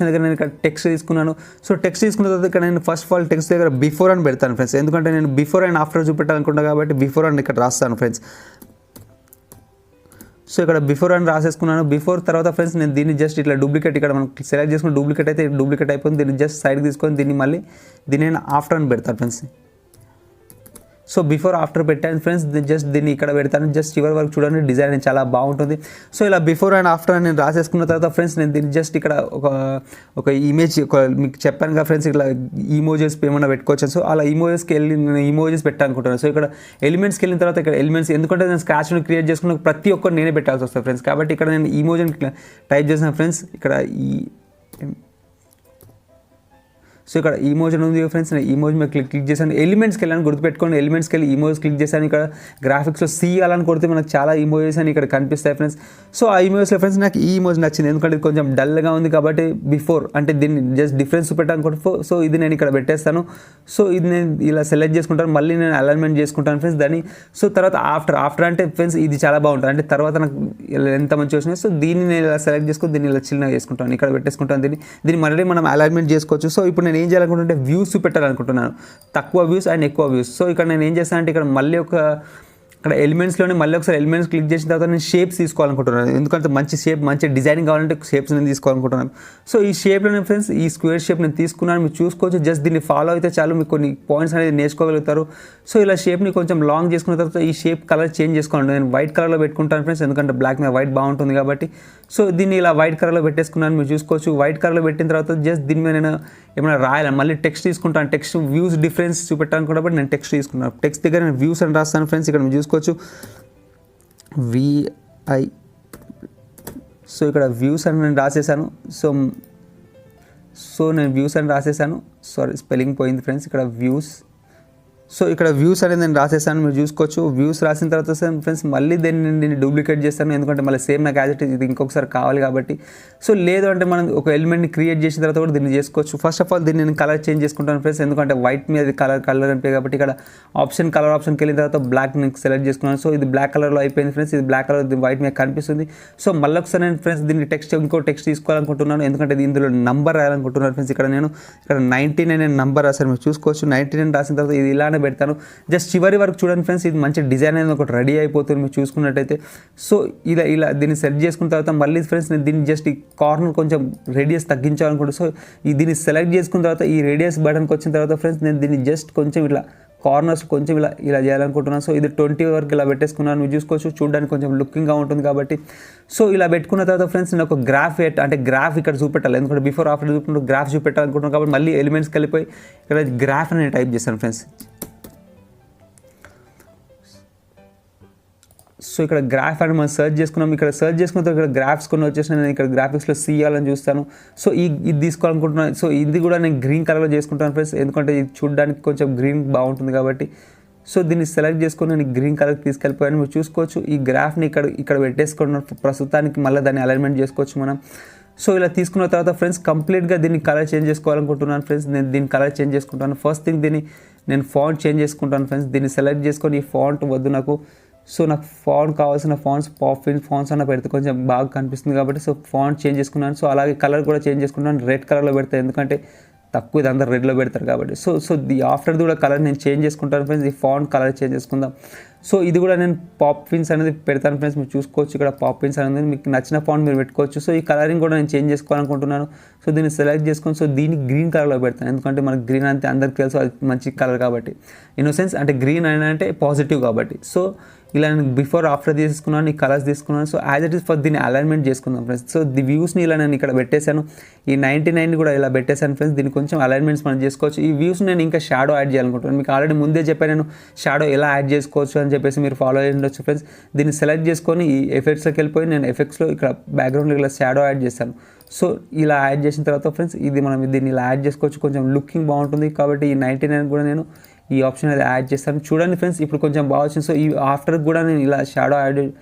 దగ్గర నేను ఇక్కడ టెక్స్ట్ తీసుకున్నాను. సో టెక్స్ట్ తీసుకున్న తర్వాత ఇక్కడ నేను ఫస్ట్ ఆఫ్ ఆల్ టెక్స్ట్ దగ్గర బిఫోర్ అని పెడతాను ఫ్రెండ్స్, ఎందుకంటే నేను బిఫోర్ అండ్ ఆఫ్టర్ చూపెట్టాలనుకుంటున్నాను కాబట్టి బిఫోర్ అని ఇక్కడ రాస్తాను ఫ్రెండ్స్. సో ఇక్కడ బిఫోర్ అని రాసేసుకున్నాను. బిఫోర్ తర్వాత ఫ్రెండ్స్ నేను దీన్ని జస్ట్ ఇట్లా డూప్లికేట్ ఇక్కడ మనం సెలెక్ట్ చేసుకుని డూప్లికేట్ అయితే డూప్లికేట్ అయిపోయింది. దీన్ని జస్ట్ సైడ్కి తీసుకొని దీన్ని నేను ఆఫ్టర్ అని పెడతాను ఫ్రెండ్స్. సో బిఫోర్ ఆఫ్టర్ పెట్టాను ఫ్రెండ్స్. జస్ట్ దీన్ని ఇక్కడ పెడతాను. జస్ట్ చివరి వరకు చూడండి, డిజైన్ చాలా బాగుంటుంది. సో ఇలా బిఫోర్ అండ్ ఆఫ్టర్ అని నేను రాసేసుకున్న తర్వాత ఫ్రెండ్స్ నేను దీన్ని జస్ట్ ఇక్కడ ఒక ఇమేజ్ మీకు చెప్పాను కదా ఫ్రెండ్స్, ఇట్లా ఇమోజెస్ ఏమైనా పెట్టుకోవచ్చు. సో అలా ఇమోజెస్కి వెళ్ళి నేను ఇమోజెస్ పెట్టాలనుకుంటున్నాను. సో ఇక్కడ ఎలిమెంట్స్కి వెళ్ళిన తర్వాత ఇక్కడ ఎలిమెంట్స్, ఎందుకంటే నేను స్క్రాచ్ని క్రియేట్ చేసుకున్న ప్రతి ఒక్కరు నేనే పెట్టాల్సి వస్తుంది ఫ్రెండ్స్. కాబట్టి ఇక్కడ నేను ఇమోజెని టైప్ చేసిన ఫ్రెండ్స్. ఇక్కడ సో ఇక్కడ ఈమోజ్ ఉంది ఫ్రెండ్స్, నేను ఈమోజ్ మీద క్లిక్ చేశాను. ఎలిమెంట్స్కి వెళ్ళాను, గుర్తుపెట్టుకోండి. ఎలిమెంట్స్కి వెళ్ళి ఈమోజ్ క్లిక్ చేశాను. ఇక్కడ గ్రాఫిక్స్లో అలని కొడితే మనకు చాలా ఈమోజెస్ అని ఇక్కడ కనిపిస్తాయి ఫ్రెండ్స్. సో ఆ ఈమోజ్లో ఫ్రెండ్స్ నాకు ఈ ఈమోజ్ నచ్చింది, ఎందుకంటే ఇది కొంచెం డల్గా ఉంది కాబట్టి బిఫోర్ అంటే దీన్ని జస్ట్ డిఫరెన్స్ చూపెట్టాలనుకుంటే సో ఇది నేను ఇక్కడ పెట్టేస్తాను. సో ఇది నేను ఇలా సెలెక్ట్ చేసుకుంటాను, మళ్ళీ నేను అలైన్మెంట్ చేసుకుంటాను ఫ్రెండ్స్ దాన్ని. సో తర్వాత ఆఫ్టర్ అంటే ఫ్రెండ్స్ ఇది చాలా బాగుంటుంది, అంటే తర్వాత నాకు ఎంత మంచిగా వచ్చినాయి. సో దీన్ని నేను ఇలా సెలెక్ట్ చేసుకుని దీన్ని ఇలా చిన్నగా చేసుకుంటాను, ఇక్కడ పెట్టేసుకుంటాను. దీన్ని మళ్ళీ మనం అలైన్మెంట్ చేసుకోవచ్చు. సో ఇప్పుడు నేను ఏం చేయాలనుకుంటుంటే వ్యూస్ చూపెట్టాలనుకుంటున్నాను, తక్కువ వ్యూస్ అండ్ ఎక్కువ వ్యూస్. సో ఇక్కడ నేను ఏం చేస్తానంటే ఇక్కడ మళ్ళీ ఇక్కడ ఎలిమెంట్స్లోనే మళ్ళీ ఒకసారి ఎలిమెంట్స్ క్లిక్ చేసిన తర్వాత నేను షేప్స్ తీసుకోవాలనుకుంటున్నాను, ఎందుకంటే మంచి షేప్ మంచి డిజైనింగ్ కావాలంటే షేప్స్ నేను తీసుకోవాలనుకుంటున్నాను. సో ఈ షేప్లోనే ఫ్రెండ్స్ ఈ స్క్వేర్ షేప్ నేను తీసుకున్నాను, మీరు చూసుకోవచ్చు. జస్ట్ దీన్ని ఫాలో అయితే చాలు, మీకు కొన్ని పాయింట్స్ అనేది నేర్చుకోగలుగుతారు. సో ఇలా షేప్ని కొంచెం లాంగ్ చేసుకున్న తర్వాత ఈ షేప్ కలర్ చేంజ్ చేసుకోండి. నేను వైట్ కలర్లో పెట్టుకుంటాను ఫ్రెండ్స్, ఎందుకంటే బ్లాక్ మీద వైట్ బాగుంటుంది కాబట్టి. సో దీన్ని ఇలా వైట్ కలర్లో పెట్టేసుకున్నాను, మీరు చూసుకోవచ్చు. వైట్ కలర్లో పెట్టిన తర్వాత జస్ట్ దీని మీద నేను ఏమైనా రాయాలి, మళ్ళీ టెక్స్ట్ తీసుకుంటాను. టెక్స్ట్ వ్యూస్ డిఫరెన్స్ చూపెట్టాను కాబట్టి నేను టెక్స్ట్ తీసుకున్నాను. టెక్స్ట్ దగ్గర నేను వ్యూస్ అని రాస్తాను ఫ్రెండ్స్, ఇక్కడ మీరు చూసుకోవచ్చు VI. సో ఇక్కడ వ్యూస్ అని నేను రాసేసాను. సో నేను వ్యూస్ అని రాసేసాను, సారీ స్పెల్లింగ్ పోయింది ఫ్రెండ్స్. ఇక్కడ వ్యూస్, సో ఇక్కడ వ్యూస్ అనేది నేను రాసేసాను, మీరు చూసుకోవచ్చు. వ్యూస్ రాసిన తర్వాత ఫ్రెండ్స్ మళ్ళీ దీన్ని డూప్లికేట్ చేస్తాను, ఎందుకంటే మళ్ళీ సేమ్ నాకు యాజ్ ఇట్ ఈజ్ ఇది ఇంకొకసారి కావాలి కాబట్టి. సో లేదు అంటే మనం ఒక ఎలిమెంట్ని క్రియేట్ చేసిన తర్వాత కూడా దీన్ని చేసుకోవచ్చు. ఫస్ట్ ఆఫ్ ఆల్ దీన్ని నేను కలర్ చేంజ్ చేసుకుంటాను ఫ్రెండ్స్, ఎందుకంటే వైట్ మీద కలర్ అనిపోయి కాబట్టి. ఇక్కడ కలర్ ఆప్షన్కి వెళ్ళిన తర్వాత బ్లాక్ నేను సెలెక్ట్ చేసుకున్నాను. సో ఇది బ్లాక్ కలర్లో అయిపోయింది ఫ్రెండ్స్, ఇది బ్లాక్ కలర్ వైట్ మీద కనిపిస్తుంది. సో మళ్ళీ ఒకసారి నేను ఫ్రెండ్స్ దీన్ని ఇంకో టెక్స్ట్ తీసుకోవాలనుకుంటున్నాను, ఎందుకంటే ఇందులో నంబర్ రాయాలనుకుంటున్నాను ఫ్రెండ్స్. ఇక్కడ 99 నంబర్ రాశాను, మీరు చూసుకోవచ్చు. 99 రాసిన తర్వాత ఇది ఇలానే పెడతాను. జస్ట్ చివరి వరకు చూడండి ఫ్రెండ్స్, ఇది మంచి డిజైన్ అనేది ఒకటి రెడీ అయిపోతుంది మీరు చూసుకున్నట్టయితే. సో ఇలా దీన్ని సెట్ చేసుకున్న తర్వాత మళ్ళీ ఫ్రెండ్స్ నేను దీన్ని జస్ట్ ఈ కార్నర్ కొంచెం రేడియస్ తగ్గించాలనుకుంటే, సో దీన్ని సెలెక్ట్ చేసుకున్న తర్వాత ఈ రేడియస్ బటన్కి వచ్చిన తర్వాత ఫ్రెండ్స్ నేను దీన్ని జస్ట్ కొంచెం ఇట్లా కార్నర్స్ కొంచెం ఇలా చేయాలనుకుంటున్నాను. సో ఇది 20 వరకు ఇలా పెట్టేసుకున్నాను, మీరు చూసుకోవచ్చు. చూడడానికి కొంచెం లుకింగ్గా ఉంటుంది కాబట్టి. సో ఇలా పెట్టుకున్న తర్వాత ఫ్రెండ్స్ నేను ఒక గ్రాఫ్ ఇక్కడ చూపెట్టాలి, ఎందుకంటే బిఫోర్ ఆఫ్టర్ చూపెట్టిన గ్రాఫ్ చూపెట్టాలనుకుంటున్నాను కాబట్టి మళ్ళీ ఎలిమెంట్స్కి వెళ్ళిపోయి ఇక్కడ గ్రాఫ్ అని టైప్ చేస్తాను ఫ్రెండ్స్. సో ఇక్కడ గ్రాఫ్ అని మనం సెర్చ్ చేసుకున్నాం. ఇక్కడ సెర్చ్ చేసుకున్న తర్వాత ఇక్కడ గ్రాఫ్స్ కొన్ని వచ్చేసిన నేను ఇక్కడ గ్రాఫిక్స్లో చేయాలని చూస్తాను. సో ఇది తీసుకోవాలనుకుంటున్నాను. సో ఇది కూడా నేను గ్రీన్ కలర్లో చేసుకుంటాను ఫ్రెండ్స్, ఎందుకంటే ఇది చూడడానికి కొంచెం గ్రీన్ బాగుంటుంది కాబట్టి. సో దీన్ని సెలెక్ట్ చేసుకొని నేను గ్రీన్ కలర్కి తీసుకెళ్ళిపోయాను, మీరు చూసుకోవచ్చు. ఈ గ్రాఫ్ని ఇక్కడ పెట్టేసుకున్నాను ప్రస్తుతానికి, మళ్ళీ దాన్ని అలైన్మెంట్ చేసుకోవచ్చు మనం. సో ఇలా తీసుకున్న తర్వాత ఫ్రెండ్స్ కంప్లీట్గా దీన్ని కలర్ చేంజ్ చేసుకోవాలనుకుంటున్నాను ఫ్రెండ్స్. నేను దీన్ని కలర్ చేంజ్ చేసుకుంటాను. ఫస్ట్ థింగ్ నేను ఫాంట్ చేంజ్ చేసుకుంటాను ఫ్రెండ్స్. దీన్ని సెలెక్ట్ చేసుకొని ఈ ఫాంట్ వద్దు నాకు. సో నాకు ఫాంట్ కావాల్సిన ఫాంట్స్ అన్న పెడితే కొంచెం బాగా కనిపిస్తుంది కాబట్టి సో ఫాంట్ చేంజ్ చేసుకున్నాను. సో అలాగే కలర్ కూడా చేంజ్ చేసుకున్నాను, రెడ్ కలర్లో పెడతాను, ఎందుకంటే తక్కువ ఇది అందరూ రెడ్లో పెడతారు కాబట్టి. సో ఆఫ్టర్ది కూడా కలర్ నేను చేంజ్ చేసుకుంటాను ఫ్రెండ్స్. ఈ ఫాంట్ కలర్ చేంజ్ చేసుకుందాం. సో ఇది కూడా నేను పాప్ పిన్స్ అనేది పెడతాను ఫ్రెండ్స్, మీరు చూసుకోవచ్చు. ఇక్కడ పాప్ పిన్స్ అనేది మీకు నచ్చిన ఫాంట్ మీరు పెట్టుకోవచ్చు. సో ఈ కలరింగ్ కూడా నేను చేంజ్ చేసుకోవాలనుకుంటున్నాను. సో దీన్ని సెలెక్ట్ చేసుకొని సో దీన్ని గ్రీన్ కలర్లో పెడతాను, ఎందుకంటే మనకి గ్రీన్ అంటే అందరికీ తెలుసు అది మంచి కలర్ కాబట్టి. ఇన్ సెన్స్ అంటే గ్రీన్ అంటే పాజిటివ్ కాబట్టి. సో ఇలా నేను బిఫోర్ ఆఫ్టర్ తీసుకున్నాను, ఈ కలర్స్ తీసుకున్నాను. So as it is for దీన్ని అలైన్మెంట్ చేసుకుందాం ఫ్రెండ్స్. సో ది వ్యూస్ని ఇలా నేను ఇక్కడ పెట్టేశాను, ఈ 99 కూడా ఇలా పెట్టేశాను ఫ్రెండ్స్. దీన్ని కొంచెం అలైన్మెంట్స్ మనం చేసుకోవచ్చు. ఈ వ్యూస్ నేను ఇంకా షాడో యాడ్ చేయాలనుకుంటున్నాను, మీకు ఆల్రెడీ ముందే చెప్పాను నేను షాడో ఎలా యాడ్ చేసుకోవచ్చు అని చెప్పేసి మీరు ఫాలో అయ్యి ఉండొచ్చు ఫ్రెండ్స్. దీన్ని సెలెక్ట్ చేసుకొని ఈ ఎఫెక్ట్స్లోకి వెళ్ళిపోయి నేను ఎఫెక్ట్స్లో ఇక్కడ బ్యాక్గ్రౌండ్లో ఇలా షాడో యాడ్ చేస్తాను. సో ఇలా యాడ్ చేసిన తర్వాత ఫ్రెండ్స్ ఇది మనం దీన్ని ఇలా యాడ్ చేసుకోవచ్చు, కొంచెం లుకింగ్ బాగుంటుంది కాబట్టి ఈ 99 కూడా నేను ఈ ఆప్షన్ అయితే యాడ్ చేస్తాను. చూడండి ఫ్రెండ్స్ ఇప్పుడు కొంచెం బాగా వచ్చింది. సో ఈ ఆఫ్టర్ కూడా నేను ఇలా షాడో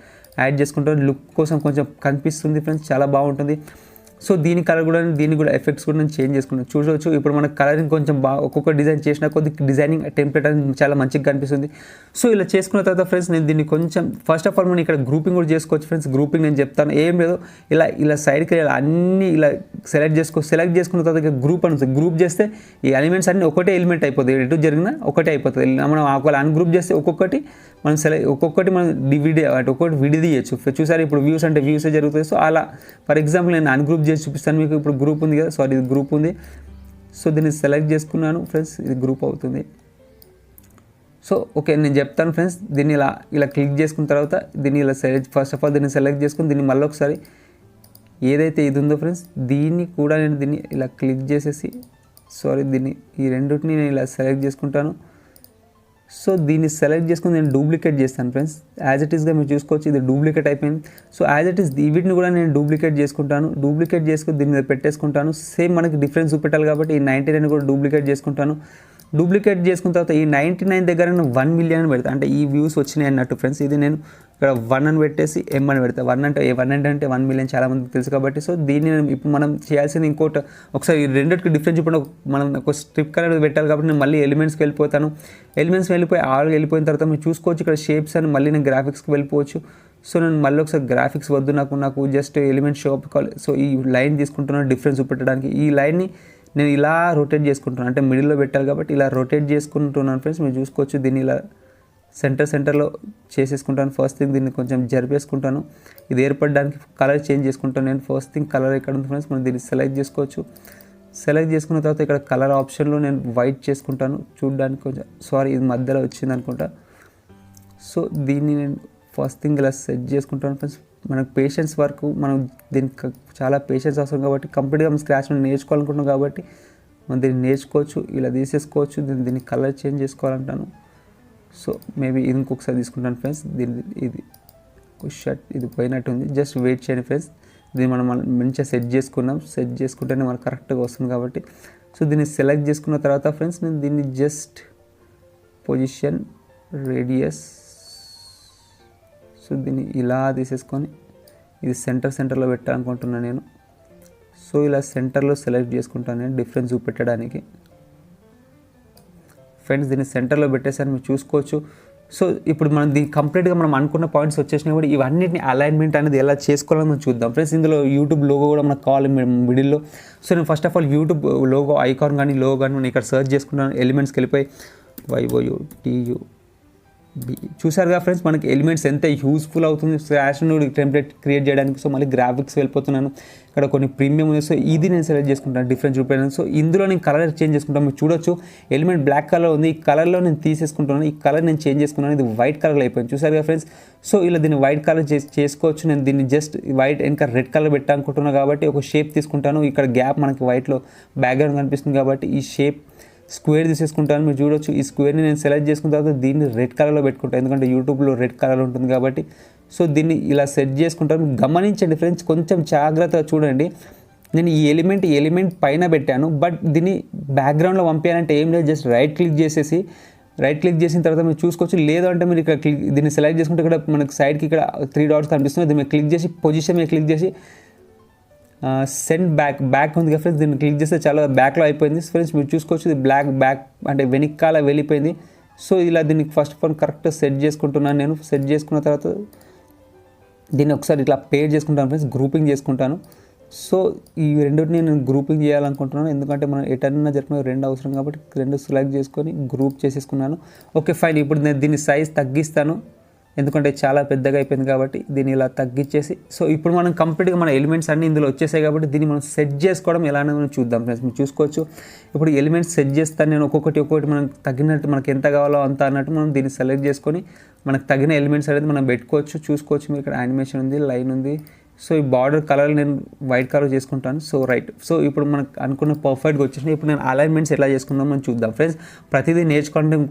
యాడ్ చేసుకుంటాను, లుక్ కోసం కొంచెం కనిపిస్తుంది ఫ్రెండ్స్, చాలా బాగుంటుంది. సో దీని కలర్ కూడా దీనికి కూడా ఎఫెక్ట్స్ కూడా నేను చేంజ్ చేసుకున్నాను. చూడవచ్చు ఇప్పుడు మన కలరింగ్ కొంచెం బాగా ఒక్కొక్క డిజైన్ చేసిన కొద్ది డిజైనింగ్ టెంప్లెట్ అనేది చాలా మంచిగా కనిపిస్తుంది. సో ఇలా చేసుకున్న తర్వాత ఫ్రెండ్స్ నేను దీన్ని కొంచెం ఫస్ట్ ఆఫ్ ఆల్ మనం ఇక్కడ గ్రూపింగ్ కూడా చేసుకోవచ్చు ఫ్రెండ్స్. గ్రూపింగ్ నేను చెప్తాను, ఏం లేదు ఇలా సైడ్కి ఇలా అన్నీ ఇలా సెలెక్ట్ చేసుకున్న తర్వాత ఇక్కడ గ్రూప్ అని ఉంటుంది. గ్రూప్ చేస్తే ఈ ఎలిమెంట్స్ అన్నీ ఒకటే ఎలిమెంట్ అయిపోతాయి, ఎటు జరిగినా ఒకటే అయిపోతుంది. మనం ఒకవేళ అన్గ్రూప్ చేస్తే ఒక్కొక్కటి మనం ఒక్కొక్కటి విడిదీయచ్చు. చూసారు ఇప్పుడు వ్యూస్ అంటే వ్యూసే జరుగుతాయి. సో అలా ఫర్ ఎగ్జాంపుల్ నేను అన్గ్రూప్ చేసి చూపిస్తాను మీకు. ఇప్పుడు గ్రూప్ ఉంది కదా, సారీ ఇది గ్రూప్ ఉంది. సో దీన్ని సెలెక్ట్ చేసుకున్నాను ఫ్రెండ్స్, ఇది గ్రూప్ అవుతుంది. సో ఓకే నేను చెప్తాను ఫ్రెండ్స్. దీన్ని ఇలా క్లిక్ చేసుకున్న తర్వాత దీన్ని ఇలా ఫస్ట్ ఆఫ్ ఆల్ దీన్ని సెలెక్ట్ చేసుకుని దీన్ని మళ్ళీ ఒకసారి ఏదైతే ఇది ఉందో ఫ్రెండ్స్ దీన్ని కూడా నేను దీన్ని ఇలా క్లిక్ చేసేసి దీన్ని ఈ రెండింటిని నేను ఇలా సెలెక్ట్ చేసుకుంటాను. సో దీన్ని సెలెక్ట్ చేసుకుని నేను డూప్లికేట్ చేస్తాను ఫ్రెండ్స్. యాజ్ ఇట్ ఈస్గా మీరు చూసుకోవచ్చు ఇది డూప్లికేట్ అయిపోయింది. సో యాజ్ ఇట్ ఈస్ వీటిని కూడా నేను డూప్లికేట్ చేసుకుంటాను. డూప్లికేట్ చేసుకుని దీని మీద పెట్టేసుకుంటాను. సేమ్ మనకి డిఫరెన్స్ చూపెట్టాలి కాబట్టి ఈ 99 కూడా డూప్లికేట్ చేసుకుంటాను. డూప్లికేట్ చేసుకున్న తర్వాత ఈ 99 దగ్గర నేను 1 మిలియన్ అని పెడతాను, అంటే ఈ వ్యూస్ వచ్చినాయి అన్నట్టు ఫ్రెండ్స్. ఇది నేను ఇక్కడ 1 అని పెట్టేసి M అని పెడతాను. 1 అంటే 1 మిలియన్ చాలా మందికి తెలుసు కాబట్టి. సో దీన్ని ఇప్పుడు మనం చేయాల్సింది ఇంకోటి ఒకసారి ఈ రెండింటికి డిఫరెన్స్ ఇప్పుడు మనం ఒక స్ట్రిప్ కలర్ పెట్టాలి కాబట్టి నేను మళ్ళీ ఎలిమెంట్స్కి వెళ్ళిపోతాను. వెళ్ళిపోయిన తర్వాత మీరు చూసుకోవచ్చు ఇక్కడ షేప్స్ అని మళ్ళీ నేను గ్రాఫిక్స్కి వెళ్ళిపోవచ్చు. సో నేను మళ్ళీ ఒకసారి గ్రాఫిక్స్ వద్దు, నాకు జస్ట్ ఎలిమెంట్ షో అప్ కావాలి. సో ఈ లైన్ తీసుకుంటున్నాను డిఫరెన్స్ చూపెట్టడానికి. ఈ లైన్ని నేను ఇలా రొటేట్ చేసుకుంటున్నాను, అంటే మిడిల్లో పెట్టాలి కాబట్టి ఇలా రొటేట్ చేసుకుంటున్నాను ఫ్రెండ్స్. మీరు చూసుకోవచ్చు దీన్ని ఇలా సెంటర్లో చేసేసుకుంటాను. ఫస్ట్ థింగ్ దీన్ని కొంచెం జరిపేసుకుంటాను. ఇది ఏర్పడడానికి కలర్ చేంజ్ చేసుకుంటాను నేను. ఫస్ట్ థింగ్ కలర్ ఎక్కడ ఉంది ఫ్రెండ్స్, మనం దీన్ని సెలెక్ట్ చేసుకోవచ్చు. సెలెక్ట్ చేసుకున్న తర్వాత ఇక్కడ కలర్ ఆప్షన్లో నేను వైట్ చేసుకుంటాను. చూడడానికి కొంచెం ఇది మధ్యలో వచ్చింది అనుకుంటా. సో దీన్ని నేను ఫస్ట్ థింగ్ ఇలా సెట్ చేసుకుంటాను ఫ్రెండ్స్. మనకు పేషెన్స్ వర్క్, మనం దీనికి చాలా పేషెన్స్ అవసరం కాబట్టి కంప్లీట్గా మనం స్క్రాచ్ నుండి నేర్చుకోవాలనుకుంటున్నాం కాబట్టి మనం దీన్ని నేర్చుకోవచ్చు. ఇలా తీసేసుకోవచ్చు. దీన్ని కలర్ చేంజ్ చేసుకోవాలంటాను. సో మేబీ ఇది ఇంకొకసారి తీసుకుంటాను ఫ్రెండ్స్. ఇది షర్ట్ ఇది పోయినట్టుంది, జస్ట్ వెయిట్ చేయండి ఫ్రెండ్స్. దీన్ని మనం మంచిగా సెట్ చేసుకుంటేనే మనకు కరెక్ట్గా వస్తుంది కాబట్టి. సో దీన్ని సెలెక్ట్ చేసుకున్న తర్వాత ఫ్రెండ్స్ నేను దీన్ని జస్ట్ పొజిషన్ రేడియస్ సో దీన్ని ఇలా తీసేసుకొని ఇది సెంటర్లో పెట్టాలనుకుంటున్నాను నేను. సో ఇలా సెంటర్లో సెలెక్ట్ చేసుకుంటాను నేను డిఫరెన్స్ చూపెట్టడానికి ఫ్రెండ్స్. దీన్ని సెంటర్లో పెట్టేసారి మీరు చూసుకోవచ్చు. సో ఇప్పుడు మనం దీన్ని కంప్లీట్గా మనం అనుకున్న పాయింట్స్ వచ్చేసినా కూడా ఇవన్నిటిని అలైన్మెంట్ అనేది ఎలా చేసుకోవాలని మనం చూద్దాం ఫ్రెండ్స్. ఇందులో యూట్యూబ్ లోగో కూడా మనకు కావాలి మిడిల్లో. సో నేను first of all YouTube logo icon కానీ లోగో కానీ నేను ఇక్కడ సర్చ్ చేసుకుంటాను. ఎలిమెంట్స్కి వెళ్ళిపోయి YOUTUB చూసారుగా ఫ్రెండ్స్ మనకి ఎలిమెంట్స్ ఎంత యూస్ఫుల్ అవుతుంది స్క్రాచ్ నుండి టెంప్లెట్ క్రియేట్ చేయడానికి. సో మళ్ళీ గ్రాఫిక్స్ వెళ్ళిపోతున్నాను. ఇక్కడ కొన్ని ప్రీమియం ఉంది. సో ఇది నేను సెలెక్ట్ చేసుకుంటాను డిఫరెన్స్ చూపించాను. సో ఇందులో నేను కలర్ చేంజ్ చేసుకుంటాను. మీరు చూడొచ్చు ఎలిమెంట్ బ్లాక్ కలర్ ఉంది, ఈ కలర్లో నేను తీసేసుకుంటున్నాను. ఈ కలర్ నేను చేంజ్ చేసుకున్నాను, ఇది వైట్ కలర్లో అయిపోయింది. చూసారుగా ఫ్రెండ్స్. సో ఇలా దీన్ని వైట్ కలర్ చేసుకోవచ్చు. నేను దీన్ని జస్ట్ వైట్ ఇంకా రెడ్ కలర్ పెట్టాలనుకుంటున్నాను కాబట్టి ఒక షేప్ తీసుకుంటాను. ఇక్కడ గ్యాప్ మనకి వైట్లో బ్యాక్గ్రౌండ్ కనిపిస్తుంది కాబట్టి ఈ షేప్ స్క్వేర్ తీసేసుకుంటాను. మీరు చూడొచ్చు ఈ స్క్వేర్ని నేను సెలెక్ట్ చేసుకున్న తర్వాత దీన్ని రెడ్ కలర్లో పెట్టుకుంటాను, ఎందుకంటే యూట్యూబ్లో రెడ్ కలర్ ఉంటుంది కాబట్టి. సో దీన్ని ఇలా సెట్ చేసుకుంటాను. గమనించండి ఫ్రెండ్స్, కొంచెం జాగ్రత్తగా చూడండి. నేను ఈ ఎలిమెంట్ పైన పెట్టాను, బట్ దీన్ని బ్యాక్గ్రౌండ్లో పంపించాలంటే ఏం లేదు, జస్ట్ రైట్ క్లిక్ చేసిన తర్వాత మీరు చూసుకోవచ్చు. లేదు అంటే మీరు ఇక్కడ దీన్ని సెలెక్ట్ చేసుకుంటే ఇక్కడ మనకి సైడ్కి ఇక్కడ 3 డాట్స్ కనిపిస్తుంది. దీన్ని క్లిక్ చేసి పొజిషన్ మీద క్లిక్ చేసి సెండ్ బ్యాక్ ఉంది కదా ఫ్రెండ్స్, దీన్ని క్లిక్ చేస్తే చాలా బ్యాక్లో అయిపోయింది ఫ్రెండ్స్. మీరు చూసుకోవచ్చు ఇది బ్యాక్ అంటే వెనకాల వెళ్ళిపోయింది. సో ఇలా దీనికి first of all correct set చేసుకుంటున్నాను నేను. సెట్ చేసుకున్న తర్వాత దీన్ని ఒకసారి ఇట్లా పేర్ చేసుకుంటాను ఫ్రెండ్స్, గ్రూపింగ్ చేసుకుంటాను. సో ఈ రెండింటిని నేను గ్రూపింగ్ చేయాలనుకుంటున్నాను, ఎందుకంటే మనం ఎటన్నా జరిపిన 2 అవసరం కాబట్టి 2 సెలెక్ట్ చేసుకొని గ్రూప్ చేసేసుకున్నాను. Okay fine. ఇప్పుడు నేను దీన్ని సైజ్ తగ్గిస్తాను, ఎందుకంటే చాలా పెద్దగా అయిపోయింది కాబట్టి దీన్ని ఇలా తగ్గించేసి. సో ఇప్పుడు మనం కంప్లీట్గా మన ఎలిమెంట్స్ అన్నీ ఇందులో వచ్చేసాయి కాబట్టి దీన్ని మనం సెట్ చేసుకోవడం ఎలానో మనం చూద్దాం ఫ్రెండ్స్. మీరు చూసుకోవచ్చు ఇప్పుడు ఎలిమెంట్స్ సెట్ చేస్తాను నేను. ఒక్కొక్కటి మనం తగినట్టు మనకి ఎంత కావాలో అంత అన్నట్టు మనం దీన్ని సెలెక్ట్ చేసుకొని మనకు తగిన ఎలిమెంట్స్ అనేది మనం పెట్టుకోవచ్చు. చూసుకోవచ్చు మీరు ఇక్కడ యానిమేషన్ ఉంది, లైన్ ఉంది, సో ఈ బార్డర్ కలర్ నేను వైట్ కలర్ చేసుకుంటాను. So right. సో ఇప్పుడు మనకు అనుకున్న పర్ఫెక్ట్గా వచ్చేసినాయి. ఇప్పుడు నేను అలైన్మెంట్స్ ఎలా చేసుకుందాం మనం చూద్దాం ఫ్రెండ్స్. ప్రతిదీ నేర్చుకోవడం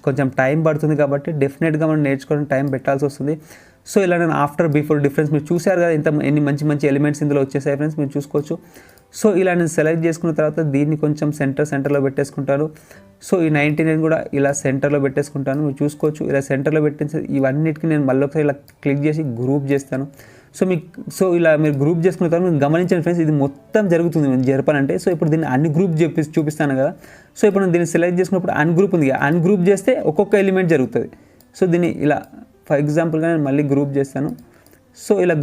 కొంచెం టైం పడుతుంది కాబట్టి డెఫినెట్గా మనం నేర్చుకోవడం టైం పెట్టాల్సి వస్తుంది. సో ఇలా నేను ఆఫ్టర్ బిఫోర్ డిఫరెన్స్ మీరు చూశారు కదా, ఎన్ని మంచి ఎలిమెంట్స్ ఇందులో వచ్చేసాయి ఫ్రెండ్స్, మీరు చూసుకోవచ్చు. సో ఇలా నేను సెలెక్ట్ చేసుకున్న తర్వాత దీన్ని కొంచెం సెంటర్లో పెట్టేసుకుంటాను. సో ఈ 99 కూడా ఇలా సెంటర్లో పెట్టేసుకుంటాను. మీరు చూసుకోవచ్చు. ఇలా సెంటర్లో పెట్టేసి ఇవన్నిటికీ నేను మళ్ళీ ఒకసారి ఇలా క్లిక్ చేసి గ్రూప్ చేస్తాను. సో ఇలా మీరు గ్రూప్ చేసుకున్న తర్వాత మీరు గమనించండి ఫ్రెండ్స్, ఇది మొత్తం జరుగుతుంది నేను జరపాలంటే. సో ఇప్పుడు దీన్ని అన్గ్రూప్ చూపిస్తాను కదా. సో ఇప్పుడు నేను దీన్ని సెలెక్ట్ చేసుకున్నప్పుడు అన్గ్రూప్ ఉంది, అన్గ్రూప్ చేస్తే ఒక్కొక్క ఎలిమెంట్ జరుగుతుంది. సో దీన్ని ఇలా ఫర్ ఎగ్జాంపుల్గా నేను మళ్ళీ గ్రూప్ చేస్తాను. సో ఇలా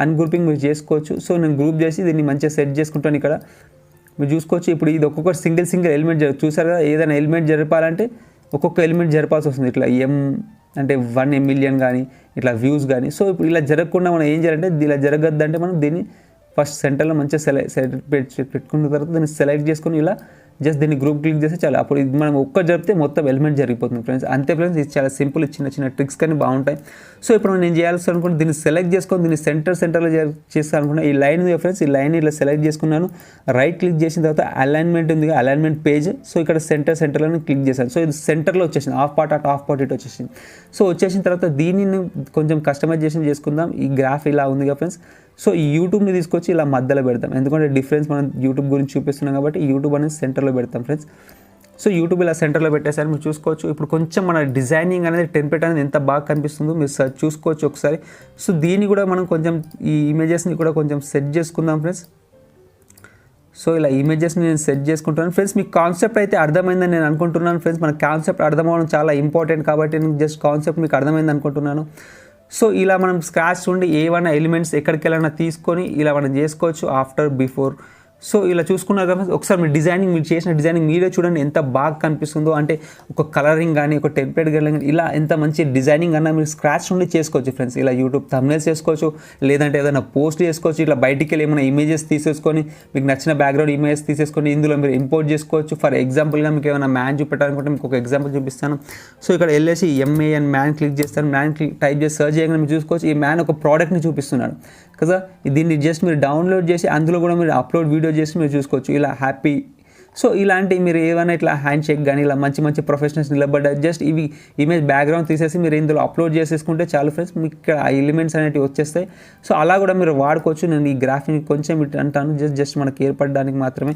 అన్గ్రూపింగ్ మీరు చేసుకోవచ్చు. సో నేను గ్రూప్ చేసి దీన్ని మంచిగా సెట్ చేసుకుంటాను. ఇక్కడ మీరు చూసుకోవచ్చు. ఇప్పుడు ఇది ఒక్కొక్క సింగిల్ ఎలిమెంట్ చూసారు కదా, ఏదైనా ఎలిమెంట్ జరపాలంటే ఒక్కొక్క ఎలిమెంట్ జరపాల్సి వస్తుంది. ఇట్లా అంటే 1 మిలియన్ కానీ ఇట్లా వ్యూస్ కానీ. సో ఇప్పుడు ఇలా జరగకుండా మనం ఏం చేయాలంటే, ఇలా జరగద్దంటే మనం దీన్ని ఫస్ట్ సెంటర్లో మంచిగా పెట్టుకున్న తర్వాత దీన్ని సెలెక్ట్ చేసుకొని ఇలా జస్ట్ దీన్ని గ్రూప్ క్లిక్ చేస్తే చాలా, అప్పుడు ఇది మనం ఒక్క జరిపితే మొత్తం ఎలిమెంట్ జరిగిపోతుంది ఫ్రెండ్స్. అంతే ఫ్రెండ్స్, ఇది చాలా సింపుల్. చిన్న ట్రిక్స్ కానీ బాగుంటాయి. సో ఇప్పుడు నేను చేయాల్సి అనుకుంటే దీన్ని సెలెక్ట్ చేసుకొని దీన్ని సెంటర్లో చేస్తాను అనుకున్నా. ఈ లైన్ ఉంది ఫ్రెండ్స్, ఈ లైన్ ఇలా సెలెక్ట్ చేసుకున్నాను. రైట్ క్లిక్ చేసిన తర్వాత అలైన్మెంట్ ఉంది, అలైన్మెంట్ పేజ్. సో ఇక్కడ సెంటర్లో క్లిక్ చేశాను. సో ఇది సెంటర్లో వచ్చేసింది, హాఫ్ పార్ట్ ఇటు వచ్చేసింది. సో వచ్చేసిన తర్వాత దీనిని కొంచెం కస్టమైజేషన్ చేసుకుందాం. ఈ గ్రాఫ్ ఇలా ఉంది కదా ఫ్రెండ్స్. సో ఈ యూట్యూబ్ని తీసుకొచ్చి ఇలా మధ్యలో పెడతాం, ఎందుకంటే డిఫరెన్స్ మనం యూట్యూబ్ గురించి చూపిస్తున్నాం కాబట్టి యూట్యూబ్ అనేది సెంటర్లో పెడతాం ఫ్రెండ్స్. సో యూట్యూబ్ ఇలా సెంటర్లో పెట్టేసారి మీరు చూసుకోవచ్చు. ఇప్పుడు కొంచెం మన డిజైనింగ్ అనేది టెంప్లెట్ అనేది ఎంత బాగా కనిపిస్తుందో మీరు చూసుకోవచ్చు ఒకసారి. సో దీన్ని కూడా మనం కొంచెం ఈ ఇమేజెస్ని కూడా కొంచెం సెట్ చేసుకుందాం ఫ్రెండ్స్. సో ఇలా ఇమేజెస్ని నేను సెట్ చేసుకుంటాను ఫ్రెండ్స్. మీకు కాన్సెప్ట్ అయితే అర్థమైందని నేను అనుకుంటున్నాను ఫ్రెండ్స్. మన కాన్సెప్ట్ అర్థం అవ్వడం చాలా ఇంపార్టెంట్ కాబట్టి నేను జస్ట్ కాన్సెప్ట్ మీకు అర్థమైంది అనుకుంటున్నాను. సో ఇలా మనం స్క్రాచ్ నుండి ఏవైనా ఎలిమెంట్స్ ఎక్కడికి వెళ్ళైనా తీసుకొని ఇలా మనం చేసుకోవచ్చు ఆఫ్టర్ బిఫోర్. సో ఇలా చూసుకున్నారు కదా ఒకసారి మీరు చేసిన డిజైనింగ్ మీరే చూడండి ఎంత బాగా కనిపిస్తుందో. అంటే ఒక కలరింగ్ కానీ ఒక టెంప్లెట్ కానీ ఇలా ఎంత మంచి డిజైనింగ్ అన్నా మీరు స్క్రాచ్ నుండి చేసుకోవచ్చు ఫ్రెండ్స్. ఇలా యూట్యూబ్ థంబ్నెయిల్స్ చేసుకోవచ్చు, లేదంటే ఏదైనా పోస్ట్ చేసుకోవచ్చు. ఇట్లా బయటికి వెళ్ళి ఏమైనా ఇమేజెస్ తీసేసుకొని మీకు నచ్చిన బ్యాక్గ్రౌండ్ ఇమేజెస్ తీసేసుకొని ఇందులో మీరు ఇంపోర్ట్ చేసుకోవచ్చు. ఫర్ ఎగ్జాంపుల్గా మీకు ఏమైనా మ్యాన్ చూపెట్టాలనుకుంటే మీకు ఒక ఎగ్జాంపుల్ చూపిస్తాను. సో ఇక్కడ వెళ్ళేసి MAN మ్యాన్ క్లిక్ చేస్తాను. మ్యాన్ టైప్ చేసి సర్చ్ చేయగానే మీరు చూసుకోవచ్చు. ఈ మ్యాన్ ఒక ప్రోడక్ట్ని చూపిస్తున్నాడు కదా. దీన్ని జస్ట్ మీరు డౌన్లోడ్ చేసి అందులో కూడా మీరు అప్లోడ్ వీడియో చేసి మీరు చూసుకోవచ్చు. ఇలా హ్యాపీ. సో ఇలాంటి మీరు ఏమైనా ఇట్లా హ్యాండ్ షేక్ కానీ ఇలా మంచి ప్రొఫెషనల్స్ నిలబడ్డా జస్ట్ ఇవి ఇమేజ్ బ్యాక్గ్రౌండ్ తీసేసి మీరు ఇందులో అప్లోడ్ చేసేసుకుంటే చాలు ఫ్రెండ్స్, మీకు ఇక్కడ ఆ ఎలిమెంట్స్ అనేవి వచ్చేస్తాయి. సో అలా కూడా మీరు వాడుకోవచ్చు. నేను ఈ గ్రాఫ్ని కొంచెం ఇటు అంటాను, జస్ట్ మనకి ఏర్పడడానికి మాత్రమే.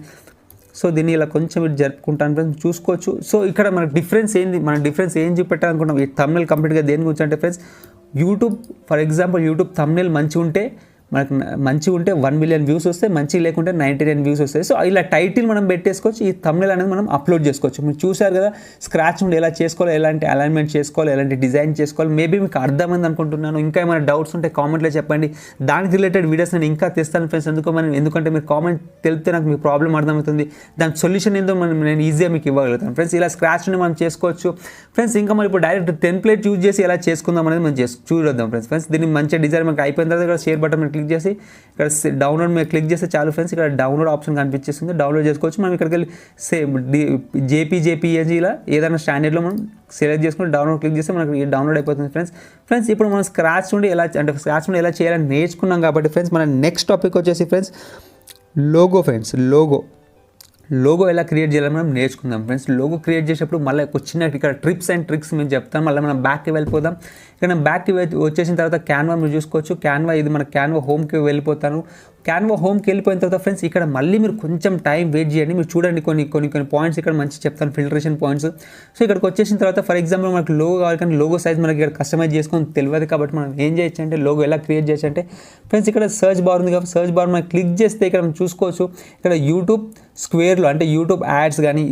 సో దీన్ని ఇలా కొంచెం ఇటు జరుపుకుంటాను ఫ్రెండ్స్, చూసుకోవచ్చు. సో ఇక్కడ మన డిఫరెన్స్ ఏం చూపెట్టాలనుకుంటాం ఈ థంబ్నెయిల్ కంప్లీట్గా దేని గురించి అంటే friends, YouTube for example YouTube thumbnail మంచిగా ఉంటే 1 మిలియన్ వ్యూస్ వస్తాయి, మంచి లేకుంటే 99 వ్యూస్ వస్తాయి. సో ఇలా టైటిల్ మనం పెట్టేసుకోవచ్చు. ఈ థంబ్నెయిల్ అనేది మనం అప్లోడ్ చేసుకోవచ్చు. మీరు చూసారు కదా స్క్రాచ్ నుండి ఎలా చేసుకోవాలి, ఎలాంటి అలైన్మెంట్ చేసుకోవాలి, ఎలాంటి డిజైన్ చేసుకోవాలి. మేబీ మీకు అర్థమైంది అనుకుంటున్నాను. ఇంకా ఏమైనా డౌట్స్ ఉంటే కామెంట్లో చెప్పండి. దానికి రిలేటెడ్ వీడియోస్ నేను ఇంకా తెస్తాను ఫ్రెండ్స్. ఎందుకంటే మీరు కామెంట్ తెలిపితే నాకు మీ ప్రాబ్లం అర్థమవుతుంది, దాని సొల్యూషన్ ఏందో నేను ఈజీగా మీకు ఇవ్వగలుగుతాను ఫ్రెండ్స్. ఇలా స్క్రాచ్ నుండి మనం చేసుకోవచ్చు ఫ్రెండ్స్. ఇంకా మరి ఇప్పుడు డైరెక్ట్ టెంప్లెట్ యూజ్ చేసి ఎలా చేసుకుందాం అనేది మనం చూద్దాం ఫ్రెండ్స్. దీన్ని మంచి డిజైన్ మనకి అయిపోయిన తర్వాత ఇక్కడ షేర్ బటన్ క్లిక్ చేసి ఇక్కడ డౌన్లోడ్ మీద క్లిక్ చేస్తే చాలు ఫ్రెండ్స్. ఇక్కడ డౌన్లోడ్ ఆప్షన్ కనిపించేస్తుంది, డౌన్లోడ్ చేసుకోవచ్చు. మనం ఇక్కడికి వెళ్ళి JPG ఇలా ఏదైనా స్టాండర్డ్లో మనం సెలెక్ట్ చేసుకుని డౌన్లోడ్ క్లిక్ చేస్తే మనకి డౌన్లోడ్ అయిపోతుంది ఫ్రెండ్స్. ఇప్పుడు మనం స్క్రాచ్ నుండి ఎలా చేయాలని నేర్చుకున్నాం కాబట్టి ఫ్రెండ్స్, మన నెక్స్ట్ టాపిక్ వచ్చేసి ఫ్రెండ్స్ లోగో ఫ్రెండ్స్. లోగో ఎలా క్రియేట్ చేయాలని మనం నేర్చుకుందాం ఫ్రెండ్స్. లోగో క్రియేట్ చేసేటప్పుడు మళ్ళీ ఒక చిన్న ఇక్కడ ట్రిప్స్ అండ్ ట్రిక్స్ మేము చెప్తాను. మళ్ళీ మనం బ్యాక్కి వెళ్ళిపోదాం. ఇక్కడ బ్యాక్కి వచ్చేసిన తర్వాత క్యాన్వా మీరు చూసుకోవచ్చు. ఇది మన క్యాన్వా హోమ్కి వెళ్ళిపోతాను. క్యాన్వా హోమ్కి వెళ్ళిపోయిన తర్వాత ఫ్రెండ్స్ ఇక్కడ మళ్ళీ మీరు కొంచెం టైం వెయిట్ చేయండి. మీరు చూడండి కొన్ని పాయింట్స్ ఇక్కడ మంచి చెప్తాను, ఫిల్టరేషన్ పాయింట్స్. సో ఇక్కడికి వచ్చేసిన తర్వాత ఫర్ ఎగ్జాంపుల్ మనకు లోగో కావాలి, కానీ లోగో సైజ్ మనకి ఇక్కడ కస్టమైజ్ చేసుకొని తెలియదు కాబట్టి మనం ఏం చేయొచ్చు అంటే లోగో ఎలా క్రియేట్ చేయొచ్చు అంటే ఫ్రెండ్స్ ఇక్కడ సర్చ్ బార్ ఉంది కాబట్టి సర్చ్ బార్ మనం క్లిక్ చేస్తే ఇక్కడ మనం చూసుకోవచ్చు. ఇక్కడ యూట్యూబ్ స్క్వేర్లో అంటే యూట్యూబ్ యాడ్స్ కానీ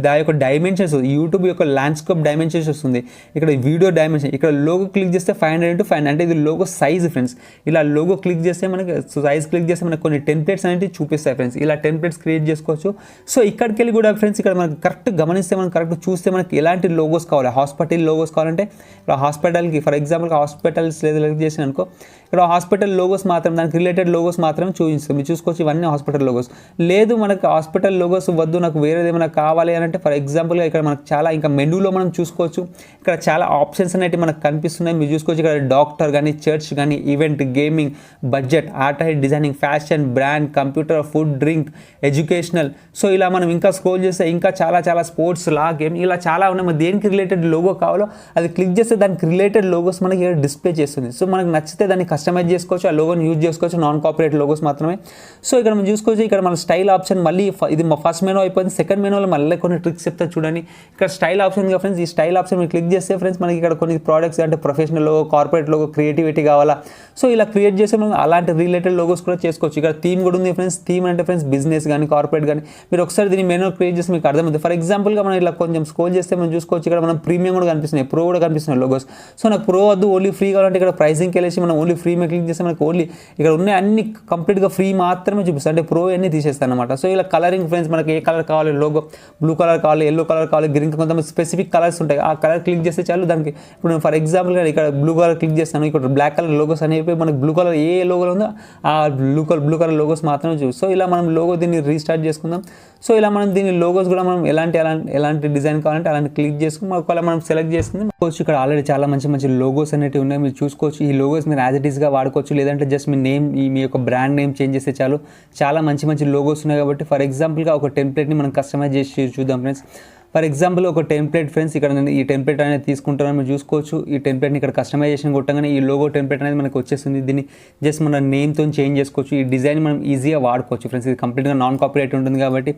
దాని యొక్క డైమెన్షన్స్, యూట్యూబ్ యొక్క ల్యాండ్స్కేప్ డైమెన్షన్స్ వస్తుంది. ఇక్కడ వీడియో డైమెన్షన్, ఇక్కడ లోగో క్లిక్ చేస్తే 500x500 అంటే ఇది లోగో సైజ్ ఫ్రెండ్స్. ఇలా లోగో క్లిక్ చేస్తే మనకి సైజ్ క్లిక్ చేస్తే మనకు కొన్ని టెంప్లెట్స్ అనేవి చూపిస్తాయి ఫ్రెండ్స్. ఇలా టెంప్లెట్స్ క్రియేట్ చేసుకోవచ్చు. సో ఇక్కడికి వెళ్ళి కూడా ఫ్రెండ్స్ ఇక్కడ మనకు కరెక్ట్ గమనిస్తే మనం కరెక్ట్ చూస్తే మనకి ఎలాంటి లోగోస్ కావాలి, హాస్పిటల్ లోగోస్ కావాలంటే ఇలా హాస్పిటల్కి ఫర్ ఎగ్జాంపుల్ హాస్పిటల్స్ సెలెక్ట్ చేసిన అనుకో, ఇక్కడ ఇక్కడ హాస్పిటల్ లోగోస్ మాత్రం దానికి రిలేటెడ్ లోగోస్ మాత్రమే చూపిస్తాం. మీరు చూసుకోవచ్చు ఇవన్నీ హాస్పిటల్ లోగోస్. లేదు మనకు హాస్పిటల్ లోగోస్ వద్దు, నాకు వేరేది ఏమైనా కావాలి అని అంటే ఫర్ ఎగ్జాంపుల్గా ఇక్కడ మనకు చాలా ఇంకా మెనూలో మనం చూసుకోవచ్చు. ఇక్కడ చాలా ఆప్షన్స్ అనేవి మనకు కనిపిస్తున్నాయి. మీరు చూసుకోవచ్చు ఇక్కడ డాక్టర్ కానీ, చర్చ్ కానీ, event, gaming, budget, art and designing, fashion, brand, computer, food, drink, educational. So ఇలా మనం ఇంకా స్క్రోల్ చేస్తే ఇంకా చాలా స్పోర్ట్స్, లా, గేమ్ ఇలా చాలా ఉన్నాయి. మనకి దేనికి రిలేటెడ్ లోగో కావాలో అది క్లిక్ చేస్తే దానికి రిలేటెడ్ లోగోస్ మనకి ఇక్కడ డిస్ప్లే చేస్తుంది. సో మనకు నచ్చితే దాన్ని కస్టమైజ్ చేసుకోవచ్చు, ఆ లోగోని యూజ్ చేసుకోవచ్చు. నాన్ కాపీరైట్ లోగోస్ మాత్రమే. సో ఇక్కడ మనం చూసుకోవచ్చు ఇక్కడ మన స్టైల్ ఆప్షన్ మళ్ళీ ఇది ఫస్ట్ మెనూ అయిపోయింది. సెకండ్ మెనూలో మళ్ళీ కొన్ని ట్రిక్స్ చెప్తా చూడండి. ఇక్కడ స్టైల్ ఆప్షన్ గా ఫ్రెండ్స్, ఈ స్టైల్ ఆప్షన్ మీరు క్లిక్ చేస్తే ఫ్రెండ్స్ మనకి ఇక్కడ కొన్ని ప్రోడక్ట్స్ అంటే professional logo, corporate logo, creativity కావాలా, సో ఇలా క్రియేట్ చేస్తే మనం అలాంటి రిలేటెడ్ లోగోస్ కూడా చేసుకోవచ్చు. ఇక్కడ థీమ్ కూడా ఉంది ఫ్రెండ్స్. థీమ్ అంటే ఫ్రెండ్స్ బిజినెస్ కానీ, కార్పొరేట్ కానీ మీరు ఒకసారి దీన్ని మెనూ క్రియేట్ చేస్తే మీకు అర్థమవుతుంది. ఫర్ ఎగ్జాంపుల్గా మనం ఇలా కొంచెం స్క్రోల్ చేస్తే మనం చూసుకోవచ్చు ఇక్కడ మనం ప్రీమియం కూడా కనిపిస్తున్నాయి, ప్రో కూడా కనిపిస్తున్నాయి లోగోస్. సో నాకు ప్రో వద్దు, ఓన్లీ ఫ్రీ కావాలంటే ఇక్కడ ప్రైసింగ్కి వెళ్ళేసి మనం ఓన్లీ ఫ్రీ మీద క్లిక్ చేస్తే మనకు ఓన్లీ ఇక్కడ ఉన్న అన్ని కంప్లీట్గా ఫ్రీ మాత్రమే చూపిస్తాయి, అంటే ప్రో అన్ని తీసేస్తాను అనమాట. సో ఇలా కలరింగ్ ఫ్రెండ్స్ మనకి ఏ కలర్ కావాలి, లోగో బ్లూ కలర్ కావాలి, ఎల్లో కలర్ కావాలి, గ్రీన్, కొంతమంది స్పెసిఫిక్ కలర్స్ ఉంటాయి. ఆ కలర్ క్లిక్ చేస్తే చాలు దానికి. ఇప్పుడు ఫర్ ఎగ్జాంపుల్గా ఇక్కడ బ్లూ కలర్ క్లిక్ చేస్తాను, ఇక్కడ బ్లాక్ కలర్ లోగోస్ అనేవి మనకి బ్లూ కలర్ ఏ లోగోలో ఉందో ఆ బ్లూ కలర్ లోగోస్ మాత్రమే చూసి. సో ఇలా మనం లోగో దీన్ని రీస్టార్ట్ చేసుకుందాం. సో ఇలా మనం దీని లోగోస్ కూడా మనం ఎలాంటి డిజైన్ కావాలంటే అలాంటి క్లిక్ చేసుకుని ఒకవేళ మనం సెలెక్ట్ చేసుకుందాం. ఇక్కడ ఆల్రెడీ చాలా మంచి లోగోస్ అనేవి ఉన్నాయి, మీరు చూసుకోవచ్చు. ఈ లోగోస్ మీరు యాజ్ ఇట్ ఈస్గా వాడుకోవచ్చు, లేదంటే జస్ట్ మీ నేమ్, మీ యొక్క బ్రాండ్ నేమ్ చేంజ్ చేస్తే చాలు. చాలా మంచి లోగోస్ ఉన్నాయి కాబట్టి ఫర్ ఎగ్జాంపుల్గా ఒక టెంప్లెట్ని మనం కస్టమైజ్ చేసి చూద్దాం ఫ్రెండ్స్. ఫర్ ఎగ్జాంపుల్ ఒక టెంప్లెట్ ఫ్రెండ్స్, ఇక్కడ నేను ఈ టెంప్లెట్ అనేది తీసుకుంటాను, మీరు చూసుకోవచ్చు. ఈ టెంప్లెట్ని ఇక్కడ కస్టమైజేషన్ కొట్టగానే ఈ లోగో టెంప్లెట్ అనేది మనకు వచ్చేస్తుంది. దీన్ని జస్ట్ మన నేమ్తో చేంజ్ చేసుకోవచ్చు. ఈ డిజైన్ మనం ఈజీగా వాడుకోవచ్చు ఫ్రెండ్స్. ఇది కంప్లీట్గా నాన్ కాపీరైట్ ఉంటుంది కాబట్టి.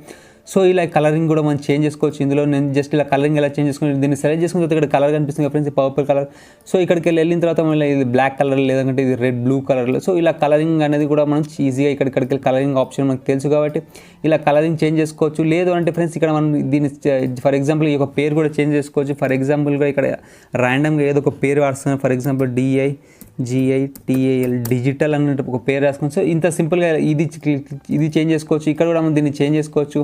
సో ఇలా కలరింగ్ కూడా మనం చేంజ్ చేసుకోవచ్చు. ఇందులో నేను జస్ట్ ఇలా కలరింగ్ ఎలా చేంజ్ చేసుకుని దీన్ని సెలెక్ట్ చేసుకున్న తర్వాత ఇక్కడ కలర్ కనిపిస్తుంది ఫ్రెండ్స్, పర్పుల్ కలర్. సో ఇక్కడికి వెళ్ళిన తర్వాత మళ్ళీ ఇది బ్లాక్ కలర్, లేదంటే ఇది రెడ్, బ్లూ కలర్లో. సో ఇలా కలరింగ్ అనేది కూడా మనం ఈజీగా ఇక్కడికి కలరింగ్ ఆప్షన్ మనకు తెలుసు కాబట్టి ఇలా కలరింగ్ చేంజ్ చేసుకోవచ్చు. లేదు అంటే ఫ్రెండ్స్ ఇక్కడ మనం దీన్ని ఫర్ ఎగ్జాంపుల్ ఈ యొక్క పేరు కూడా చేంజ్ చేసుకోవచ్చు. ఫర్ ఎగ్జాంపుల్గా ఇక్కడ ర్యాండమ్గా ఏదో ఒక పేరు వాడుతున్నాను. ఫర్ ఎగ్జాంపుల్ DIGITAL డిజిటల్ అన్నట్టు ఒక పేరు రాసుకోవచ్చు. సో ఇంత సింపుల్గా ఇది చేంజ్ చేసుకోవచ్చు. ఇక్కడ కూడా మనం దీన్ని చేంజ్ చేసుకోవచ్చు.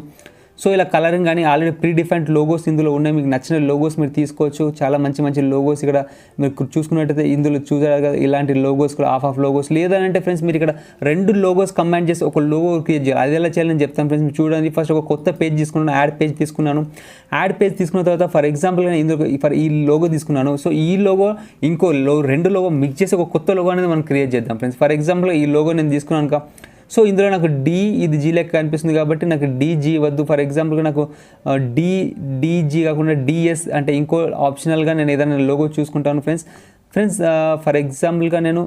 సో ఇలా కలరింగ్ కానీ ఆల్రెడీ ప్రీ డిఫైన్డ్ లోగోస్ ఇందులో ఉన్నాయి, మీకు నచ్చిన లోగోస్ మీరు తీసుకోవచ్చు. చాలా మంచి లోగోస్ ఇక్కడ మీరు చూసుకున్నట్టయితే ఇందులో చూసారు కదా, ఇలాంటి లోగోస్ కూడా ఆఫ్ లోగోస్. లేదంటే ఫ్రెండ్స్ మీరు ఇక్కడ 2 లోగోస్ కంబైన్ చేసి ఒక లోగో క్రియేట్ చేయాలి. అది ఎలా చేయాలని చెప్తాను ఫ్రెండ్స్. మీరు చూడండి, ఫస్ట్ ఒక కొత్త పేజ్ తీసుకున్నాను, యాడ్ పేజ్ తీసుకున్నాను. యాడ్ పేజ్ తీసుకున్న తర్వాత ఫర్ ఎగ్జాంపుల్గా ఇందులో ఈ లోగో తీసుకున్నాను. సో ఈ లోగో ఇంకో 2 లోగో మిక్స్ చేసి ఒక కొత్త లోగో అనేది మనం క్రియేట్ చేద్దాం ఫ్రెండ్స్. ఫర్ ఎగ్జాంపుల్గా ఈ లోగో నేను తీసుకున్నాను. సో ఇందులో నాకు ఇది జీ లెక్క కనిపిస్తుంది కాబట్టి నాకు DG వద్దు. ఫర్ ఎగ్జాంపుల్గా నాకు DG కాకుండా DS అంటే ఇంకో ఆప్షనల్గా నేను ఏదైనా లోగో చూసుకుంటాను ఫ్రెండ్స్. ఫర్ ఎగ్జాంపుల్గా నేను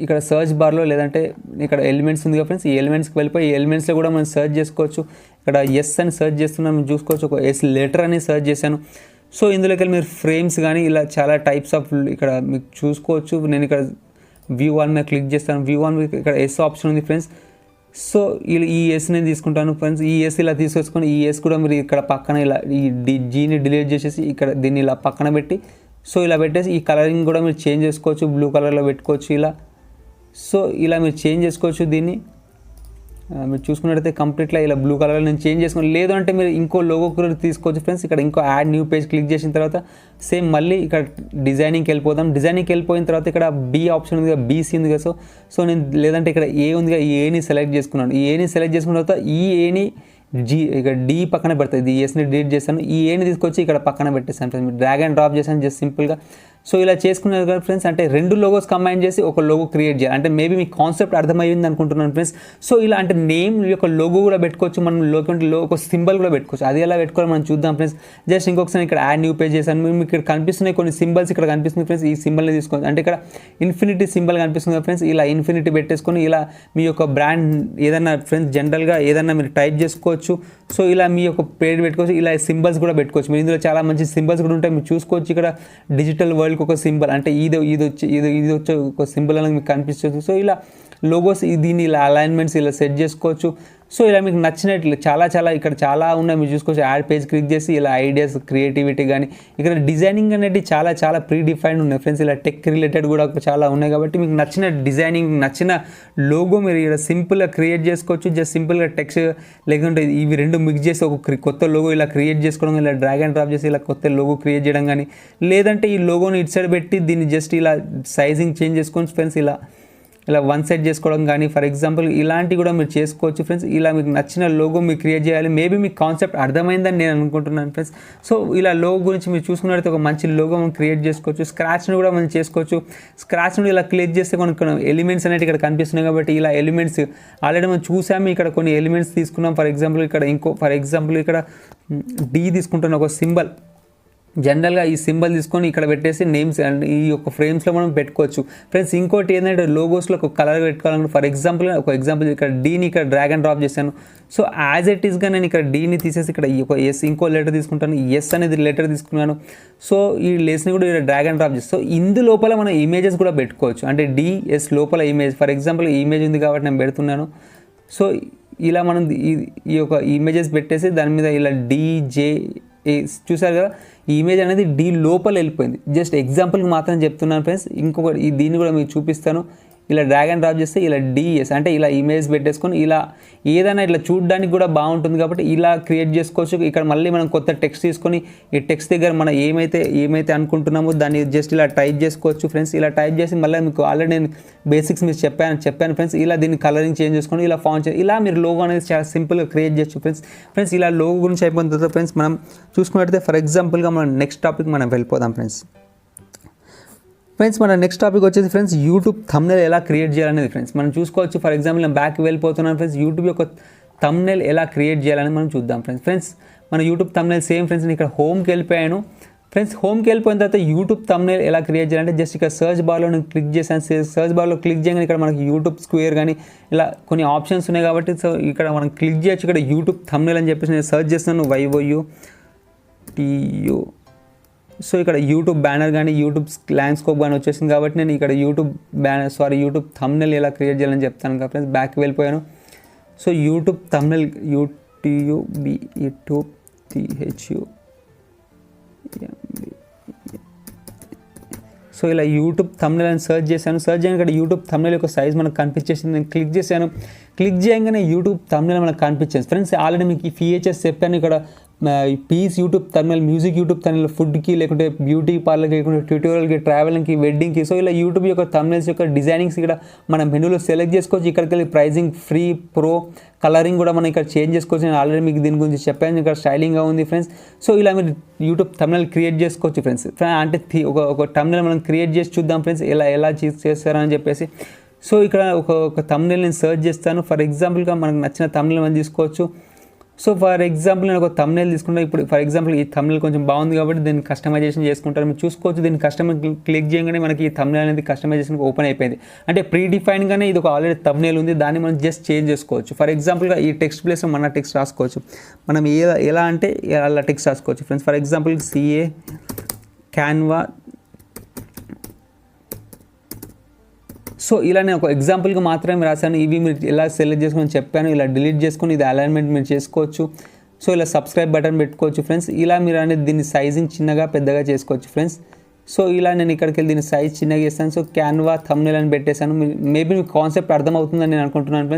ఇక్కడ సర్చ్ బార్లో లేదంటే ఇక్కడ ఎలిమెంట్స్ ఉంది కదా ఫ్రెండ్స్, ఈ ఎలిమెంట్స్కి వెళ్ళిపోయి ఈ ఎలిమెంట్స్లో కూడా మనం సర్చ్ చేసుకోవచ్చు. ఇక్కడ ఎస్ అని సర్చ్ చేస్తున్నాను, మీరు చూసుకోవచ్చు. ఒక ఎస్ లెటర్ అని సర్చ్ చేశాను. సో ఇందులోకి వెళ్ళి మీరు ఫ్రేమ్స్ కానీ ఇలా చాలా టైప్స్ ఆఫ్ ఇక్కడ మీకు చూసుకోవచ్చు. నేను ఇక్కడ V1 మీద క్లిక్ చేస్తాను. V1 ఇక్కడ ఎస్ ఆప్షన్ ఉంది ఫ్రెండ్స్. సో ఈ ఎస్ నేను తీసుకుంటాను ఫ్రెండ్స్. ఈ ఎస్ ఇలా తీసుకొచ్చుకొని ఈ ఎస్ కూడా మీరు ఇక్కడ పక్కన ఇలా ఈ జీని డిలీట్ చేసేసి ఇక్కడ దీన్ని ఇలా పక్కన పెట్టి సో ఇలా పెట్టేసి ఈ కలరింగ్ కూడా మీరు చేంజ్ చేసుకోవచ్చు, బ్లూ కలర్లో పెట్టుకోవచ్చు ఇలా. సో ఇలా మీరు చేంజ్ చేసుకోవచ్చు దీన్ని. మీరు చూసుకున్నట్టయితే కంప్లీట్గా ఇలా బ్లూ కలర్లో నేను చేంజ్ చేసుకుని. లేదు అంటే మీరు ఇంకో లోగో కూడా తీసుకోవచ్చు ఫ్రెండ్స్. ఇక్కడ ఇంకో యాడ్ న్యూ పేజ్ క్లిక్ చేసిన తర్వాత సేమ్ మళ్ళీ ఇక్కడ డిజైనింగ్కి వెళ్ళిపోదాం. డిజైనింగ్కి వెళ్ళిపోయిన తర్వాత ఇక్కడ B ఆప్షన్ ఉంది కదా, BC ఉంది కదా. సో నేను లేదంటే ఇక్కడ A ఉంది కదా, ఈ ఏని సెలెక్ట్ చేసుకున్నాను. ఈ ఏని సెలెక్ట్ చేసుకున్న తర్వాత ఈ ఏని ఇక్కడ D పక్కన పెడుతుంది. ఈ ఎస్ని డిలీట్ చేస్తాను, ఈ ఏని తీసుకొచ్చి ఇక్కడ పక్కన పెట్టేస్తాను ఫ్రెండ్స్. మీరు డ్రాగ్ అండ్ డ్రాప్ చేస్తాను జస్ట్ సింపుల్గా. సో ఇలా చేసుకున్నారు కదా ఫ్రెండ్స్, అంటే 2 లోగోస్ కంబైన్ చేసి ఒక లోగో క్రియేట్ చేయాలి. అంటే మేబీ మీ కాన్సెప్ట్ అర్థమైంది అనుకుంటున్నాను ఫ్రెండ్స్. సో ఇలా అంటే నేమ్ యొక్క లోగో కూడా పెట్టుకోవచ్చు, మనం ఒక సింబల్ కూడా పెట్టుకోవచ్చు. అది ఎలా పెట్టుకోవాలి మనం చూద్దాం ఫ్రెండ్స్. జస్ట్ ఇంకొకసారి ఇక్కడ యాడ్ న్యూ పేజ్ చేశాను. మీకు ఇక్కడ కనిపిస్తున్నాయి కొన్ని సింబల్స్, ఇక్కడ కనిపిస్తుంది ఫ్రెండ్స్. ఈ సింబల్ని తీసుకోవచ్చు. అంటే ఇక్కడ ఇన్ఫినిటీ సింబల్ కనిపిస్తుంది ఫ్రెండ్స్. ఇలా ఇన్ఫినిటీ పెట్టేసుకొని ఇలా మీ యొక్క బ్రాండ్ ఏదన్నా ఫ్రెండ్స్ జనరల్గా ఏదన్నా మీరు టైప్ చేసుకోవచ్చు. సో ఇలా మీ యొక్క పేరు పెట్టుకోవచ్చు. ఇలా సింబల్స్ కూడా పెట్టుకోవచ్చు. మీరు ఇందులో చాలా మంచి సింబల్స్ కూడా ఉంటాయి, మీరు చూసుకోవచ్చు. ఇక్కడ డిజిటల్ వరల్డ్ ఒక సింబల్ అంటే ఇది వచ్చే ఒక సింబల్ అనేది మీకు కనిపిస్తుంది. సో ఇలా లోగోస్ దీన్ని ఇలా అలైన్మెంట్స్ ఇలా సెట్ చేసుకోవచ్చు. సో ఇలా మీకు నచ్చినట్లు చాలా ఇక్కడ చాలా ఉన్నాయి, మీరు చూసుకోవచ్చు. యాడ్ పేజ్ క్లిక్ చేసి ఇలా ఐడియాస్, క్రియేటివిటీ కానీ ఇక్కడ డిజైనింగ్ అనేది చాలా ప్రీ డిఫైన్డ్ ఉన్నాయి ఫ్రెండ్స్. ఇలా టెక్ రిలేటెడ్ కూడా చాలా ఉన్నాయి కాబట్టి మీకు నచ్చిన డిజైనింగ్, నచ్చిన లోగో మీరు ఇక్కడ సింపుల్గా క్రియేట్ చేసుకోవచ్చు. జస్ట్ సింపుల్గా టెక్స్ట్ లేకుంటే ఇవి రెండు మిక్స్ చేసి ఒక కొత్త లోగో ఇలా క్రియేట్ చేసుకోవడం, ఇలా డ్రాగ్ అండ్ డ్రాప్ చేసి ఇలా కొత్త లోగో క్రియేట్ చేయడం కానీ, లేదంటే ఈ లోగోని ఇటు సైడ్ పెట్టి దీన్ని జస్ట్ ఇలా సైజింగ్ చేంజ్ చేసుకోవచ్చు ఫ్రెండ్స్. ఇలా వన్ సైడ్ చేసుకోవడం కానీ ఫర్ ఎగ్జాంపుల్ ఇలాంటివి కూడా మీరు చేసుకోవచ్చు ఫ్రెండ్స్. ఇలా మీకు నచ్చిన లోగో మీరు క్రియేట్ చేయాలి. మేబీ మీకు కాన్సెప్ట్ అర్థమైందని నేను అనుకుంటున్నాను ఫ్రెండ్స్. సో ఇలా లోగో గురించి మీరు చూసుకున్నట్లయితే ఒక మంచి లోగో మనం క్రియేట్ చేసుకోవచ్చు. స్క్రాచ్ని కూడా మనం చేసుకోవచ్చు. స్క్రాచ్ నుండి ఇలా క్లిక్ చేస్తే కొన్ని ఎలిమెంట్స్ అనేవి ఇక్కడ కనిపిస్తున్నాయి కాబట్టి ఇలా ఎలిమెంట్స్ ఆల్రెడీ మనం చూసాము. ఇక్కడ కొన్ని ఎలిమెంట్స్ తీసుకున్నాం. ఫర్ ఎగ్జాంపుల్ ఇక్కడ డి తీసుకుంటున్న ఒక సింబల్, జనరల్గా ఈ సింబల్ తీసుకొని ఇక్కడ పెట్టేసి నేమ్స్ అండ్ ఈ యొక్క ఫ్రేమ్స్లో మనం పెట్టుకోవచ్చు ఫ్రెండ్స్. ఇంకోటి ఏంటంటే లోగోస్లో ఒక కలర్ పెట్టుకోవాలంటే ఫర్ ఎగ్జాంపుల్ ఇక్కడ డీని ఇక్కడ డ్రాగ్ అండ్ డ్రాప్ చేశాను. సో యాజ్ ఇట్ ఈస్గా నేను ఇక్కడ డీని తీసేసి ఇక్కడ ఇంకో లెటర్ తీసుకుంటాను, ఎస్ అనేది లెటర్ తీసుకున్నాను. సో ఈ లెస్ని కూడా ఇక్కడ డ్రాగ్ అండ్ డ్రాప్ చేస్తాను. సో ఇందు లోపల మనం ఇమేజెస్ కూడా పెట్టుకోవచ్చు. అంటే డిఎస్ లోపల ఇమేజ్, ఫర్ ఎగ్జాంపుల్ ఈ ఇమేజ్ ఉంది కాబట్టి నేను పెడుతున్నాను. సో ఇలా మనం ఈ యొక్క ఇమేజెస్ పెట్టేసి దాని మీద ఇలా డీజే చూసారు కదా, ఈ ఇమేజ్ అనేది డి లోపల వెళ్ళిపోయింది. జస్ట్ ఎగ్జాంపుల్కి మాత్రం చెప్తున్నాను ఫ్రెండ్స్. ఇంకొకటి దీన్ని కూడా మీకు చూపిస్తాను. ఇలా డ్రాగ్ అండ్ డ్రాప్ చేస్తే ఇలా డిఎస్ అంటే ఇలా ఇమేజ్ పెట్టేసుకొని ఇలా ఏదైనా ఇట్లా చూడడానికి కూడా బాగుంటుంది కాబట్టి ఇలా క్రియేట్ చేసుకోవచ్చు. ఇక్కడ మళ్ళీ మనం కొత్త టెక్స్ట్ తీసుకొని ఈ టెక్స్ట్ దగ్గర మనం ఏమైతే అనుకుంటున్నామో దాన్ని జస్ట్ ఇలా టైప్ చేసుకోవచ్చు ఫ్రెండ్స్. ఇలా టైప్ చేసి మళ్ళీ మీకు ఆల్రెడీ నేను బేసిక్స్ మీరు చెప్పాను ఫ్రెండ్స్. ఇలా దీన్ని కలరింగ్ చేంజ్ చేసుకొని ఇలా ఫాంట్ ఇలా మీరు లోగో అనేది చాలా సింపుల్గా క్రియేట్ చేయొచ్చు ఫ్రెండ్స్. ఇలా లోగో గురించి అయిపోయిన తర్వాత ఫ్రెండ్స్ మనం చూసుకున్నట్లయితే ఫర్ ఎగ్జాంపుల్గా మనం నెక్స్ట్ టాపిక్ మనం వెళ్ళిపోదాం ఫ్రెండ్స్. మన నెక్స్ట్ టాపిక్ వచ్చేసి ఫ్రెండ్స్ యూట్యూబ్ థంబ్నెయిల్ ఎలా క్రియేట్ చేయాలనేది ఫ్రెండ్స్. మనం చూసుకోవచ్చు. ఫర్ ఎగ్జాంపుల్ నేను బ్యాక్ వెళ్ళిపోతున్నాను ఫ్రెండ్స్. యూట్యూబ్ యొక్క థంబ్నెయిల్ ఎలా క్రియేట్ చేయాలని మనం చూద్దాం ఫ్రెండ్స్. మన యూట్యూబ్ థంబ్నెయిల్ సేమ్ ఫ్రెండ్స్. నేను ఇక్కడ హోమ్కి వెళ్ళిపోయాను ఫ్రెండ్స్. హోమ్కి వెళ్ళిపోయిన తర్వాత యూట్యూబ్ థంబ్నెయిల్ ఎలా క్రియేట్ చేయాలంటే జస్ట్ ఇక్కడ సర్చ్ బార్లో నేను క్లిక్ చేశాను. సర్చ్ బార్లో క్లిక్ చేయగానే ఇక్కడ మనకి యూట్యూబ్ స్క్వేర్ కానీ ఇలా కొన్ని ఆప్షన్స్ ఉన్నాయి కాబట్టి సో ఇక్కడ మనం క్లిక్ చేయొచ్చు. ఇక్కడ యూట్యూబ్ థంబ్నెయిల్ అని చెప్పేసి నేను సర్చ్ చేస్తున్నాను YOUTU. సో ఇక్కడ యూట్యూబ్ బ్యానర్ కానీ యూట్యూబ్ ల్యాండ్స్కోప్ కానీ వచ్చేసింది కాబట్టి నేను ఇక్కడ యూట్యూబ్ యూట్యూబ్ థంబ్నెయిల్ ఎలా క్రియేట్ చేయాలని చెప్తాను కదా ఫ్రెండ్స్. బ్యాక్ వెళ్ళిపోయాను. So YouTube thumbnail YouTube THU. So ఇలా యూట్యూబ్ థంబ్నెయిల్ అని సర్చ్ చేశాను. సర్చ్ చేయగానే ఇక్కడ యూట్యూబ్ థంబ్నెయిల్ యొక్క సైజ్ మనకు కనిపించేసింది. నేను క్లిక్ చేశాను. క్లిక్ చేయగానే యూట్యూబ్ థంబ్నెయిల్ మనకు కనిపించేది ఫ్రెండ్స్. ఆల్రెడీ మీకు ఈ ఫీచర్స్ చెప్పాను. ఇక్కడ piece YouTube thumbnail, music YouTube thumbnail, ఫుడ్కి లేకుంటే బ్యూటీ పార్లర్కి లేకుంటే ట్యూటోరియల్కి, ట్రావెలింగ్కి, వెడ్డింగ్కి. సో ఇలా యూట్యూబ్ యొక్క థంబ్నెయిల్స్ యొక్క డిజైనింగ్స్ ఇక్కడ మనం మెనూలో సెలెక్ట్ చేసుకోవచ్చు. ఇక్కడికి వెళ్ళి ప్రైజింగ్, ఫ్రీ, ప్రో, కలరింగ్ కూడా మనం ఇక్కడ చేంజ్ చేసుకోవచ్చు. నేను ఆల్రెడీ మీకు దీని గురించి చెప్పాను. ఇక్కడ స్టైలింగ్గా ఉంది ఫ్రెండ్స్. సో ఇలా మీరు యూట్యూబ్ థంబ్నెయిల్ క్రియేట్ చేసుకోవచ్చు ఫ్రెండ్స్. అంటే ఒక థంబ్నెయిల్ మనం క్రియేట్ చేసి చూద్దాం ఫ్రెండ్స్ ఎలా చేస్తారని చెప్పేసి. సో ఇక్కడ ఒక థంబ్నెయిల్ నేను సర్చ్ చేస్తాను. ఫర్ ఎగ్జాంపుల్గా మనకు నచ్చిన థంబ్నెయిల్ మనం తీసుకోవచ్చు. సో ఫర్ ఎగ్జాంపుల్ నేను ఒక థంబ్నెయిల్ తీసుకుంటాను. ఇప్పుడు ఫర్ ఎగ్జాంపుల్ ఈ థంబ్నెయిల్ కొంచెం బాగుంది కాబట్టి దీన్ని కస్టమైజేషన్ చేసుకుంటారు. మీరు చూసుకోవచ్చు. దీన్ని క్లిక్ చేయగానే మనకి ఈ థంబ్నెయిల్ అనేది కస్టమైజేషన్ ఓపెన్ అయిపోయింది. అంటే ప్రీ డిఫైన్గానే ఇది ఒక ఆల్రెడీ థంబ్నెయిల్ ఉంది. దాన్ని మనం జస్ట్ చేంజ్ చేసుకోవచ్చు. ఫర్ ఎగ్జాంపుల్గా ఈ టెక్స్ట్ ప్లేస్లో మన టెక్స్ట్ రాసుకోవచ్చు. మనం ఎలా అంటే అలా టెక్స్ట్ రాసుకోవచ్చు friends. For example CA Canva. So ఇలా నేను ఒక ఎగ్జాంపుల్గా మాత్రమే రాశాను. ఇవి మీరు ఎలా సెలెక్ట్ చేసుకొని చెప్పాను. ఇలా డిలీట్ చేసుకొని ఇది అలైన్మెంట్ మీరు చేసుకోవచ్చు. సో ఇలా సబ్స్క్రైబ్ బటన్ పెట్టుకోవచ్చు ఫ్రెండ్స్. ఇలా మీరు అనేది దీన్ని సైజింగ్ చిన్నగా పెద్దగా చేసుకోవచ్చు ఫ్రెండ్స్. సో ఇలా నేను ఇక్కడికి వెళ్ళి దీన్ని సైజ్ చిన్నగా చేస్తాను. సో Canva థంబ్నెయిల్ అని పెట్టేశాను. మేబీ మీకు కాన్సెప్ట్ అర్థమవుతుందని నేను అనుకుంటున్నాను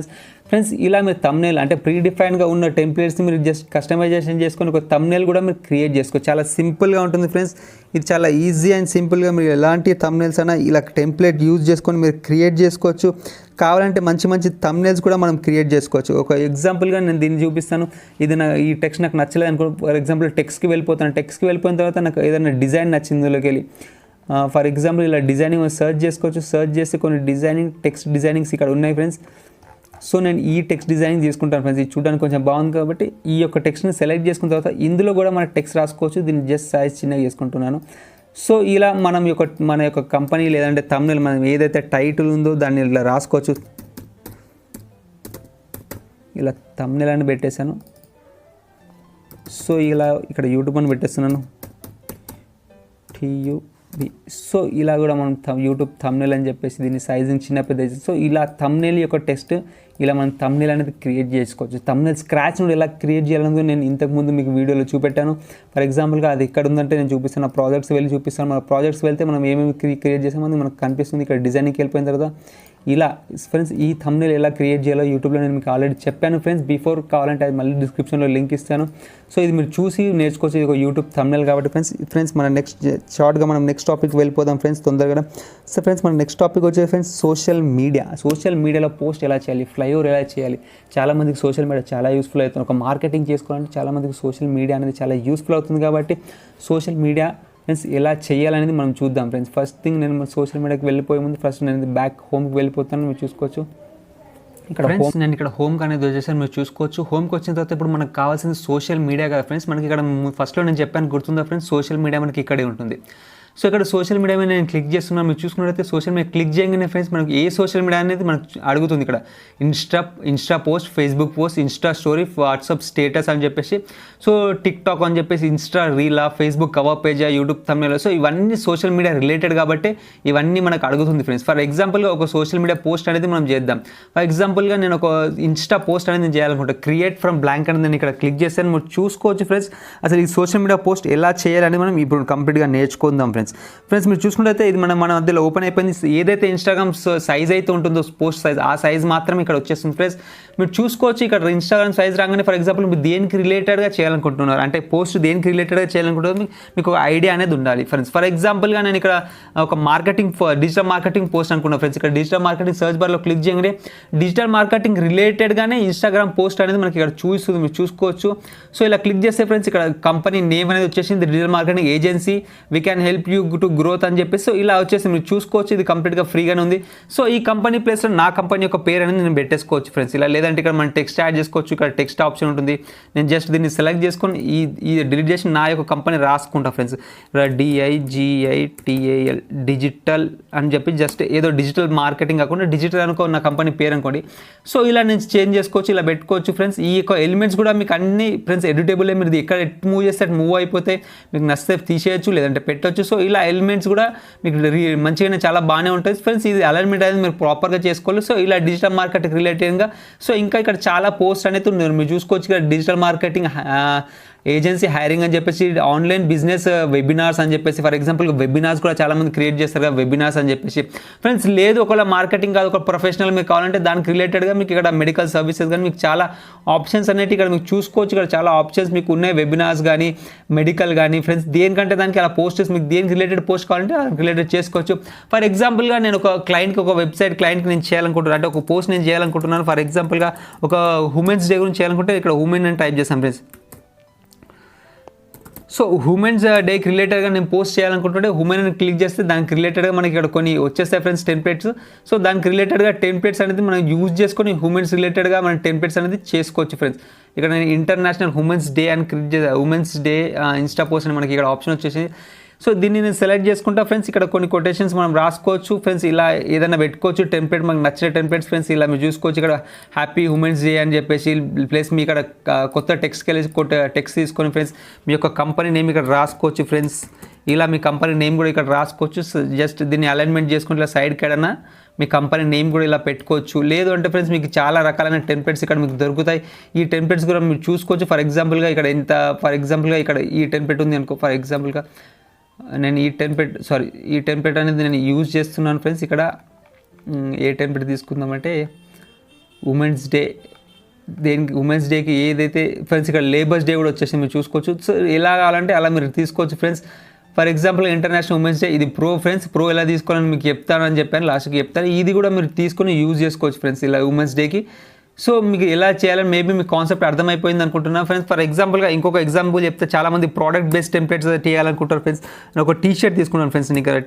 ఫ్రెండ్స్. ఇలా మీరు థంబ్నెయిల్ అంటే ప్రీ డిఫైన్గా ఉన్న టెంప్లెట్స్ని మీరు జస్ట్ కస్టమైజేషన్ చేసుకొని ఒక థంబ్నెయిల్ కూడా మీరు క్రియేట్ చేసుకోవచ్చు. చాలా సింపుల్గా ఉంటుంది ఫ్రెండ్స్. ఇది చాలా ఈజీ అండ్ సింపుల్గా మీరు ఎలాంటి థంబ్నెయిల్స్ అయినా ఇలా టెంప్లెట్ యూజ్ చేసుకొని మీరు క్రియేట్ చేసుకోవచ్చు. కావాలంటే మంచి థంబ్నెయిల్స్ కూడా మనం క్రియేట్ చేసుకోవచ్చు. ఒక ఎగ్జాంపుల్గా నేను దీన్ని చూపిస్తాను. ఈ టెక్స్ట్ నాకు నచ్చలేదు అనుకో. ఫర్ ఎగ్జాంపుల్ టెక్స్ట్కి వెళ్ళిపోతాను. టెక్స్ట్కి వెళ్ళిపోయిన తర్వాత నాకు ఏదైనా డిజైన్ నచ్చింది ఇందులోకి వెళ్ళి. ఫర్ ఎగ్జాంపుల్ ఇలా డిజైనింగ్ సర్చ్ చేసుకోవచ్చు. సర్చ్ చేసి కొన్ని టెక్స్ట్ డిజైనింగ్స్ ఇక్కడ ఉన్నాయి ఫ్రెండ్స్. సో నేను ఈ టెక్స్ట్ డిజైనింగ్ తీసుకుంటాను ఫ్రెండ్స్. ఇది చూడడానికి కొంచెం బాగుంది కాబట్టి ఈ యొక్క టెక్స్ట్ని సెలెక్ట్ చేసుకున్న తర్వాత ఇందులో కూడా మన టెక్స్ట్ రాసుకోవచ్చు. దీన్ని జస్ట్ సైజ్ చిన్నగా చేసుకుంటున్నాను. సో ఇలా మన యొక్క కంపెనీ లేదంటే థంబ్నెయిల్ మనం ఏదైతే టైటిల్ ఉందో దాన్ని ఇలా రాసుకోవచ్చు. ఇలా థంబ్నెయిల్ అని పెట్టేశాను. సో ఇలా ఇక్కడ యూట్యూబ్ అని పెట్టేస్తున్నాను. TUB. సో ఇలా కూడా మనం యూట్యూబ్ థంబ్నెయిల్ అని చెప్పేసి దీన్ని సైజింగ్ చిన్న పెద్ద. సో ఇలా థంబ్నెయిల్ యొక్క టెక్స్ట్ ఇలా మనం థంబ్నెయిల్ అనేది క్రియేట్ చేసుకోవచ్చు. థంబ్నెయిల్ స్క్రాచ్ నుండి ఎలా క్రియేట్ చేయాలనేది నేను ఇంతకుముందు మీకు వీడియోలో చూపెట్టాను. ఫర్ ఎగ్జాంపుల్గా అది ఎక్కడ ఉందంటే నేను చూపిస్తాను, ప్రాజెక్ట్స్ వెళ్ళి చూపిస్తాను. మన ప్రాజెక్ట్స్ వెళ్తే మనం ఏమేమి క్రియేట్ చేసామని మనకు కనిపిస్తుంది. ఇక్కడ డిజైనింగ్కి వెళ్ళిపోయిన తర్వాత ఇలా ఫ్రెండ్స్ ఈ థంబ్నెయిల్ ఎలా క్రియేట్ చేయాలో యూట్యూబ్లో నేను మీకు ఆల్రెడీ చెప్పాను ఫ్రెండ్స్. బిఫోర్ కావాలంటే అది మళ్ళీ డిస్క్రిప్షన్లో లింక్ ఇస్తాను. సో ఇది మీరు చూసి నేర్చుకోవచ్చు. ఇది ఒక యూట్యూబ్ థంబ్నెయిల్ కాబట్టి ఫ్రెండ్స్ మన షార్ట్గా మనం నెక్స్ట్ టాపిక్ వెళ్ళిపోదాం ఫ్రెండ్స్ తొందరగా. సో ఫ్రెండ్స్ మన నెక్స్ట్ టాపిక్ వచ్చేది ఫ్రెండ్స్ సోషల్ మీడియాలో పోస్ట్ ఎలా చేయాలి, ఫ్లైఓవర్ ఎలా చేయాలి. చాలామందికి సోషల్ మీడియా చాలా యూస్ఫుల్ అవుతుంది. ఒక మార్కెటింగ్ చేసుకోవాలంటే చాలామందికి సోషల్ మీడియా అనేది చాలా యూస్ఫుల్ అవుతుంది. కాబట్టి సోషల్ మీడియా ఫ్రెండ్స్ ఎలా చేయాలనేది మనం చూద్దాం ఫ్రెండ్స్. ఫస్ట్ థింగ్ నేను సోషల్ మీడియాకి వెళ్ళిపోయే ముందు ఫస్ట్ నేను బ్యాక్ హోమ్కి వెళ్ళిపోతాను. మీరు చూసుకోవచ్చు ఇక్కడ నేను ఇక్కడ హోమ్కి అనేది వచ్చేసాను. మీరు చూసుకోవచ్చు. హోమ్కి వచ్చిన తర్వాత ఇప్పుడు మనకు కావాల్సింది సోషల్ మీడియా కదా ఫ్రెండ్స్. మనకి ఇక్కడ ఫస్ట్లో నేను చెప్పాను గుర్తుందా ఫ్రెండ్స్, సోషల్ మీడియా మనకి ఇక్కడే ఉంటుంది. సో ఇక్కడ సోషల్ మీడియా మీద నేను క్లిక్ చేస్తున్నాను. మీరు చూసుకున్నట్లయితే సోషల్ మీడియా క్లిక్ చేయగానే ఫ్రెండ్స్ మనకి ఏ సోషల్ మీడియా అనేది మనకు అడుగుతుంది. ఇక్కడ Insta post, Facebook post, Insta story, WhatsApp status అని చెప్పేసి, సో టిక్టాక్ అని చెప్పేసి, ఇన్స్టా రీలా, ఫేస్బుక్ కవర్ పేజా, యూట్యూబ్ థంబ్నెయిల్. సో ఇవన్నీ సోషల్ మీడియా రిలేటెడ్ కాబట్టి ఇవన్నీ మనకు అడుగుతుంది ఫ్రెండ్స్. ఫర్ ఎగ్జాంపుల్గా ఒక సోషల్ మీడియా పోస్ట్ అనేది మనం చేద్దాం. ఫర్ ఎగ్జాంపుల్గా నేను ఒక ఇన్స్టా పోస్ట్ అనేది నేను చేయాలనుకుంటా. క్రియేట్ ఫ్రమ్ బ్లాంక్ అనేది నేను ఇక్కడ క్లిక్ చేస్తాను. మీరు చూసుకోవచ్చు ఫ్రెండ్స్. అసలు ఈ సోషల్ మీడియా పోస్ట్ ఎలా చేయాలని మనం ఇప్పుడు కంప్లీట్గా నేర్చుకుందాం ఫ్రెండ్స్. మన చూసుకుంటే ఇది మన మధ్యలో ఓపెన్ అయిపోయింది. ఏదైతే ఇన్స్టాగ్రామ్ సైజ్ అయితే ఉంటుందో పోస్ట్ సైజ్, ఆ సైజ్ మాత్రం ఇక్కడ వచ్చేస్తుంది ఫ్రెండ్స్. మీరు చూసుకోవచ్చు ఇక్కడ ఇన్స్టాగ్రామ్ సైజ్ రాగానే ఫర్ ఎగ్జాంపుల్ మీరు దేనికి రిలేటెడ్గా చేయాలనుకుంటున్నారు, అంటే పోస్ట్ దేనికి రిలేటెడ్గా చేయాలనుకుంటున్నారు మీకు ఒక ఐడియా అనేది ఉండాలి ఫ్రెండ్స్. ఫర్ ఎగ్జాంపుల్గా నేను ఇక్కడ ఒక డిజిటల్ మార్కెటింగ్ పోస్ట్ అనుకున్నాను ఫ్రెండ్స్. ఇక్కడ డిజిటల్ మార్కెటింగ్ సర్చ్ బార్లో క్లిక్ చేయగానే డిజిటల్ మార్కెటింగ్ రిలేటెడ్గానే ఇన్స్టాగ్రామ్ పోస్ట్ అనేది మనకి ఇక్కడ చూస్తుంది. మీరు చూసుకోవచ్చు. సో ఇలా క్లిక్ చేస్తే ఫ్రెండ్స్ ఇక్కడ కంపెనీ నేమ్ అనేది వచ్చేసింది, digital marketing agency, we can help you to growth అని చెప్పేసి. సో ఇలా వచ్చేసి మీరు చూసుకోవచ్చు. ఇది కంప్లీట్గా ఫ్రీగానే ఉంది. సో ఈ కంపెనీ ప్లేస్లో నా కంపెనీ యొక్క పేరు అనేది నేను పెట్టేసుకోవచ్చు ఫ్రెండ్స్. ఇలా లేదంటే ఇక్కడ మనం టెక్స్ట్ యాడ్ చేసుకోవచ్చు. ఇక్కడ టెక్స్ట్ ఆప్షన్ ఉంటుంది. నేను జస్ట్ దీన్ని సెలెక్ట్ చేసుకొని ఈ డిలీట్ చేసి నా యొక్క కంపెనీ రాసుకుంటా ఫ్రెండ్స్. ఇక్కడ DIGITAL డిజిటల్ అని చెప్పి జస్ట్ ఏదో డిజిటల్ మార్కెటింగ్ కాకుండా డిజిటల్ అనుకో నా కంపెనీ పేరు అనుకోండి. సో ఇలా నేను చేంజ్ చేసుకోవచ్చు, ఇలా పెట్టుకోవచ్చు ఫ్రెండ్స్. ఈ యొక్క ఎలిమెంట్స్ కూడా మీకు అన్ని ఫ్రెండ్స్ ఎడిటబుల్. మీరు ఎక్కడ మూవ్ చేస్తే అటు మూవ్ అయిపోతే మీకు నచ్చితే తీసేయచ్చు, లేదంటే పెట్టవచ్చు. సో ఇలా ఎలిమెంట్స్ కూడా మీకు మంచిగానే చాలా బాగానే ఉంటుంది ఫ్రెండ్స్. ఇది అలైన్మెంట్ అనేది మీరు ప్రాపర్గా చేసుకోవాలి. సో ఇలా డిజిటల్ మార్కెటింగ్ రిలేటెడ్గా సో ఇంకా ఇక్కడ చాలా పోస్ట్ అనేది ఉన్నారు. మీరు చూసుకోవచ్చు. ఇక్కడ డిజిటల్ మార్కెటింగ్ ఏజెన్సీ హైరింగ్ అని చెప్పేసి, ఆన్లైన్ బిజినెస్ వెబినార్స్ అని చెప్పేసి, ఫర్ ఎగ్జాంపుల్ వెబినార్స్ కూడా చాలామంది క్రియేట్ చేస్తారు కదా వెబినార్స్ అని చెప్పేసి ఫ్రెండ్స్. లేదు ఒకవేళ మార్కెటింగ్ కాదు, ఒక ప్రొఫెషనల్ మీకు కావాలంటే దానికి రిలేటెడ్గా మీకు ఇక్కడ మెడికల్ సర్వీసెస్ కానీ మీకు చాలా ఆప్షన్స్ అనేవి ఇక్కడ మీకు చూసుకోవచ్చు. ఇక్కడ చాలా ఆప్షన్స్ మీకు ఉన్నాయి. వెబినార్స్ కానీ మెడికల్ కానీ ఫ్రెండ్స్ దేనికంటే దానికి అలా పోస్టర్స్ మీకు దేనికి రిలేటెడ్ పోస్ట్ కావాలంటే రిలేటెడ్ చేసుకోవచ్చు. ఫర్ ఎగ్జాంపుల్గా నేను ఒక క్లయింట్కి ఒక వెబ్సైట్ క్లయింట్కి నేను చేయాలనుకుంటున్నాను, అంటే ఒక పోస్ట్ నేను చేయాలనుకుంటున్నాను. ఫర్ ఎగ్జాంపుల్గా ఒక ఉమెన్స్ డే గురించి చేయాలనుకుంటే ఇక్కడ ఉమెన్ అని టైప్ చేస్తాను ఫ్రెండ్స్. సో ఉమెన్స్ డేకి రిలేటెడ్గా నేను పోస్ట్ చేయాలనుకుంటుంటే ఉమెన్ అని క్లిక్ చేస్తే దానికి రిలేటెడ్గా మనకి ఇక్కడ కొన్ని వచ్చేస్తాయి ఫ్రెండ్స్ టెంప్లెట్స్. సో దానికి రిలేటెడ్గా టెంప్లెట్స్ అనేది మనం యూజ్ చేసుకొని ఉమెన్స్ రిలేటెడ్గా మనం టెంప్లెట్స్ అనేది చేసుకోవచ్చు ఫ్రెండ్స్. ఇక్కడ నేను ఇంటర్నేషనల్ ఉమెన్స్ డే అని క్లిక్ చేసే ఉమెన్స్ డే ఇన్స్టా పోస్ట్ అని మనకి ఇక్కడ ఆప్షన్ వచ్చేసి. సో దీన్ని నేను సెలెక్ట్ చేసుకుంటా ఫ్రెండ్స్. ఇక్కడ కొన్ని కొటేషన్స్ మనం రాసుకోవచ్చు ఫ్రెండ్స్. ఇలా ఏదైనా పెట్టుకోవచ్చు టెంప్లెట్, మనకు నచ్చిన టెంప్లెట్స్ ఫ్రెండ్స్. ఇలా మీరు చూసుకోవచ్చు. ఇక్కడ హ్యాపీ ఉమెన్స్ డే అని చెప్పేసి ప్లస్ మీ ఇక్కడ కొత్త టెక్స్ట్కి వెళ్ళి టెక్స్ట్ తీసుకొని ఫ్రెండ్స్ మీ యొక్క కంపెనీ నేమ్ ఇక్కడ రాసుకోవచ్చు ఫ్రెండ్స్. ఇలా మీ కంపెనీ నేమ్ కూడా ఇక్కడ రాసుకోవచ్చు. జస్ట్ దీన్ని అలైన్మెంట్ చేసుకుంటే ఇలా సైడ్కి ఎడనా మీ కంపెనీ నేమ్ కూడా ఇలా పెట్టుకోవచ్చు. లేదు అంటే ఫ్రెండ్స్ మీకు చాలా రకాలైన టెంప్లెట్స్ ఇక్కడ మీకు దొరుకుతాయి. ఈ టెంప్లెట్స్ కూడా మీరు చూసుకోవచ్చు. ఫర్ ఎగ్జాంపుల్గా ఇక్కడ ఈ టెంప్లెట్ ఉంది అనుకో. ఫర్ ఎగ్జాంపుల్గా నేను ఈ టెంప్లెట్ అనేది నేను యూజ్ చేస్తున్నాను ఫ్రెండ్స్. ఇక్కడ ఏ టెంప్లెట్ తీసుకుందామంటే ఉమెన్స్ డే, దేనికి ఉమెన్స్ డేకి ఏదైతే ఫ్రెండ్స్ ఇక్కడ లేబర్స్ డే కూడా వచ్చేసి మీరు చూసుకోవచ్చు. సో ఎలా కావాలంటే అలా మీరు తీసుకోవచ్చు friends. For example international women's day ఇది ప్రో ఫ్రెండ్స్. ప్రో ఎలా తీసుకోవాలని మీకు చెప్తానని చెప్పాను, లాస్ట్కి చెప్తాను. ఇది కూడా మీరు తీసుకొని యూజ్ చేసుకోవచ్చు ఫ్రెండ్స్ ఇలా ఉమెన్స్ డేకి. సో మీకు ఎలా చేయాలని మేబీ మీకు కాన్సెప్ట్ అర్థమైపోయింది అనుకుంటున్నా ఫ్రెండ్స్. ఫర్ ఎగ్జాంపుల్గా ఇంకొక ఎగ్జాంపుల్ చెప్తే చాలామంది ప్రోడక్ట్ బేస్డ్ టెంప్లెట్స్ చేయాలనుకుంటారు ఫ్రెండ్స్. నేను ఒక టీ-షర్ట్ తీసుకున్నాను ఫ్రెండ్స్. నేను ఇక్కడ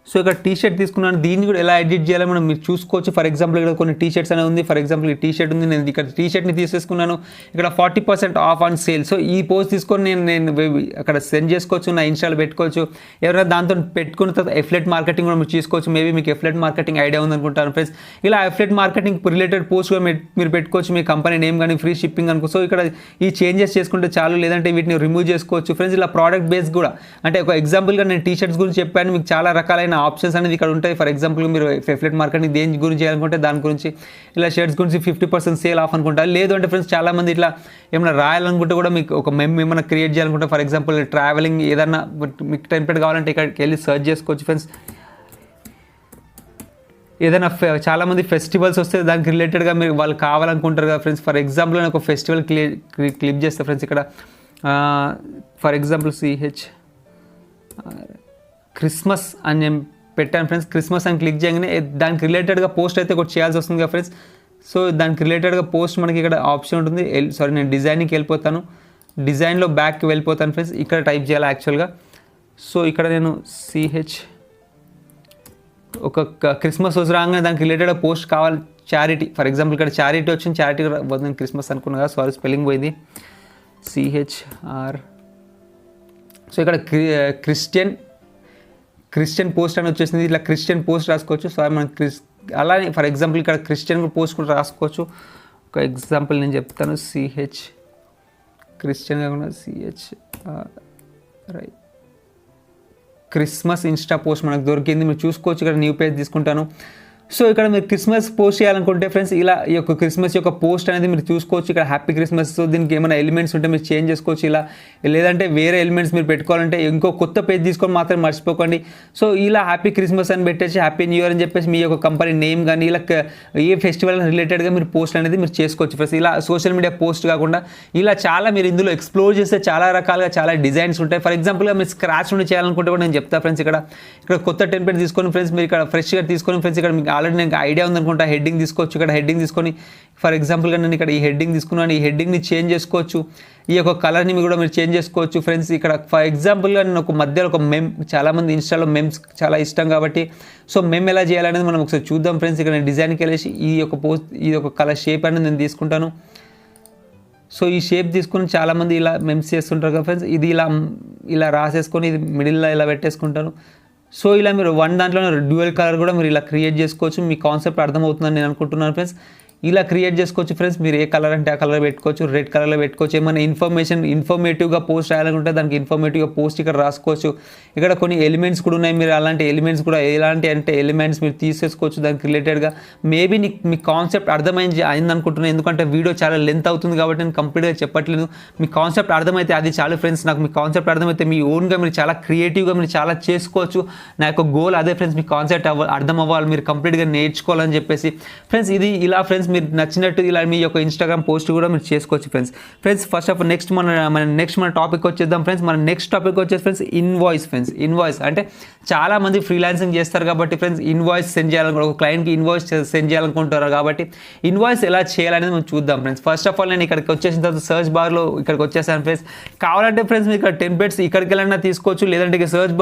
సో ఇక్కడ టీ-షర్ట్ తీసుకున్నాను. దీన్ని కూడా ఎలా ఎడిట్ చేయాలో మనం మీరు చూసుకోవచ్చు. ఫర్ ఎగ్జాంపుల్ ఇక్కడ కొన్ని టీ-షర్ట్స్ అనేది ఉంది. ఫర్ ఎగ్జాంపుల్ ఈ టీ-షర్ట్ ఉంది. నేను ఇక్కడ టీ-షర్ట్ని తీసేసుకున్నాను. ఇక్కడ 40% ఆఫ్ ఆన్ సేల్. సో ఈ పోస్ట్ తీసుకొని నేను అక్కడ సెండ్ చేసుకోవచ్చు, నా ఇన్స్టాలో పెట్టుకోవచ్చు. ఎవరైనా దాంతో పెట్టుకున్న తర్వాత ఎఫ్లెట్ మార్కెటింగ్ కూడా మీరు చేసుకోవచ్చు. మేబీ మీకు ఎఫ్లెట్ మార్కెటింగ్ ఐడియా ఉందనుకుంటాను ఫ్రెండ్స్. ఇలా ఎఫ్లెట్ మార్కెటింగ్ రిలేటెడ్ పోస్ట్ కూడా మీరు పెట్టుకోవచ్చు. మీ కంపెనీ నేమ్ కానీ ఫ్రీ షిప్పింగ్ అనుకో. సో ఇక్కడ ఈ చేంజెస్ చేసుకుంటే చాలు, లేదంటే వీటిని రిమూవ్ చేసుకోవచ్చు ఫ్రెండ్స్. ఇలా ప్రోడక్ట్ బేస్ కూడా అంటే ఒక ఎగ్జాంపుల్గా నేను టీ-షర్ట్స్ గురించి చెప్పాను. మీకు చాలా రకాలైన చేయాలన్న ఆప్షన్స్ అనేది ఇక్కడ ఉంటాయి. ఫర్ ఎగ్జాంపుల్ మీరు ఎఫిలియేట్ మార్కెటింగ్ దేని గురించి చేయాలనుకుంటే దాని గురించి, ఇలా షర్ట్స్ గురించి 50% సేల్ ఆఫ్ అనుకుంటారు. లేదు అంటే ఫ్రెండ్స్ చాలామంది ఇట్లా ఏమైనా రాయాలనుకుంటే కూడా మీకు ఒక ఏమైనా క్రియేట్ చేయాలనుకుంటే, ఫర్ ఎగ్జాంపుల్ ట్రావెలింగ్ ఏదన్నా మీకు టెంప్లెట్ కావాలంటే ఇక్కడికి వెళ్ళి సర్చ్ చేసుకోవచ్చు ఫ్రెండ్స్. ఏదైనా చాలామంది ఫెస్టివల్స్ వస్తే దానికి రిలేటెడ్గా మీరు వాళ్ళు కావాలనుకుంటారు కదా ఫ్రెండ్స్. ఫర్ ఎగ్జాంపుల్ నేను ఒక ఫెస్టివల్ క్లిక్ చేస్తే ఫ్రెండ్స్ ఇక్కడ ఫర్ ఎగ్జాంపుల్ క్రిస్మస్ అని నేను పెట్టాను ఫ్రెండ్స్. క్రిస్మస్ అని క్లిక్ చేయగానే దానికి రిలేటెడ్గా పోస్ట్ అయితే ఒకటి చేయాల్సి వస్తుంది కదా ఫ్రెండ్స్. సో దానికి రిలేటెడ్గా పోస్ట్ మనకి ఇక్కడ ఆప్షన్ ఉంటుంది. నేను డిజైనింగ్కి వెళ్ళిపోతాను, డిజైన్లో బ్యాక్కి వెళ్ళిపోతాను ఫ్రెండ్స్. ఇక్కడ టైప్ చేయాలి యాక్చువల్గా. సో ఇక్కడ నేను ఒక క్రిస్మస్ రోజు రాగానే దానికి రిలేటెడ్ పోస్ట్ కావాలి, చారిటీ. ఫర్ ఎగ్జాంపుల్ ఇక్కడ చారిటీ వచ్చింది, చారిటీ నేను క్రిస్మస్ అనుకున్నా కదా, సారీ స్పెల్లింగ్ పోయింది, CHR. సో ఇక్కడ క్రిస్టియన్ పోస్ట్ అని వచ్చేసింది. ఇట్లా క్రిస్టియన్ పోస్ట్ రాసుకోవచ్చు. సో మనం అలానే ఫర్ ఎగ్జాంపుల్ ఇక్కడ క్రిస్టియన్ పోస్ట్ కూడా రాసుకోవచ్చు. ఒక ఎగ్జాంపుల్ నేను చెప్తాను, క్రిస్టియన్ కాకుండా CHR క్రిస్మస్ ఇన్స్టా పోస్ట్ మనకు దొరికింది. మీరు చూసుకోవచ్చు. ఇక్కడ న్యూ పేజ్ తీసుకుంటాను. సో ఇక్కడ మీరు క్రిస్మస్ పోస్ట్ చేయాలనుకుంటే ఫ్రెండ్స్ ఇలా ఈ యొక్క క్రిస్మస్ యొక్క పోస్ట్ అనేది మీరు చూసుకోవచ్చు. ఇక్కడ హ్యాపీ క్రిస్మస్. సో దీనికి ఏమైనా ఎలిమెంట్స్ ఉంటే మీరు చేంజ్ చేసుకోవచ్చు ఇలా. లేదంటే వేరే ఎలిమెంట్స్ మీరు పెట్టుకోవాలంటే ఇంకో కొత్త పేజ్ తీసుకొని మాత్రం మర్చిపోకండి. సో ఇలా హ్యాపీ క్రిస్మస్ అని పెట్టేసి హ్యాపీ న్యూ ఇయర్ అని చెప్పేసి మీ యొక్క కంపెనీ నేమ్ కానీ ఇలా ఏ ఫెస్టివల్ రిలేటెడ్గా మీరు పోస్ట్ అనేది మీరు చేసుకోవచ్చు ఫ్రెండ్స్. ఇలా సోషల్ మీడియా పోస్ట్ కాకుండా ఇలా చాలా మీరు ఇందులో ఎక్స్ప్లోర్ చేస్తే చాలా రకాలుగా చాలా డిజైన్స్ ఉంటాయి. ఫర్ ఎగ్జాంపుల్గా మీరు స్క్రాచ్ నుండి చేయాలనుకుంటే కూడా నేను చెప్తాను ఫ్రెండ్స్. ఇక్కడ కొత్త టెంప్లెట్ తీసుకొని ఫ్రెండ్స్ మీరు ఇక్కడ ఫ్రెష్గా తీసుకొని ఫ్రెండ్స్ ఇక్కడ మీకు ఆల్రెడీ నాకు ఐడియా ఉందనుకుంటా హెడ్డింగ్ తీసుకోవచ్చు. ఇక్కడ హెడ్డింగ్ తీసుకొని ఫర్ ఎగ్జాంపుల్గా నేను ఇక్కడ ఈ హెడ్డింగ్ తీసుకున్నాను. ఈ హెడ్డింగ్ని చేంజ్ చేసుకోవచ్చు. ఈ యొక్క కలర్ని కూడా మీరు చేంజ్ చేసుకోవచ్చు ఫ్రెండ్స్. ఇక్కడ ఫర్ ఎగ్జాంపుల్గా నేను ఒక మధ్యలో ఒక చాలామంది ఇన్స్టాలో మెమ్స్ చాలా ఇష్టం కాబట్టి సో ఎలా చేయాలనేది మనం ఒకసారి చూద్దాం ఫ్రెండ్స్. ఇక్కడ నేను డిజైన్కి వెళ్ళేసి ఈ యొక్క కలర్ షేప్ అనేది నేను తీసుకుంటాను. సో ఈ షేప్ తీసుకుని చాలామంది ఇలా మెమ్స్ చేస్తుంటారు కదా ఫ్రెండ్స్. ఇది ఇలా రాసేసుకొని ఇది మిడిల్లో ఇలా పెట్టేసుకుంటాను. సో ఇలా మీరు దాంట్లో డ్యూయల్ కలర్ కూడా మీరు ఇలా క్రియేట్ చేసుకోవచ్చు. మీ కాన్సెప్ట్ అర్థమవుతుందని నేను అనుకుంటున్నాను ఫ్రెండ్స్. ఇలా క్రియేట్ చేసుకోవచ్చు ఫ్రెండ్స్. మీరు ఏ కలర్ అంటే ఆ కలర్ పెట్టుకోవచ్చు, రెడ్ కలర్లో పెట్టుకోవచ్చు. ఏమైనా ఇన్ఫర్మేటివ్గా పోస్ట్ రాయాలనుకుంటే దానికి ఇన్ఫర్మేటివ్గా పోస్ట్ ఇక్కడ రాసుకోవచ్చు. ఇక్కడ కొన్ని ఎలిమెంట్స్ కూడా ఉన్నాయి. మీరు అలాంటి ఎలిమెంట్స్ కూడా ఎలాంటి అంటే ఎలిమెంట్స్ మీరు తీసేసుకోవచ్చు దానికి రిలేటెడ్గా. మేబీ మీ కాన్సెప్ట్ అయింది అనుకుంటున్నాను. ఎందుకంటే వీడియో చాలా లెంత్ అవుతుంది కాబట్టి నేను కంప్లీట్గా చెప్పట్లేదు. మీ కాన్సెప్ట్ అర్థమైతే అది చాలు ఫ్రెండ్స్. నాకు మీ కాన్సెప్ట్ అర్థమైతే మీ ఓన్గా మీరు చాలా క్రియేటివ్గా మీరు చాలా చేసుకోవచ్చు. నా యొక్క గోల్ అదే ఫ్రెండ్స్. మీ కాన్సెప్ట్ అర్థం అవ్వాలి, మీరు కంప్లీట్గా నేర్చుకోవాలని చెప్పేసి ఫ్రెండ్స్. ఇది ఇలా ఫ్రెండ్స్ మీరు నచ్చినట్టు ఇలా మీ యొక్క ఇన్స్టాగ్రామ్ పోస్ట్ కూడా మీరు చేసుకోవచ్చు ఫ్రెండ్స్. ఫస్ట్ ఆఫ్ నెక్స్ట్ మన టాపిక్ వచ్చేద్దాం ఫ్రెండ్స్. మన నెక్స్ట్ టాపిక్ వచ్చేసి ఫ్రెండ్స్ ఇన్వాయిస్ అంటే చాలా మంది ఫ్రీలాన్సింగ్ చేస్తారు కాబట్టి ఫ్రెండ్స్ ఇన్వాయిస్ సెండ్ చేయాలనుకుంటారు. ఒక క్లయింట్కి ఇన్వాయిస్ సెండ్ చేయాలనుకుంటారు కాబట్టి ఇన్వాయిస్ ఎలా చేయాలనేది మనం చూద్దాం ఫ్రెండ్స్. ఫస్ట్ ఆఫ్ ఆల్ నేను ఇక్కడికి వచ్చేసిన తర్వాత సర్చ్ బార్లో ఇక్కడికి వచ్చేసాను ఫ్రెండ్స్. కావాలంటే ఫ్రెండ్స్ మీరు ఇక్కడ టెంప్లెట్స్ ఇక్కడికి వెళ్ళినా తీసుకోవచ్చు. లేదంటే ఇక సర్చ్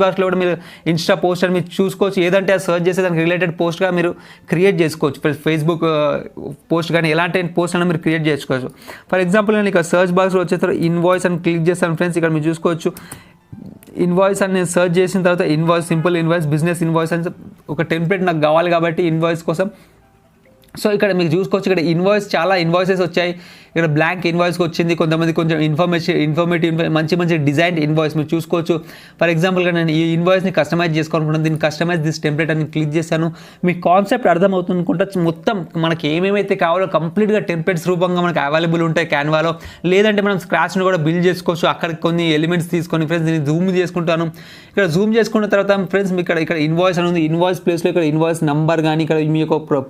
బాక్స్లో కూడా మీరు ఇన్స్టా పోస్ట్ అని మీరు చూసుకోవచ్చు. ఏదంటే ఆ సర్చ్ చేసే దానికి రిలేటెడ్ పోస్ట్గా మీరు క్రియేట్ చేసుకోవచ్చు ఫ్రెండ్స్. ఫేస్బుక్ పోస్ట్ కానీ ఎలాంటి పోస్ట్ అయినా మీరు క్రియేట్ చేసుకోవచ్చు. ఫర్ ఎగ్జాంపుల్ నేను ఇక్కడ సర్చ్ బాక్స్లో వచ్చేస్తారు ఇన్వాయిస్ అని క్లిక్ చేస్తాను ఫ్రెండ్స్. ఇక్కడ మీరు చూసుకోవచ్చు ఇన్వాయిస్ అని నేను సర్చ్ చేసిన తర్వాత invoice, simple invoice, business invoice అని ఒక టెంప్లెట్ నాకు కావాలి కాబట్టి ఇన్వాయిస్ కోసం. సో ఇక్కడ మీకు చూసుకోవచ్చు ఇక్కడ చాలా ఇన్వాయిసెస్ వచ్చాయి. ఇక్కడ బ్లాంక్ ఇన్వాయిస్కి వచ్చింది. కొంతమంది కొంచెం ఇన్ఫర్మేటివ్ మంచి డిజైన్ ఇన్వాయిస్ మీరు చూసుకోవచ్చు. ఫర్ ఎగ్జాంపుల్గా నేను ఈ ఇన్వాయిస్ని కస్టమైజ్ చేసుకోవాలనుకుంటున్నాను. దీన్ని కస్టమైజ్ దిస్ టెంప్లెట్ అని క్లిక్ చేశాను. మీ కాన్సెప్ట్ అర్థమవుతుంది అనుకుంటా. మొత్తం మనకి ఏమేమైతే కావాలో కంప్లీట్గా టెంప్లెట్స్ రూపంగా మనకు అవైలబుల్ ఉంటాయి క్యాన్వాలో. లేదంటే మనం స్క్రాచ్ను కూడా బిల్డ్ చేసుకోవచ్చు. అక్కడికి కొన్ని ఎలిమెంట్స్ తీసుకొని ఫ్రెండ్స్ దీన్ని జూమ్ చేసుకుంటాను. ఇక్కడ జూమ్ చేసుకున్న తర్వాత ఫ్రెండ్స్ ఇక్కడ ఇన్వాయిస్ అని ఉంది. ఇన్వాయిస్ ప్లేస్లో ఇక్కడ ఇన్వాయిస్ నెంబర్ కానీ ఇక్కడ మీ యొక్క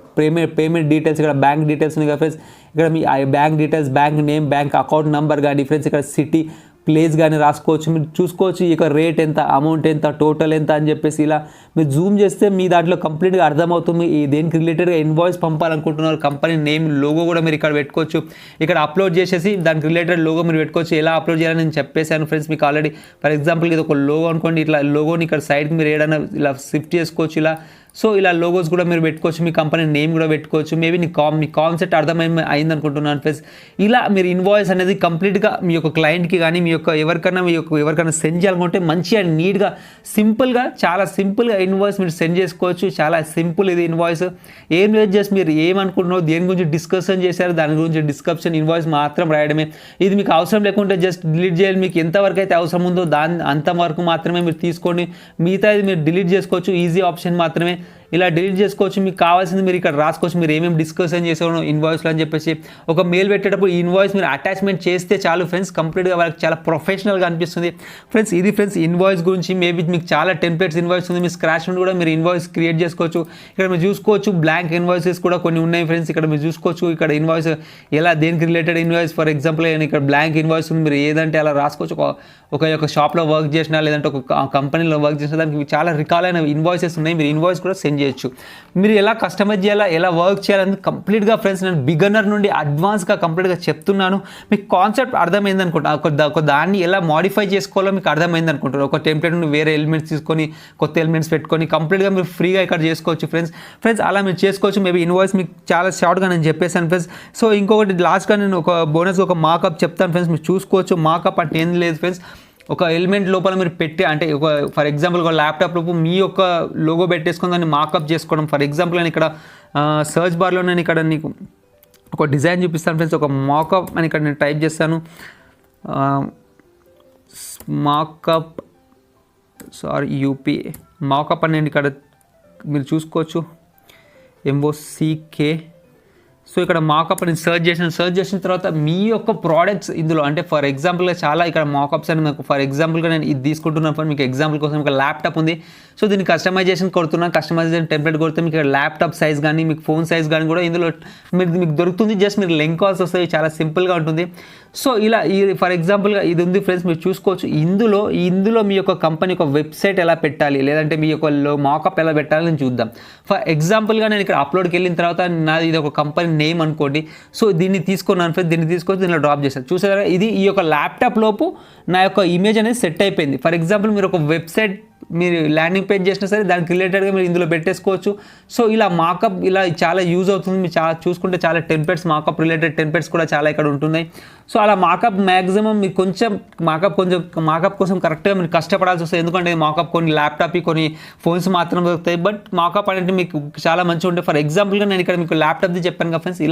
పేమెంట్ డీటెయిల్స్, ఇక్కడ బ్యాంక్ డీటెయిల్స్ ఉన్నాయి కదా ఫ్రెండ్స్. ఇక్కడ మీ bank details, bank name, bank account number కానీ ఫ్రెండ్స్ ఇక్కడ సిటీ, ప్లేస్ కానీ రాసుకోవచ్చు. మీరు చూసుకోవచ్చు ఇక రేట్ ఎంత, అమౌంట్ ఎంత, టోటల్ ఎంత అని చెప్పేసి ఇలా మీరు జూమ్ చేస్తే మీ దాంట్లో కంప్లీట్గా అర్థమవుతుంది. దేనికి రిలేటెడ్గా ఇన్వాయిస్ పంపాలనుకుంటున్నారు, కంపెనీ నేమ్, లోగో కూడా మీరు ఇక్కడ పెట్టుకోవచ్చు. ఇక్కడ అప్లోడ్ చేసేసి దానికి రిలేటెడ్ లోగో మీరు పెట్టుకోవచ్చు. ఎలా అప్లోడ్ చేయాలని నేను చెప్పేశాను ఫ్రెండ్స్ మీకు ఆల్రెడీ. ఫర్ ఎగ్జాంపుల్ ఇది ఒక లోగో అనుకోండి. ఇట్లా లోగోని ఇక్కడ సైడ్కి మీరు ఏదైనా ఇలా షిఫ్ట్ చేసుకోవచ్చు. ఇలా సో ఇలా లోగోస్ కూడా మీరు పెట్టుకోవచ్చు, మీ కంపెనీ నేమ్ కూడా పెట్టుకోవచ్చు. మేబీ మీ కాన్సెప్ట్ అయింది అనుకుంటున్నాను ఫ్రెండ్స్. ఇలా మీరు ఇన్వాయిస్ అనేది కంప్లీట్గా మీ యొక్క క్లయింట్కి కానీ మీ యొక్క ఎవరికైనా సెండ్ చేయాలనుకుంటే మంచిగా నీట్గా సింపుల్గా చాలా సింపుల్గా ఇన్వాయిస్ మీరు సెండ్ చేసుకోవచ్చు. చాలా సింపుల్ ఇది ఇన్వాయిస్. ఏం లేదు, జస్ట్ మీరు ఏమనుకుంటున్నారో దేని గురించి డిస్కషన్ చేశారు దాని గురించి డిస్క్రిప్షన్ ఇన్వాయిస్ మాత్రం రాయడమే. ఇది మీకు అవసరం లేకుంటే జస్ట్ డిలీట్ చేయాలి. మీకు ఎంతవరకు అయితే అవసరం ఉందో అంతవరకు మాత్రమే మీరు తీసుకోండి. మిగతా ఇది మీరు డిలీట్ చేసుకోవచ్చు. ఈజీ ఆప్షన్ మాత్రమే. ఇలా డిలీట్ చేసుకోవచ్చు. మీకు కావాల్సింది మీరు ఇక్కడ రాసుకోవచ్చు. మీరు ఏమేమి డిస్కషన్ చేసారో ఇన్వాయిస్లో అని చెప్పేసి ఒక మెయిల్ పెట్టేటప్పుడు ఈ ఇన్వాయిస్ మీరు అటాచ్మెంట్ చేస్తే చాలు ఫ్రెండ్స్. కంప్లీట్గా వాళ్ళకి చాలా ప్రొఫెషనల్గా అనిపిస్తుంది ఫ్రెండ్స్. ఇది ఫ్రెండ్స్ ఇన్వాయిస్ గురించి. మేబీ మీకు చాలా టెంప్లెట్స్ ఇన్వాయిస్ ఉంది. మీ స్క్రాచ్ నుండి కూడా మీరు ఇన్వాయిస్ క్రియేట్ చేసుకోవచ్చు. ఇక్కడ మీరు చూసుకోవచ్చు బ్లాంక్ ఇన్వాయిసెస్ కూడా కొన్ని ఉన్నాయి ఫ్రెండ్స్. ఇక్కడ మీరు చూసుకోవచ్చు ఇక్కడ ఇన్వాయిస్ ఎలా దేనికి రిలేటెడ్ ఇన్వాయిస్. ఫర్ ఎగ్జాంపుల్ ఇక్కడ బ్లాంక్ ఇన్వాయిస్ ఉంది. మీరు ఏదంటే అలా రాసుకోవచ్చు. ఒక షాప్లో వర్క్ చేసినా లేదంటే ఒక కంపెనీలో వర్క్ చేసినా దానికి చాలా రకాలైన ఇన్వాయిసెస్ ఉన్నాయి. మీరు ఇన్వాయిస్ కూడా సెండ్ చేయొచ్చు. మీరు ఎలా కస్టమైజ్ చేయాలా ఎలా వర్క్ చేయాలని కంప్లీట్గా ఫ్రెండ్స్ నేను బిగినర్ నుండి అడ్వాన్స్గా కంప్లీట్గా చెప్తున్నాను. మీకు కాన్సెప్ట్ అర్థమైంది అనుకుంటా. ఒక దాన్ని ఎలా మాడిఫై చేసుకోవాలో మీకు అర్థమైంది అనుకుంటారు. ఒక టెంప్లెట్ నుండి వేరే ఎలిమెంట్స్ తీసుకొని కొత్త ఎలిమెంట్స్ పెట్టుకొని కంప్లీట్గా మీరు ఫ్రీగా ఇక్కడ చేసుకోవచ్చు ఫ్రెండ్స్. అలా మీరు చేసుకోవచ్చు. మేబీ ఇన్వాయిస్ మీకు చాలా షార్ట్గా నేను చెప్పేసాను ఫ్రెండ్స్. సో ఇంకొకటి లాస్ట్గా నేను ఒక బోనస్ ఒక మార్కప్ చెప్తాను ఫ్రెండ్స్. మీరు చూసుకోవచ్చు. మార్కప్ అంటే ఏం లేదు ఫ్రెండ్స్. ఒక ఎలిమెంట్ లోపల మీరు పెట్టి అంటే ఒక ఫర్ ఎగ్జాంపుల్ ఒక ల్యాప్టాప్ లోపు మీ యొక్క లోగో పెట్టేసుకొని దాన్ని మార్కప్ చేసుకోవడం. ఫర్ ఎగ్జాంపుల్ నేను ఇక్కడ సర్చ్ బార్లో నేను ఇక్కడ నీకు ఒక డిజైన్ చూపిస్తాను ఫ్రెండ్స్. ఒక మార్కప్ అని ఇక్కడ నేను టైప్ చేస్తాను. మార్కప్ యూపీఏ మార్కప్ అని నేను ఇక్కడ మీరు చూసుకోవచ్చు. MOCK. సో ఇక్కడ మార్కప్ అని సర్చ్ చేసిన తర్వాత మీ యొక్క ప్రోడక్ట్స్ ఇందులో అంటే ఫర్ ఎగ్జాంపుల్గా చాలా ఇక్కడ మార్కప్స్ అని నాకు ఫర్ ఎగ్జాంపుల్గా నేను ఇది తీసుకుంటున్నాను. మీకు ఎగ్జాంపుల్ కోసం ఒక ల్యాప్టాప్ ఉంది. సో దీన్ని కస్టమైజేషన్ కొడుతున్నాను. కస్టమైజేషన్ టెంప్లెట్ కొడితే మీకు ల్యాప్టాప్ సైజ్ కానీ మీకు ఫోన్ సైజ్ కానీ కూడా ఇందులో మీకు దొరుకుతుంది. జస్ట్ మీరు లింక్ కాల్స్ వస్తాయి. చాలా సింపుల్గా ఉంటుంది. సో ఇలా ఫర్ ఎగ్జాంపుల్గా ఇది ఉంది ఫ్రెండ్స్. మీరు చూసుకోవచ్చు. ఇందులో మీ యొక్క కంపెనీ యొక్క వెబ్సైట్ ఎలా పెట్టాలి లేదంటే మీ యొక్క మార్కప్ ఎలా పెట్టాలి నేను చూద్దాం. ఫర్ ఎగ్జాంపుల్గా నేను ఇక్కడ అప్లోడ్కి వెళ్ళిన తర్వాత నాది ఇది ఒక కంపెనీ నేమ్ అనుకోండి. సో దీన్ని తీసుకున్నాను ఫ్రెండ్స్. దీన్ని తీసుకొని దీనిలో డ్రాప్ చేశాను. చూసారా ఇది ఈ యొక్క ల్యాప్టాప్ లోపు నా యొక్క ఇమేజ్ అనేది సెట్ అయిపోయింది. ఫర్ ఎగ్జాంపుల్ మీరు ఒక వెబ్సైట్ మీరు ల్యాండింగ్ పేజ్ చేసినా సరే దానికి రిలేటెడ్గా మీరు ఇందులో పెట్టేసుకోవచ్చు. సో ఇలా మార్కప్ ఇలా చాలా యూజ్ అవుతుంది. మీరు చాలా చూసుకుంటే చాలా టెంప్లెట్స్ మార్కప్ రిలేటెడ్ టెంప్లెట్స్ కూడా చాలా ఇక్కడ ఉంటున్నాయి. సో అలా మార్కప్ మ్యాక్సిమం మీకు కొంచెం మార్కప్ కోసం కరెక్ట్గా మీరు కష్టపడాల్సి వస్తుంది. ఎందుకంటే మార్కప్ కొన్ని ల్యాప్టాప్ కొన్ని ఫోన్స్ మాత్రం దొరుకుతాయి. బట్ మార్కప్ అనేది మీకు చాలా మంచిగా ఉంటుంది. ఫర్ ఎగ్జాంపుల్గా నేను ఇక్కడ మీకు ల్యాప్టాప్ది చెప్పాను కదా ఫ్రెండ్స్.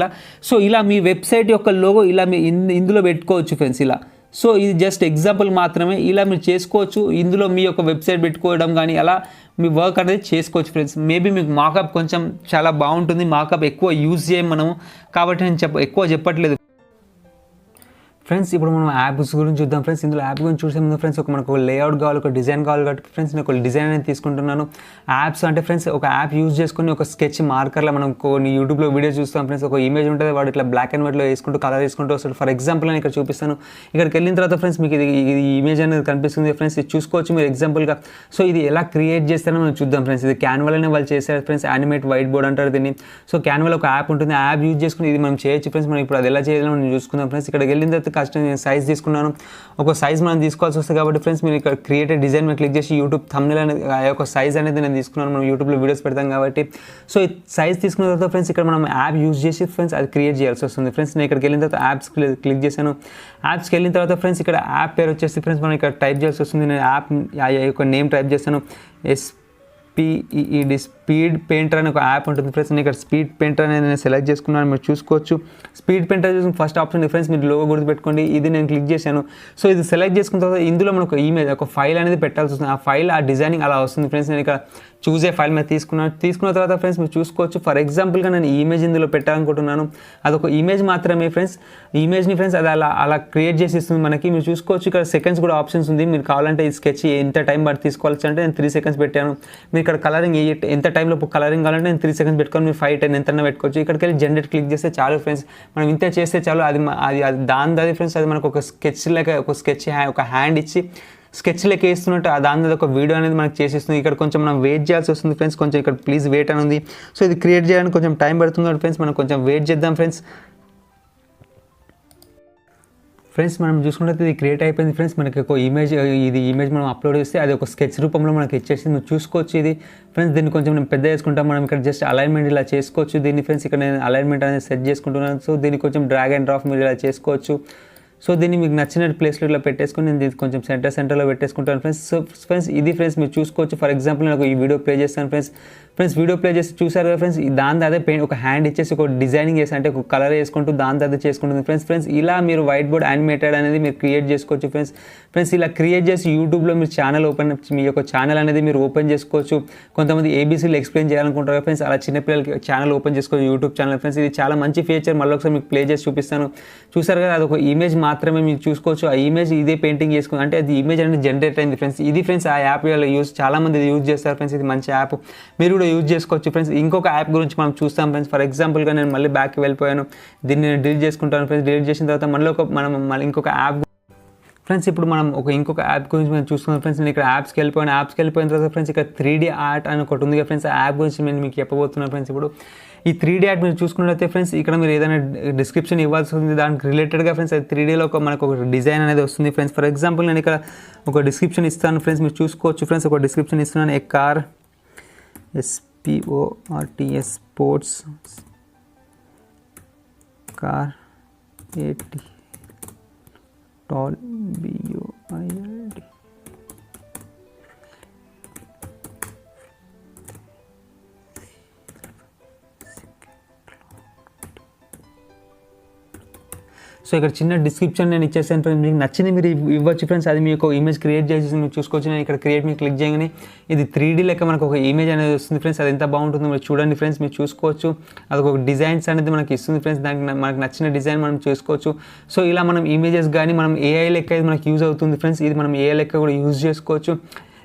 ఇలా మీ వెబ్సైట్ యొక్క లోగో ఇలా మీ ఇందులో పెట్టుకోవచ్చు ఫ్రెండ్స్. ఇలా సో ఇది జస్ట్ ఎగ్జాంపుల్ మాత్రమే. ఇలా మీరు చేసుకోవచ్చు. ఇందులో మీ యొక్క వెబ్సైట్ పెట్టుకోవడం కానీ అలా మీ వర్క్ అనేది చేసుకోవచ్చు ఫ్రెండ్స్. మేబీ మీకు మార్కప్ కొంచెం చాలా బాగుంటుంది. మార్కప్ ఎక్కువ యూజ్ చేయం మనము కాబట్టి నేను ఎక్కువ చెప్పట్లేదు ఫ్రెండ్స్. ఇప్పుడు మనం యాప్స్ గురించి చూద్దాం ఫ్రెండ్స్. ఇందులో యాప్ గురించి చూసే ముందు ఫ్రెండ్స్ మనకు ఒక లేఅవుట్ కావాలి, ఒక డిజైన్ కావాలి కాబట్టి ఫ్రెండ్స్ నేను ఒక డిజైన్ అనేది తీసుకుంటున్నాను. యాప్స్ అంటే ఫ్రెండ్స్ ఒక యాప్ యూజ్ చేసుకుని ఒక స్కెచ్ మార్కర్లో మనం కొన్ని యూట్యూబ్లో వీడియోస్ చూస్తాం ఫ్రెండ్స్. ఒక ఇమేజ్ ఉంటుంది, వాడు ఇట్లా బ్లాక్ అండ్ వైట్లో వేసుకుంటూ కలర్ వేసుకుంటూ వస్తాడు. ఫర్ ఎగ్జాంపుల్ నేను ఇక్కడ చూపిస్తాను. ఇక్కడికి వెళ్ళిన తర్వాత ఫ్రెండ్స్ మీకు ఇది ఇమేజ్ అనేది కనిపిస్తుంది ఫ్రెండ్స్. ఇది చూసుకోవచ్చు మీరు ఎగ్జాంపుల్గా. సో ఇది ఎలా క్రియేట్ చేస్తారో మనం చూద్దాం ఫ్రెండ్స్. ఇది క్యాన్వాలోనే వాళ్ళు చేశారు ఫ్రెండ్స్. యానిమేట్ వైట్ బోర్డ్ అంటారు దీన్ని. సో క్యాన్వాలో ఒక యాప్ ఉంటుంది. ఆ యాప్ యూజ్ చేసుకుని ఇది మనం చేయొచ్చు ఫ్రెండ్స్. మనం ఇప్పుడు అది ఎలా చేయాలో మనం చూసుకుందాం ఫ్రెండ్స్. ఇక్కడికి వెళ్ళిన తర్వాత కష్టం సైజ్ తీసుకున్నాను. ఒక సైజ్ మనం తీసుకోవాల్సి వస్తుంది కాబట్టి ఫ్రెండ్స్ మీరు ఇక్కడ క్రియేటెడ్ డిజైన్ మీద క్లిక్ చేసి యూట్యూబ్ థంబ్నెయిల్ అనేది ఆ యొక్క సైజ్ అనేది నేను తీసుకున్నాను. మనం యూట్యూబ్లో వీడియోస్ పెడతాం కాబట్టి. సో ఈ సైజ్ తీసుకున్న తర్వాత ఫ్రెండ్స్ ఇక్కడ మనం యాప్ యూజ్ చేసి ఫ్రెండ్స్ అది క్రియేట్ చేయాల్సి వస్తుంది ఫ్రెండ్స్. నేను ఇక్కడికి వెళ్ళిన తర్వాత యాప్స్ క్లిక్ చేశాను. యాప్స్కి వెళ్ళిన తర్వాత ఫ్రెండ్స్ ఇక్కడ యాప్ పేరు వచ్చేసి ఫ్రెండ్స్ మనం ఇక్కడ టైప్ చేయాల్సి వస్తుంది. నేను యాప్ యొక్క నేమ్ టైప్ చేస్తాను. SPED స్పీడ్ పెయింటర్ అనే ఒక యాప్ ఉంటుంది ఫ్రెండ్స్. నేను ఇక్కడ స్పీడ్ పెయింటర్ అనేది నేను సెలెక్ట్ చేసుకున్నాను. మీరు చూసుకోవచ్చు. స్పీడ్ పెయింటర్ చూసిన ఫస్ట్ ఆప్షన్ ఫ్రెండ్స్. మీరు లోగో గుర్తుపెట్టుకోండి. ఇది నేను క్లిక్ చేశాను. సో ఇది సెలెక్ట్ చేసుకున్న తర్వాత ఇందులో మనకు ఇమేజ్ ఒక ఫైల్ అనేది పెట్టాల్సి వస్తుంది. ఆ ఫైల్ ఆ డిజైనింగ్ అలా వస్తుంది ఫ్రెండ్స్. నేను ఇక్కడ చూసే ఫైల్ మీద తీసుకున్న తర్వాత ఫ్రెండ్స్ మీరు చూసుకోవచ్చు. ఫర్ ఎగ్జాంపుల్గా నేను ఇమేజ్ ఇందులో పెట్టాలనుకుంటున్నాను. అదొక ఇమేజ్ మాత్రమే ఫ్రెండ్స్. ఇమేజ్ని ఫ్రెండ్స్ అది అలా క్రియేట్ చేసి ఇస్తుంది మనకి. మీరు చూసుకోవచ్చు ఇక్కడ సెకండ్స్ కూడా ఆప్షన్స్ ఉంది. మీరు కావాలంటే ఈ స్కెచ్ ఎంత టైం పట్టి తీసుకోవాల్సి అంటే నేను 3 సెకండ్స్ పెట్టాను. మీరు ఇక్కడ కలరింగ్ ఎంత టైంలో కలరింగ్ కావాలంటే నేను 3 సెకండ్స్ పెట్టుకొని మీరు 5, 10 ఎంతైనా పెట్టుకోవచ్చు. ఇక్కడికి వెళ్ళి జనరేట్ క్లిక్ చేస్తే చాలు ఫ్రెండ్స్. మనం ఇంత చేస్తే చాలు. అది దాని ఫ్రెండ్స్ అది మనకు ఒక స్కెచ్ లెక్క ఒక హ్యాండ్ ఇచ్చి స్కెచ్ లెక్క వేస్తున్నట్టు దాని ఒక వీడియో అనేది మనకు చేసేస్తుంది. ఇక్కడ కొంచెం మనం వెయిట్ చేయాల్సి వస్తుంది ఫ్రెండ్స్. కొంచెం ఇక్కడ ప్లీజ్ వెయిట్ అని ఉంది. సో ఇది క్రియేట్ చేయడానికి కొంచెం టైం పడుతుంది ఫ్రెండ్స్. మనం కొంచెం వెయిట్ చేద్దాం ఫ్రెండ్స్. ఫ్రెండ్స్ మనం చూసుకుంటే ఇది క్రియేట్ అయిపోయింది ఫ్రెండ్స్. మనకి ఒక ఇమేజ్ మనం అప్లోడ్ చేస్తే అది ఒక స్కెచ్ రూపంలో మనకి ఇచ్చేసి మీరు చూసుకోవచ్చు. ఇది ఫ్రెండ్స్ దీన్ని కొంచెం నేను పెద్ద చేసుకుంటాం. మనం ఇక్కడ జస్ట్ అలైన్మెంట్ ఇలా చేసుకోవచ్చు దీన్ని ఫ్రెండ్స్. ఇక్కడ నేను అలైన్మెంట్ అనేది సెట్ చేసుకుంటున్నాను. సో దీన్ని కొంచెం డ్రాగ్ అండ్ డ్రాప్ మీరు ఇలా చేసుకోవచ్చు. సో దీన్ని మీకు నచ్చిన ప్లేస్లో ఇలా పెట్టేసుకొని నేను ఇది కొంచెం సెంటర్లో పెట్టేసుకుంటాను ఫ్రెండ్స్. సో ఫ్రెండ్స్ ఇది ఫ్రెండ్స్ మీరు చూసుకోవచ్చు. ఫర్ ఎగ్జాంపుల్ నేను ఈ వీడియో ప్లే చేస్తాను ఫ్రెండ్స్. వీడియో ప్లే చేసి చూసారు కదా ఫ్రెండ్స్. దాని అదే ఒక హ్యాండ్ ఇచ్చేసి ఒక డిజైనింగ్ చేసి అంటే ఒక కలర్ వేసుకుంటూ దాని అదే చేసుకుంటుంది ఫ్రెండ్స్. ఇలా మీరు వైట్ బోర్డ్ యానిమేటెడ్ అనేది మీరు క్రియేట్ చేసుకోవచ్చు ఫ్రెండ్స్. ఇలా క్రియేట్ చేసి యూట్యూబ్లో మీరు మీ యొక్క ఛానల్ అనేది మీరు ఓపెన్ చేసుకోవచ్చు. కొంతమంది ఏబీసీలు ఎక్స్ప్లెయిన్ చేయాలనుకుంటారు ఫ్రెండ్స్. అలా చిన్నపిల్లలకి ఛానల్ ఓపెన్ చేసుకోవచ్చు యూట్యూబ్ ఛానల్ ఫ్రెండ్స్. ఇది చాలా మంచి ఫీచర్. మళ్ళీ ఒకసారి మీకు ప్లే చేసి చూపిస్తాను. చూసారు కదా అదొక ఇమేజ్ మాత్రమే మీరు చూసుకోవచ్చు. ఆ ఇమేజ్ ఇదే పెయింటింగ్ చేసుకుని అంటే అది ఇమేజ్ అనేది జనరేట్ అయింది ఫ్రెండ్స్. ఇది ఫ్రెండ్స్ ఆ యాప్ చాలామంది యూజ్ చేస్తారు ఫ్రెండ్స్. ఇది మంచి యాప్, మీరు కూడా యూజ్ చేసుకోవచ్చు ఫ్రెండ్స్. ఇంకొక యాప్ గురించి మనం చూస్తాం ఫ్రెండ్స్. ఫర్ ఎగ్జాంపుల్గా నేను మళ్ళీ బ్యాక్కి వెళ్ళిపోయాను. దీన్ని నేను డిలీట్ చేసుకుంటాను ఫ్రెండ్స్. డిలీట్ చేసిన తర్వాత మళ్ళీ ఇంకొక యాప్ ఫ్రెండ్స్. ఇప్పుడు మనం ఇంకొక యాప్ గురించి మనం చూస్తున్నాం ఫ్రెండ్స్. నేను ఇక్కడ యాప్స్కి వెళ్ళిపోయిన తర్వాత ఫ్రెండ్స్ ఇక్కడ 3D ఆర్ట్ అని ఒకటి ఉంది ఫ్రెండ్స్. ఆ యాప్ గురించి నేను మీకు చెప్పబోతున్నాను ఫ్రెండ్స్. ఇప్పుడు ఈ 3D ఆర్ట్ మీరు చూసుకున్నట్లయితే ఫ్రెండ్స్ ఇక్కడ మీరు ఏదైనా డిస్క్రిప్షన్ ఇవ్వాల్సి ఉంది దానికి రిలేటెడ్గా ఫ్రెండ్స్. అది 3Dలో మనకు ఒక డిజైన్ అనేది వస్తుంది ఫ్రెండ్స్. ఫర్ ఎగ్జాంపుల్ నేను ఇక్కడ ఒక డిస్క్రిప్షన్ ఇస్తాను ఫ్రెండ్స్. మీరు చూసుకోవచ్చు ఫ్రెండ్స్. ఒక డిస్క్రిప్షన్ ఇస్తున్నాను. A car SPORTS sports car 80 tall BUILD. So ఇక్కడ చిన్న డిస్క్రిప్షన్ నేను ఇచ్చేసాను ఫ్రెండ్స్. మీకు నచ్చింది మీరు ఇవ్వచ్చు ఫ్రెండ్స్. అది మీకు ఇమేజ్ క్రియేట్ చేసి మీరు చూసుకోవచ్చు. నేను ఇక్కడ క్రియేట్ మీద క్లిక్ చేయగానే ఇది 3D లెక్క మనకు ఒక ఇమేజ్ అనేది వస్తుంది ఫ్రెండ్స్. అది ఎంత బాగుంటుందో మీరు చూడండి ఫ్రెండ్స్. మీరు చూసుకోవచ్చు అది ఒక డిజైన్స్ అనేది మనకి ఇస్తుంది ఫ్రెండ్స్. దానికి మనకు నచ్చిన డిజైన్ మనం చేసుకోవచ్చు. సో ఇలా మనం ఇమేజెస్ కానీ మనం AI లెక్క ఇది మనకి యూజ్ అవుతుంది ఫ్రెండ్స్. ఇది మనం AI లెక్క కూడా యూజ్ చేసుకోవచ్చు.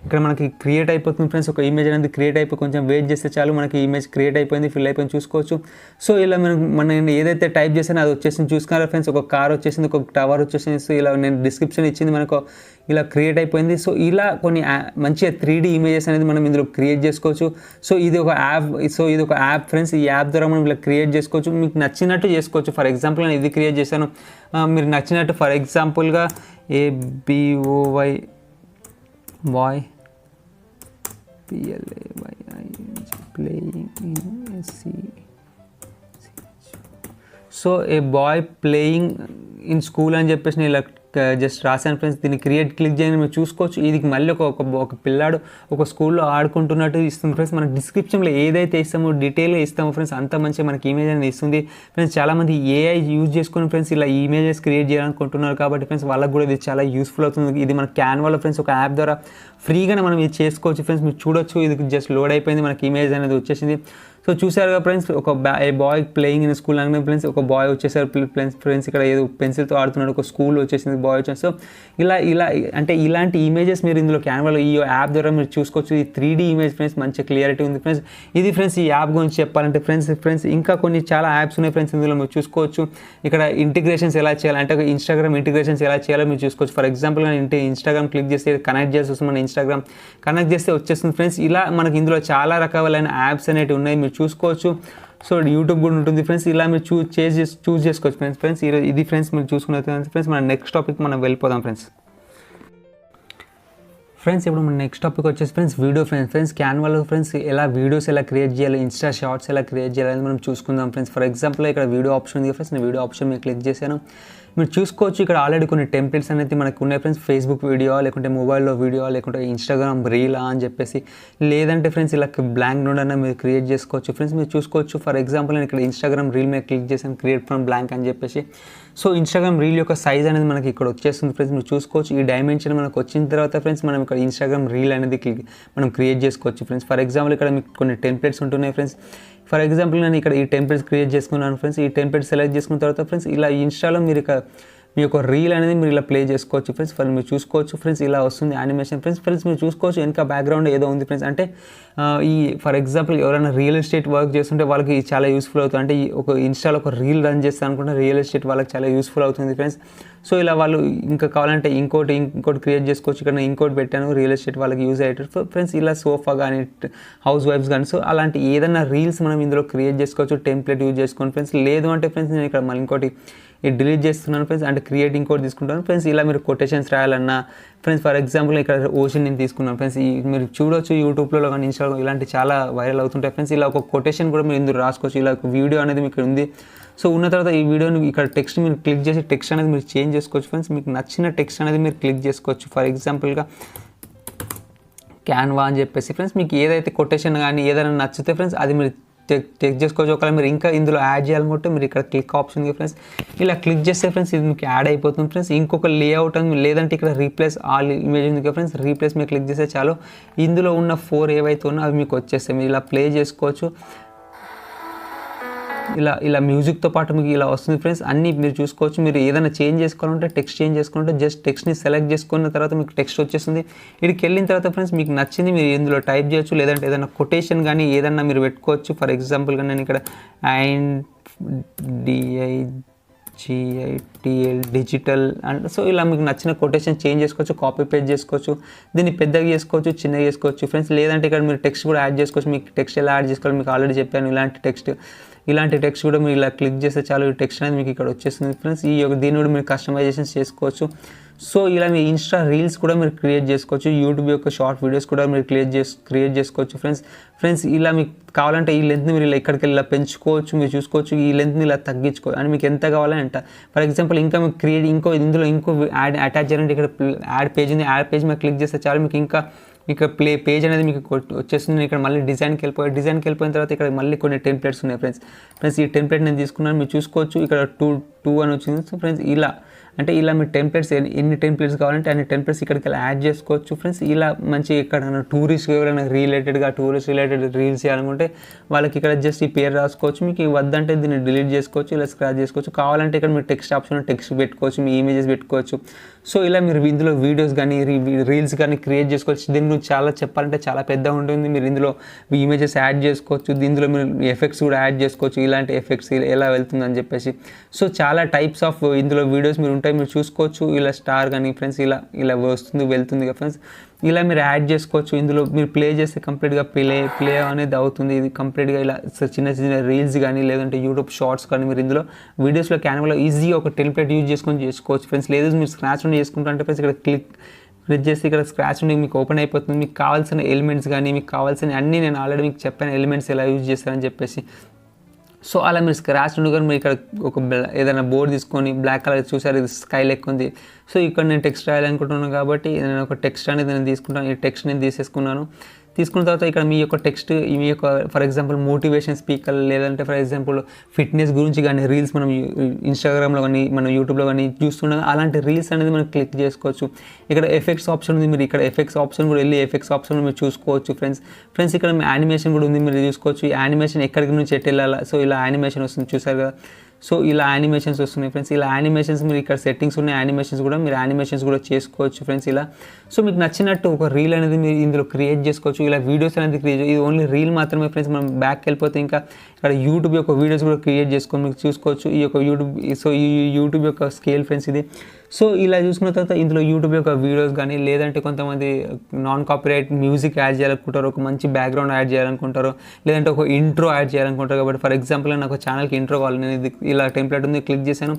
ఇక్కడ మనకి క్రియేట్ అయిపోతుంది ఫ్రెండ్స్. ఒక ఇమేజ్ అనేది క్రియేట్ అయిపోయి కొంచెం వెయిట్ చేస్తే చాలు మనకి ఇమేజ్ క్రియేట్ అయిపోయింది, ఫిల్ అయిపోయింది చూసుకోవచ్చు. సో ఇలా మనం ఏదైతే టైప్ చేసానో అది వచ్చేసింది చూసుకున్నారా ఫ్రెండ్స్. ఒక కార్ వచ్చేసింది, ఒక టవర్ వచ్చేసింది. సో ఇలా నేను డిస్క్రిప్షన్ ఇచ్చింది మనకు ఇలా క్రియేట్ అయిపోయింది. సో ఇలా కొన్ని మంచిగా 3D ఇమేజెస్ అనేది మనం ఇందులో క్రియేట్ చేసుకోవచ్చు. సో ఇది ఒక యాప్ ఫ్రెండ్స్. ఈ యాప్ ద్వారా మనం ఇలా క్రియేట్ చేసుకోవచ్చు. మీకు నచ్చినట్టు చేసుకోవచ్చు. ఫర్ ఎగ్జాంపుల్ నేను ఇది క్రియేట్ చేశాను. మీరు నచ్చినట్టు ఫర్ ఎగ్జాంపుల్గా ABOY playing in so a boy playing in school అని చెప్పేసి నేను ఇలా జస్ట్ రాశాను ఫ్రెండ్స్. దీన్ని క్లిక్ చేయని మీరు చూసుకోవచ్చు. ఇది మళ్ళీ ఒక పిల్లాడు ఒక స్కూల్లో ఆడుకుంటున్నట్టు ఇస్తుంది ఫ్రెండ్స్. మన డిస్క్రిప్షన్లో ఏదైతే ఇస్తామో డీటెయిల్గా ఇస్తామో ఫ్రెండ్స్ అంత మంచిగా మనకి ఇమేజ్ అనేది ఇస్తుంది ఫ్రెండ్స్. చాలామంది AI యూజ్ చేసుకుని ఫ్రెండ్స్ ఇలా ఇమేజెస్ క్రియేట్ చేయాలనుకుంటున్నారు కాబట్టి ఫ్రెండ్స్ వాళ్ళకి కూడా ఇది చాలా యూస్ఫుల్ అవుతుంది. ఇది మన క్యాన్వాలో ఫ్రెండ్స్ ఒక యాప్ ద్వారా ఫ్రీగానే మనం ఇది చేసుకోవచ్చు ఫ్రెండ్స్. మీరు చూడొచ్చు ఇది జస్ట్ లోడ్ అయిపోయింది, మనకి ఇమేజ్ అనేది వచ్చేసింది. సో చూసారుగా friends a boy playing in school అనగా ఫ్రెండ్స్ ఒక బాయ్ వచ్చేసారు ఫ్రెండ్స్. ఇక్కడ ఏదో పెన్సిల్తో ఆడుతున్నాడు, ఒక స్కూల్ వచ్చేసింది, బాయ్ వచ్చేసి. సో ఇలా అంటే ఇలాంటి ఇమేజెస్ మీరు ఇందులో క్యాన్వాలో ఈ యాప్ ద్వారా మీరు చూసుకోవచ్చు. ఈ 3D ఇమేజ్ ఫ్రెండ్స్ మంచి క్లియారిటీ ఉంది ఫ్రెండ్స్. ఇది ఫ్రెండ్స్ ఈ యాప్ గురించి చెప్పాలంటే ఫ్రెండ్స్ ఇంకా కొన్ని చాలా యాప్స్ ఉన్నాయి ఫ్రెండ్స్. ఇందులో మీరు చూసుకోవచ్చు. ఇక్కడ ఇంటిగ్రేషన్స్ ఎలా చేయాలి అంటే ఇన్స్టాగ్రామ్ ఇంటిగ్రేషన్స్ ఎలా చేయాలో మీరు చూసుకోవచ్చు. ఫర్ ఎగ్జాంపుల్ ఇన్స్టాగ్రామ్ క్లిక్ చేస్తే కనెక్ట్ చేసి వస్తుంది, మన ఇన్స్టాగ్రామ్ కనెక్ట్ చేస్తే వచ్చేస్తుంది ఫ్రెండ్స్. ఇలా మనకి ఇందులో చాలా రకాలైన యాప్స్ అనేవి ఉన్నాయి, మీరు చూసుకోవచ్చు. సో యూట్యూబ్ కూడా ఉంటుంది ఫ్రెండ్స్. ఇలా మీరు చూస్ చేసుకోవచ్చు ఫ్రెండ్స్. ఇది ఫ్రెండ్స్ మీరు చూసుకున్న ఫ్రెండ్స్ మన నెక్స్ట్ టాపిక్ మనం వెళ్ళిపోదాం ఫ్రెండ్స్. ఇప్పుడు మన నెక్స్ట్ టాపిక్ వచ్చేసి వీడియో ఫ్రెండ్స్. క్యాన్వాలో ఎలా వీడియోస్ ఎలా క్రియేట్ చేయాలి, ఇన్స్టా షార్ట్స్ ఎలా క్రియేట్ చేయాలని మనం చూసుకుందాం ఫ్రెండ్స్. ఫర్ ఎగ్జాంపుల్ ఇక్కడ వీడియో ఆప్షన్ ఉంది ఫ్రెండ్స్. నేను వీడియో ఆప్షన్ మీద క్లిక్ చేశాను. మీరు చూసుకోవచ్చు ఇక్కడ ఆల్రెడీ కొన్ని టెంప్లెట్స్ అనేది మనకు ఉన్నాయి ఫ్రెండ్స్. ఫేస్బుక్ వీడియో లేకుంటే మొబైల్లో వీడియో లేకుంటే ఇన్స్టాగ్రామ్ రీలా అని చెప్పేసి, లేదంటే ఫ్రెండ్స్ ఇలా బ్లాంక్ నోట్ అన్న మీరు క్రియేట్ చేసుకోవచ్చు ఫ్రెండ్స్. మీరు చూసుకోవచ్చు. ఫర్ ఎగ్జాంపుల్ నేను ఇక్కడ ఇన్స్టాగ్రామ్ రీల్ మీద క్లిక్ చేశాను, క్రియేట్ ఫ్రమ్ బ్లాంక్ అని చెప్పేసి. సో ఇన్స్టాగ్రామ్ రీల్ యొక్క సైజ్ అనేది మనకి ఇక్కడ వచ్చేస్తుంది ఫ్రెండ్స్. మీరు చూసుకోవచ్చు. ఈ డైమెన్షన్ మనకు వచ్చిన తర్వాత ఫ్రెండ్స్ మనం ఇక్కడ ఇన్స్టాగ్రామ్ రీల్ అనేది మనం క్రియేట్ చేసుకోవచ్చు ఫ్రెండ్స్. ఫర్ ఎగ్జాంపుల్ ఇక్కడ మీకు కొన్ని టెంప్లెట్స్ ఉంటున్నాయి ఫ్రెండ్స్. ఫర్ ఎగ్జాంపుల్ నేను ఇక్కడ ఈ టెంప్లెట్స్ క్రియేట్ చేసుకున్నాను ఫ్రెండ్స్. ఈ టెంప్లెట్స్ సెలెక్ట్ చేసుకున్న తర్వాత ఫ్రెండ్స్ ఇలా ఇన్స్టాలో మీరు మీ యొక్క రీల్ అనేది మీరు ఇలా ప్లే చేసుకోవచ్చు ఫ్రెండ్స్. మీరు చూసుకోవచ్చు ఫ్రెండ్స్ ఇలా వస్తుంది యానిమేషన్ ఫ్రెండ్స్. మీరు చూసుకోవచ్చు వెనక బ్యాక్గ్రౌండ్ ఏదో ఉంది ఫ్రెండ్స్. అంటే ఫర్ ఎగ్జాంపుల్ ఎవరైనా రియల్ ఎస్టేట్ వర్క్ చేస్తుంటే వాళ్ళకి చాలా యూస్ఫుల్ అవుతుంది. అంటే ఒక ఇన్స్టాలో ఒక రీల్ రన్ చేస్తాను అనుకుంటే రియల్ ఎస్టేట్ వాళ్ళకి చాలా యూస్ఫుల్ అవుతుంది ఫ్రెండ్స్. సో ఇలా వాళ్ళు ఇంకా కావాలంటే ఇంకోటి క్రియేట్ చేసుకోవచ్చు. ఇక్కడ నేను ఇంకోటి పెట్టాను రియల్ ఎస్టేట్ వాళ్ళకి యూజ్ అయ్యేటట్టు ఫ్రెండ్స్. ఇలా సోఫా కానీ హౌస్ వైఫ్స్ కానీ సో అలాంటి ఏదైనా రీల్స్ మనం ఇందులో క్రియేట్ చేసుకోవచ్చు టెంప్లెట్ యూజ్ చేసుకోండి ఫ్రెండ్స్. లేదు అంటే ఫ్రెండ్స్ నేను ఇక్కడ మళ్ళీ ఇంకోటి ఇది డిలీట్ చేస్తున్నాను ఫ్రెండ్స్, అంటే క్రియేట్ ఇంకోటి తీసుకుంటాను ఫ్రెండ్స్. ఇలా మీరు కొటేషన్స్ రాయాలన్నా ఫ్రెండ్స్, ఫర్ ఎగ్జాంపుల్ ఇక్కడ ఓషన్ నేను తీసుకున్నాను ఫ్రెండ్స్. మీరు చూడొచ్చు యూట్యూబ్లో కానీ ఇన్స్టాగ్రామ్ ఇలాంటి చాలా వైరల్ అవుతుంటాయి ఫ్రెండ్స్. ఇలా ఒక కొటేషన్ కూడా మీరు ఇందులో రాసుకోవచ్చు. ఇలా ఒక వీడియో అనేది మీకు ఉంది. సో ఉన్న తర్వాత ఈ వీడియోని ఇక్కడ టెక్స్ట్ మీరు క్లిక్ చేసి టెక్స్ట్ అనేది మీరు చేంజ్ చేసుకోవచ్చు ఫ్రెండ్స్. మీకు నచ్చిన టెక్స్ట్ అనేది మీరు క్లిక్ చేసుకోవచ్చు. ఫర్ ఎగ్జాంపుల్గా క్యాన్వా అని చెప్పేసి ఫ్రెండ్స్, మీకు ఏదైతే కొటేషన్ కానీ ఏదైనా నచ్చితే ఫ్రెండ్స్ అది మీరు చెక్ చేసుకోవచ్చు. ఒకవేళ మీరు ఇంకా ఇందులో యాడ్ చేయాలనుకుంటే మీరు ఇక్కడ క్లిక్ ఆప్షన్ ఉంది ఫ్రెండ్స్. ఇలా క్లిక్ చేస్తే ఫ్రెండ్స్ ఇది మీకు యాడ్ అయిపోతుంది ఫ్రెండ్స్. ఇంకొక లేఅవుట్ అని లేదంటే ఇక్కడ రీప్లేస్ ఆల్ ఇమేజ్ ఉంది కదా ఫ్రెండ్స్, రీప్లేస్ మీరు క్లిక్ చేస్తే చాలు ఇందులో ఉన్న 4 ఏవైతే ఉన్నా అవి మీకు వచ్చేస్తాయి. మీరు ఇలా ప్లే చేసుకోవచ్చు. ఇలా మ్యూజిక్తో పాటు మీకు ఇలా వస్తుంది ఫ్రెండ్స్. అన్నీ మీరు చూసుకోవచ్చు. మీరు ఏదైనా చేంజ్ చేసుకోవాలంటే టెక్స్ట్ చేంజ్ చేసుకుంటే జస్ట్ టెక్స్ట్ని సెలెక్ట్ చేసుకున్న తర్వాత మీకు టెక్స్ట్ వచ్చేస్తుంది. ఇక్కడికి వెళ్ళిన తర్వాత ఫ్రెండ్స్ మీకు నచ్చింది మీరు ఇందులో టైప్ చేయొచ్చు, లేదంటే ఏదైనా కొటేషన్ కానీ ఏదన్నా మీరు పెట్టుకోవచ్చు. ఫర్ ఎగ్జాంపుల్గా నేను ఇక్కడ DIGITL డిజిటల్ అండ్ సో ఇలా మీకు నచ్చిన కొటేషన్ చేంజ్ చేసుకోవచ్చు, కాపీ పేస్ట్ చేసుకోవచ్చు, దీన్ని పెద్దగా చేసుకోవచ్చు, చిన్నగా చేసుకోవచ్చు ఫ్రెండ్స్. లేదంటే ఇక్కడ మీరు టెక్స్ట్ కూడా యాడ్ చేసుకోవచ్చు. మీకు టెక్స్ట్ ఎలా యాడ్ చేసుకోవాలి మీకు ఆల్రెడీ చెప్పాను. ఇలాంటి టెక్స్ట్ కూడా మీరు ఇలా క్లిక్ చేస్తే చాలు ఈ టెక్స్ట్ అనేది మీకు ఇక్కడ వచ్చేస్తుంది ఫ్రెండ్స్. దీన్ని కూడా మీరు కస్టమైజేషన్స్ చేసుకోవచ్చు. సో ఇలా మీ ఇన్స్టా రీల్స్ కూడా మీరు క్రియేట్ చేసుకోవచ్చు. యూట్యూబ్ యొక్క షార్ట్ వీడియోస్ కూడా మీరు క్రియేట్ చేసుకోవచ్చు ఫ్రెండ్స్. ఇలా మీకు కావాలంటే ఈ లెంత్ని మీరు ఇలా ఇక్కడికి ఇలా పెంచుకోవచ్చు, మీరు చూసుకోవచ్చు. ఈ లెంత్ని ఇలా తగ్గించుకోవచ్చు అని మీకు ఎంత కావాలంటే ఫర్ ఎగ్జాంపుల్ ఇంకా మీకు ఇందులో ఇంకో యాడ్ అటాచ్ చేయాలంటే ఇక్కడ యాడ్ పేజ్ ఉంది. యాడ్ పేజ్ మీద క్లిక్ చేస్తే చాలు మీకు ఇంకా పేజ్ అనేది మీకు వచ్చేస్తుంది. ఇక్కడ మళ్ళీ డిజైన్కి వెళ్ళిపోయిన తర్వాత ఇక్కడ మళ్ళీ కొన్ని టెంప్లెట్స్ ఉన్నాయి ఫ్రెండ్స్. ఈ టెంప్లెట్ నేను తీసుకున్నాను, మీరు చూసుకోవచ్చు. ఇక్కడ 2 అని వచ్చింది. సో ఫ్రెండ్స్ ఇలా మీ టెంప్లెట్స్ ఎన్ని టెంప్లెట్స్ కావాలంటే అన్ని టెంప్లెట్స్ ఇక్కడికి యాడ్ చేసుకోవచ్చు ఫ్రెండ్స్. ఇలా మంచి ఇక్కడ టూరిస్ట్ ఎవరైనా టూరిస్ట్ రిలేటెడ్ రీల్స్ చేయాలనుకుంటే వాళ్ళకి ఇక్కడ జస్ట్ ఈ పేరు రాసుకోవచ్చు. మీకు వద్దంటే దీన్ని డిలీట్ చేసుకోవచ్చు, ఇలా స్క్రాచ్ చేసుకోవచ్చు. కావాలంటే ఇక్కడ మీరు టెక్స్ట్ ఆప్షన్ టెక్స్ట్ పెట్టుకోవచ్చు, మీ ఇమేజెస్ పెట్టుకోవచ్చు. సో ఇలా మీరు ఇందులో వీడియోస్ కానీ రీల్స్ కానీ క్రియేట్ చేసుకోవచ్చు. దీని గురించి చాలా చెప్పాలంటే చాలా పెద్దగా ఉంటుంది. మీరు ఇందులో ఇమేజెస్ యాడ్ చేసుకోవచ్చు, ఇందులో మీరు ఎఫెక్ట్స్ కూడా యాడ్ చేసుకోవచ్చు. ఇలాంటి ఎఫెక్ట్స్ ఎలా వెళ్తుందని చెప్పేసి సో చాలా టైప్స్ ఆఫ్ ఇందులో వీడియోస్ మీరు ఉంటాయి, మీరు చూసుకోవచ్చు. ఇలా స్టార్ కానీ ఫ్రెండ్స్ ఇలా వెళ్తుంది కదా ఫ్రెండ్స్. ఇలా మీరు యాడ్ చేసుకోవచ్చు. ఇందులో మీరు ప్లే చేస్తే కంప్లీట్గా ప్లే అనేది అవుతుంది. ఇది కంప్లీట్గా ఇలా చిన్న రీల్స్ కానీ లేదంటే యూట్యూబ్ షార్ట్స్ కానీ మీరు ఇందులో వీడియోస్లో క్యాన్వాలో ఈజీగా ఒక టెంప్లెట్ యూజ్ చేసుకోవచ్చు ఫ్రెండ్స్. లేదు మీరు స్క్రాచ్ నుండి చేసుకుంటారంటే ఫ్రెండ్స్ ఇక్కడ క్లిక్ చేసి ఇక్కడ స్క్రాచ్ నుండి మీకు ఓపెన్ అయిపోతుంది. మీకు కావాల్సిన ఎలిమెంట్స్ కానీ మీకు కావాల్సిన అన్నీ నేను ఆల్రెడీ మీకు చెప్పాను ఎలిమెంట్స్ ఎలా యూజ్ చేస్తారని చెప్పేసి. సో అలా మీరు స్క్రాచ్ నుండి కానీ మీరు ఇక్కడ ఒక ఏదైనా బోర్డు తీసుకొని బ్లాక్ కలర్ చూసారు, ఇది స్కై లెక్క ఉంది. సో ఇక్కడ నేను టెక్స్ట్ రాయాలనుకుంటున్నాను కాబట్టి నేను ఒక టెక్స్ట్ అనేది నేను తీసుకుంటాను. ఈ టెక్స్ట్ నేను తీసుకున్న తర్వాత ఇక్కడ మీ యొక్క టెక్స్ట్ మీ యొక్క ఫర్ ఎగ్జాంపుల్ మోటివేషన్ స్పీకర్ లేదంటే ఫర్ ఎగ్జాంపుల్ ఫిట్నెస్ గురించి కానీ రీల్స్ మనం ఇన్స్టాగ్రామ్లో కానీ మనం యూట్యూబ్లో కానీ చూస్తుండగా అలాంటి రీల్స్ అనేది మనం క్లిక్ చేసుకోవచ్చు. ఇక్కడ ఎఫెక్ట్స్ ఆప్షన్ ఉంది, మీరు ఇక్కడ ఎఫెక్ట్స్ ఆప్షన్ కూడా వెళ్ళి ఎఫెక్ట్స్ ఆప్షన్ మీరు చూసుకోవచ్చు ఫ్రెండ్స్. ఇక్కడ యానిమేషన్ కూడా ఉంది, మీరు చూసుకోవచ్చు. ఈ యానిమేషన్ ఎక్కడికి నుంచి ఎటు వెళ్ళాలా. సో ఇలా యానిమేషన్ వస్తుంది చూసారు కదా. సో ఇలా యానిమేషన్స్ వస్తున్నాయి ఫ్రెండ్స్. ఇలా యానిమేషన్స్ మీరు ఇక్కడ సెట్టింగ్స్ ఉన్నాయి, యానిమేషన్స్ కూడా మీరు యానిమేషన్స్ కూడా చేసుకోవచ్చు ఫ్రెండ్స్. ఇలా సో మీకు నచ్చినట్టు ఒక రీల్ అనేది మీరు ఇందులో క్రియేట్ చేసుకోవచ్చు. ఇలా వీడియోస్ అనేది ఇది ఓన్లీ రీల్ మాత్రమే ఫ్రెండ్స్. మనం బ్యాక్కి వెళ్ళిపోతే ఇంకా ఇక్కడ యూట్యూబ్ యొక్క వీడియోస్ కూడా క్రియేట్ చేసుకొని మీకు చూసుకోవచ్చు. ఈ యొక్క యూట్యూబ్ యొక్క స్కేల్ ఫ్రెండ్స్ ఇది. సో ఇలా చూసుకున్న తర్వాత ఇందులో యూట్యూబ్ యొక్క వీడియోస్ కానీ లేదంటే కొంతమంది నాన్ కాపీరైట్ మ్యూజిక్ యాడ్ చేయాలనుకుంటారు, ఒక మంచి బ్యాక్గ్రౌండ్ యాడ్ చేయాలనుకుంటారు, లేదంటే ఒక ఇంట్రో యాడ్ చేయాలనుకుంటారు. కాబట్టి ఫర్ ఎగ్జాంపుల్ నాకు ఛానల్కి ఇంట్రో కావాలి, నేను ఇది ఇలా టెంప్లెట్ ఉంది క్లిక్ చేశాను,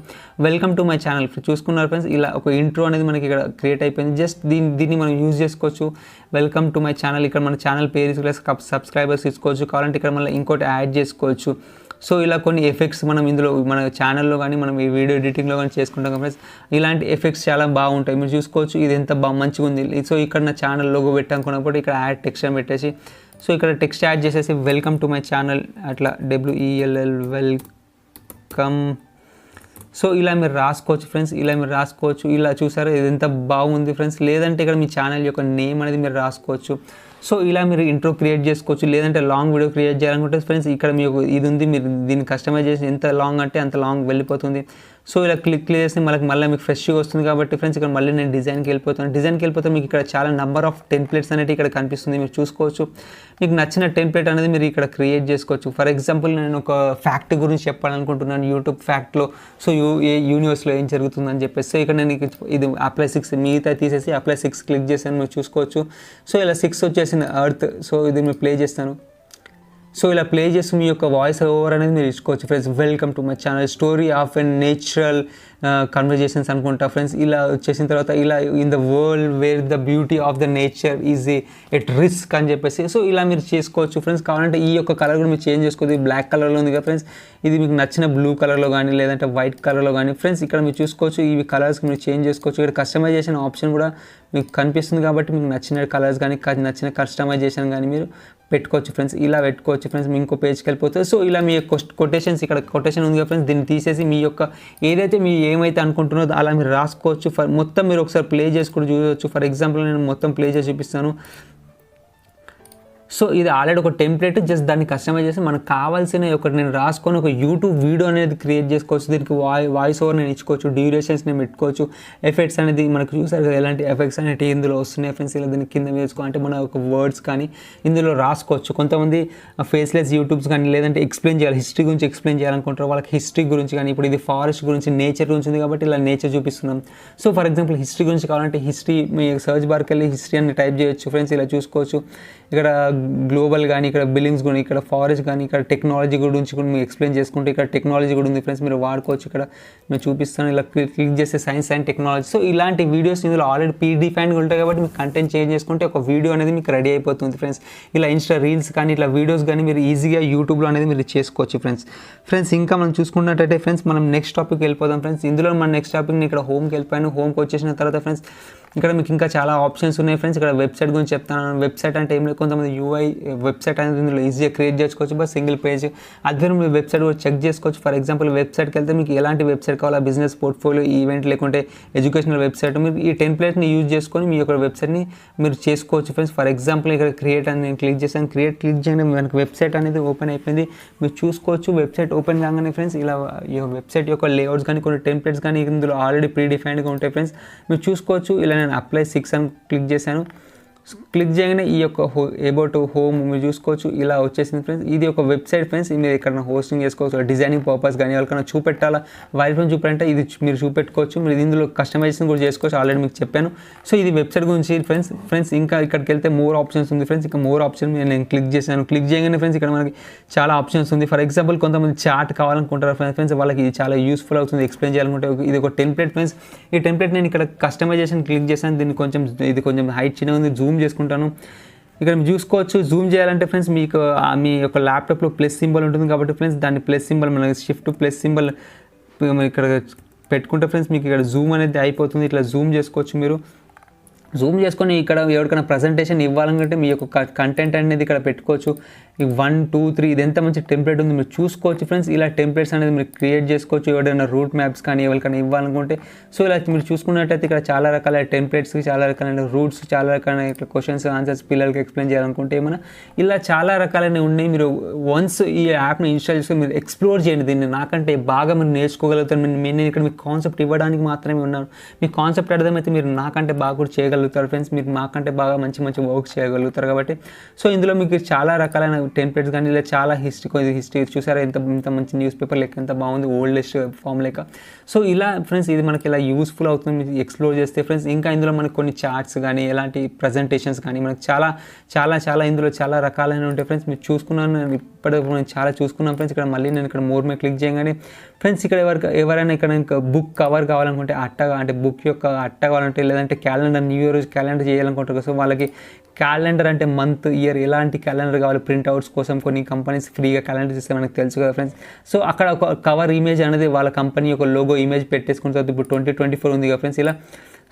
వెల్కమ్ టు మై ఛానల్ చూసుకున్నారు ఫ్రెండ్స్. ఇలా ఒక ఇంట్రో అనేది మనకి ఇక్కడ క్రియేట్ అయిపోయింది. జస్ట్ దీన్ని మనం యూజ్ చేసుకోవచ్చు. వెల్కమ్ టు మై ఛానల్, ఇక్కడ మన ఛానల్ పేరు సబ్స్క్రైబర్స్ తీసుకోవచ్చు. కావాలంటే ఇక్కడ మళ్ళీ ఇంకోటి యాడ్ చేసుకోవచ్చు. సో ఇలా కొన్ని ఎఫెక్ట్స్ మనం ఇందులో మన ఛానల్లో కానీ మనం ఈ వీడియో ఎడిటింగ్లో కానీ చేసుకుంటాం ఫ్రెండ్స్. ఇలాంటి ఎఫెక్ట్స్ చాలా బాగుంటాయి, మీరు చూసుకోవచ్చు. ఇది ఎంత మంచిగా ఉంది. సో ఇక్కడ నా ఛానల్ లోగో పెట్టాలనుకున్నప్పుడు ఇక్కడ యాడ్ టెక్స్ట్ అని పెట్టేసి సో ఇక్కడ టెక్స్ట్ యాడ్ చేసేసి వెల్కమ్ టు మై ఛానల్ అట్లా WELL వెల్కమ్. సో ఇలా మీరు రాసుకోవచ్చు ఫ్రెండ్స్. ఇలా చూసారా ఇది ఎంత బాగుంది ఫ్రెండ్స్. లేదంటే ఇక్కడ మీ ఛానల్ యొక్క నేమ్ అనేది మీరు రాసుకోవచ్చు. సో ఇలా మీరు ఇంట్రో క్రియేట్ చేసుకోవచ్చు. లేదంటే లాంగ్ వీడియో క్రియేట్ చేయాలనుకుంటే ఫ్రెండ్స్ ఇక్కడ మీకు ఇది ఉంది, మీరు దీన్ని కస్టమైజ్ చేసి ఎంత లాంగ్ అంటే అంత లాంగ్ వెళ్ళిపోతుంది. సో ఇలా క్లిక్ చేసి మళ్ళీ మీకు ఫ్రెష్గా వస్తుంది. కాబట్టి ఫ్రెండ్స్ ఇక్కడ మళ్ళీ నేను డిజైన్కి వెళ్ళిపోతే మీకు ఇక్కడ చాలా నెంబర్ ఆఫ్ టెంప్లెట్స్ అనేది ఇక్కడ కనిపిస్తుంది, మీరు చూసుకోవచ్చు. మీకు నచ్చిన టెంప్లెట్ అనేది మీరు ఇక్కడ క్రియేట్ చేసుకోవచ్చు. ఫర్ ఎగ్జాంపుల్ నేను ఒక ఫ్యాక్ట్ గురించి చెప్పాలనుకుంటున్నాను, యూట్యూబ్ ఫ్యాక్ట్లో. సో యూనివర్స్లో ఏం జరుగుతుందని చెప్పేసి సో ఇక్కడ నేను ఇది అప్లై 6 మిగతా తీసేసి అప్లై 6 క్లిక్ చేశాను, మీరు చూసుకోవచ్చు. సో ఇలా 6 వచ్చేసింది ఎర్త్. సో ఇది మీరు ప్లే చేస్తాను. సో ఇలా ప్లే చేసి మీ యొక్క వాయిస్ ఓవర్ అనేది మీరు ఇచ్చుకోవచ్చు friends. Welcome to my channel story of a natural conversations అనుకుంటా ఫ్రెండ్స్. ఇలా వచ్చేసిన తర్వాత ఇలా in the world where the beauty of the nature is at risk అని చెప్పేసి సో ఇలా మీరు చేసుకోవచ్చు ఫ్రెండ్స్. కావాలంటే ఈ యొక్క కలర్ కూడా మీరు చేంజ్ చేసుకోవచ్చు. బ్లాక్ కలర్లో ఉంది కదా ఫ్రెండ్స్, ఇది మీకు నచ్చిన బ్లూ కలర్లో కానీ లేదంటే వైట్ కలర్లో కానీ ఫ్రెండ్స్ ఇక్కడ మీరు చూసుకోవచ్చు. ఇవి కలర్స్ మీరు చేంజ్ చేసుకోవచ్చు. ఇక్కడ కస్టమైజేషన్ ఆప్షన్ కూడా మీకు కనిపిస్తుంది కాబట్టి మీకు నచ్చిన కలర్స్ కానీ నచ్చిన కస్టమైజేషన్ కానీ మీరు పెట్టుకోవచ్చు ఫ్రెండ్స్. ఇలా పెట్టుకోవచ్చు ఫ్రెండ్స్. మీ ఇంకో పేజ్కి వెళ్ళిపోతుంది. సో ఇలా మీ కొటేషన్స్ ఇక్కడ కొటేషన్ ఉంది కదా ఫ్రెండ్స్, దీన్ని తీసేసి మీ యొక్క ఏదైతే మీరు ఏమైతే అనుకుంటున్నారో అలా మీరు రాసుకోవచ్చు. మొత్తం మీరు ఒకసారి ప్లే చేసి కూడా చూడవచ్చు. ఫర్ ఎగ్జాంపుల్ నేను మొత్తం ప్లే చేసి చూపిస్తాను. సో ఇది ఆల్రెడీ ఒక టెంప్లెట్, జస్ట్ దాన్ని కస్టమైజ్ చేసి మనకు కావాల్సిన ఒకటి నేను రాసుకొని ఒక యూట్యూబ్ వీడియో అనేది క్రియేట్ చేసుకోవచ్చు. దీనికి వాయిస్ ఓవర్ నేను ఇచ్చుకోవచ్చు, డ్యూరేషన్స్ నేను పెట్టుకోవచ్చు, ఎఫెక్ట్స్ అనేది మనకు చూసారు కదా ఎలాంటి ఎఫెక్ట్స్ అనేవి ఇందులో వస్తున్నాయి ఫ్రెండ్స్. ఇలా దీన్ని కింద వేసుకో అంటే మన ఒక వర్డ్స్ కానీ ఇందులో రాసుకోవచ్చు. కొంతమంది ఫేస్లెస్ యూట్యూబ్స్ కానీ లేదంటే ఎక్స్ప్లెయిన్ చేయాలి, హిస్టరీ గురించి ఎక్స్ప్లెయిన్ చేయాలనుకుంటారు, వాళ్ళకి హిస్టరీ గురించి కానీ ఇప్పుడు ఇది ఫారెస్ట్ గురించి నేచర్ గురించి ఉంది కాబట్టి ఇలా నేచర్ చూపిస్తున్నాం. సో ఫర్ ఎగ్జాంపుల్ హిస్టరీ గురించి కావాలంటే హిస్టరీ మీ సర్చ్ బార్కి వెళ్ళి హిస్టరీ అని టైప్ చేయొచ్చు ఫ్రెండ్స్. ఇలా చూసుకోవచ్చు. ఇక్కడ గ్లోబల్ కానీ ఇక్కడ బిల్డింగ్స్ కానీ ఇక్కడ ఫారెస్ట్ కానీ ఇక్కడ టెక్నాలజీ గురించి కూడా మీరు ఎక్స్ప్లెయిన్ చేసుకుంటే ఇక్కడ టెక్నాలజీ కూడా ఉంది ఫ్రెండ్స్, మీరు వాడుకోవచ్చు. ఇక్కడ నేను చూపిస్తాను. ఇలా క్లిక్ చేస్తే సైన్స్ అండ్ టెక్నాలజీ. సో ఇలాంటి వీడియోస్ ఇందులో ఆల్రెడీ ప్రీడిఫైన్డ్గా ఉంటాయి కాబట్టి మీకు కంటెంట్ చేంజ్ చేసుకుంటే ఒక వీడియో అనేది మీకు రెడీ అయిపోతుంది ఫ్రెండ్స్. ఇలా ఇన్స్టా రీల్స్ కానీ ఇట్లా వీడియోస్ కానీ మీరు ఈజీగా యూట్యూబ్లో అనేది మీరు చేసుకోవచ్చు ఫ్రెండ్స్. ఇంకా మనం చూసుకున్నట్టయితే ఫ్రెండ్స్ మనం నెక్స్ట్ టాపిక్ వెళ్ళిపోదాం ఫ్రెండ్స్. ఇందులో మన నెక్స్ట్ టాపిక్ ఇక్కడ హోమ్కి వెళ్ళిపోయాను. హోమ్కి వచ్చేసిన తర్వాత ఫ్రెండ్స్ ఇక్కడ మీకు ఇంకా చాలా ఆప్షన్స్ ఉన్నాయి ఫ్రెండ్స్. ఇక్కడ వెబ్సైట్ గురించి చెప్తాను. వెబ్సైట్ అంటే ఏం లేదు, కొంతమంది యూఐ వెబ్సైట్ అనేది ఇందులో ఈజీగా క్రియేట్ చేసుకోవచ్చు. బట్ సింగిల్ పేజ్ అది మీరు వెబ్సైట్ కూడా చెక్ చేసుకోవచ్చు. ఫర్ ఎగ్జాంపుల్ వెబ్సైట్కి వెళ్తే మీకు ఎలాంటి వెబ్సైట్ కావాలా, బిజినెస్ పోర్ట్ఫోలియో, ఈవెంట్ లేకుంటే ఎడ్యుకేషనల్ వెబ్సైట్, మీరు ఈ టెంప్లెట్ని యూజ్ చేసుకొని మీ యొక్క వెబ్సైట్ని మీరు చేసుకోవచ్చు ఫ్రెండ్స్. ఫర్ ఎగ్జాంపుల్ ఇక్కడ క్రియేట్ అని నేను క్లిక్ చేశాను. క్లిక్ చేయగానే మనకు వెబ్సైట్ అనేది ఓపెన్ అయిపోయింది. మీరు చూసుకోవచ్చు. వెబ్సైట్ ఓపెన్ కాగానే ఫ్రెండ్స్ ఇలా ఈ వెబ్సైట్ యొక్క లేఅవుట్స్ కానీ కొన్ని టెంప్లెట్స్ కానీ ఇందులో ఆల్రెడీ ప్రీడిఫైన్డ్గా ఉంటాయి ఫ్రెండ్స్. మీరు చూసుకోవచ్చు. ఇలా నేను అప్లై 6 అని క్లిక్ చేశాను. క్లిక్ చేయగానే ఈ యొక్క అబౌట్ హోమ్ మీరు చూసుకోవచ్చు. ఇలా వచ్చేసింది ఫ్రెండ్స్. ఇది ఒక వెబ్సైట్ ఫ్రెండ్స్. మీరు ఎక్కడైనా హోస్టింగ్ చేసుకోవచ్చు, డిజైనింగ్ పర్పస్ కానీ ఎవరికైనా చూపెట్టాలా వైఫై చూపెట్టాలంటే ఇది మీరు చూపెట్టుకోవచ్చు. మీరు ఇందులో కస్టమైజేషన్ కూడా చేసుకోవచ్చు, ఆల్రెడీ మీకు చెప్పాను. సో ఇది వెబ్సైట్ గురించి ఫ్రెండ్స్. ఇంకా ఇక్కడికి వెళ్తే మోర్ ఆప్షన్స్ ఉంది ఫ్రెండ్స్. ఇంకా మోర్ ఆప్షన్ నేను క్లిక్ చేశాను. క్లిక్ చేయగానే ఫ్రెండ్స్ ఇక్కడ మనకి చాలా ఆప్షన్స్ ఉంది. ఫర్ ఎగ్జాంపుల్ కొంతమంది చార్ట్ కావాలనుకుంటారు ఫ్రెండ్స్, వాళ్ళకి ఇది చాలా యూస్ఫుల్ అవుతుంది. ఎక్స్ప్లెయిన్ చేయాలనుకుంటే ఇది ఒక టెంప్లెట్ ఫ్రెండ్స్. ఈ టెంప్లెట్ నేను ఇక్కడ కస్టమైజేషన్ క్లిక్ చేశాను. దీన్ని ఇది కొంచెం హైట్ చిన్న ఉంది, జూమ్ చేసుకుంటాను. ఇక్కడ మీరు చూసుకోవచ్చు. జూమ్ చేయాలంటే ఫ్రెండ్స్ మీకు మీ యొక్క ల్యాప్టాప్లో ప్లస్ సింబల్ ఉంటుంది కాబట్టి ఫ్రెండ్స్ దాన్ని ప్లస్ సింబల్ మన షిఫ్ట్ ప్లస్ సింబల్ ఇక్కడ పెట్టుకుంటే ఫ్రెండ్స్ మీకు ఇక్కడ జూమ్ అనేది అయిపోతుంది. ఇట్లా జూమ్ చేసుకోవచ్చు. మీరు జూమ్ చేసుకొని ఇక్కడ ఎవరికైనా ప్రజెంటేషన్ ఇవ్వాలనుకుంటే మీ యొక్క కంటెంట్ అనేది ఇక్కడ పెట్టుకోవచ్చు. 1 2 3 ఇది ఎంత మంచి టెంప్లెట్ ఉంది మీరు చూసుకోవచ్చు ఫ్రెండ్స్. ఇలా టెంప్లెట్స్ అనేది మీరు క్రియేట్ చేసుకోవచ్చు. ఎవరైనా రూట్ మ్యాప్స్ కానీ ఎవరికైనా ఇవ్వాలనుకుంటే సో ఇలా మీరు చూసుకున్నట్టయితే ఇక్కడ చాలా రకాల టెంప్లెట్స్, చాలా రకాలైన రూట్స్, చాలా రకాలైన ఇట్లా క్వశ్చన్స్ ఆన్సర్స్ పిల్లలకి ఎక్స్ప్లెయిన్ చేయాలనుకుంటే ఏమైనా ఇలా చాలా రకాలైనవి ఉన్నాయి. మీరు వన్స్ ఈ యాప్ని ఇన్స్టాల్ చేసుకొని మీరు ఎక్స్ప్లోర్ చేయండి. దీన్ని నాకంటే బాగా మీరు నేర్చుకోగలుగుతారు. నేను ఇక్కడ మీకు కాన్సెప్ట్ ఇవ్వడానికి మాత్రమే ఉన్నాను. మీ కాన్సెప్ట్ అర్థమైతే మీరు నాకంటే బాగా కూడా చేయగలుగుతారు ఫ్రెండ్స్. మీరు నాకంటే బాగా మంచి వర్క్ చేయగలుగుతారు కాబట్టి సో ఇందులో మీకు చాలా రకాలైన టెంప్లెట్స్ కానీ ఇలా చాలా హిస్టరీ చూసారా ఇంత మంచి న్యూస్ పేపర్ లెక్క ఎంత బాగుంది, ఓల్డెస్ట్ ఫామ్ లెక్క. సో ఇలా ఫ్రెండ్స్ ఇది మనకి ఇలా యూస్ఫుల్ అవుతుంది మీరు ఎక్స్ప్లోర్ చేస్తే ఫ్రెండ్స్. ఇంకా ఇందులో మనకి కొన్ని చార్ట్స్ కానీ ఎలాంటి ప్రజెంటేషన్స్ కానీ మనకి చాలా ఇందులో చాలా రకాలైన ఉంటాయి ఫ్రెండ్స్. మీరు చూసుకున్నాను ఇప్పుడు నేను చాలా చూసుకున్నాను ఫ్రెండ్స్. ఇక్కడ మళ్ళీ నేను ఇక్కడ మోర్ మీద క్లిక్ చేయగానే ఫ్రెండ్స్ ఇక్కడ ఎవరైనా ఇక్కడ ఇంకా బుక్ కవర్ కావాలనుకుంటే అంటే బుక్ యొక్క అట్ట కావాలంటే లేదంటే క్యాలెండర్ న్యూ ఇయర్ క్యాలెండర్ చేయాలనుకుంటారు. సో వాళ్ళకి క్యాలెండర్ అంటే మంత్ ఇయర్ ఎలాంటి క్యాలెండర్ కావాలి ప్రింట్అవుట్స్ కోసం కొన్ని కంపెనీస్ ఫ్రీగా క్యాలెండర్ ఇస్తే మనకు తెలుసు కదా ఫ్రెండ్స్. సో అక్కడ ఒక కవర్ ఇమేజ్ అనేది వాళ్ళ కంపెనీ యొక్క లోగో ఇమేజ్ పెట్టేసుకుంటుంది. ఇప్పుడు 2024 ఉంది కదా ఫ్రెండ్స్. ఇలా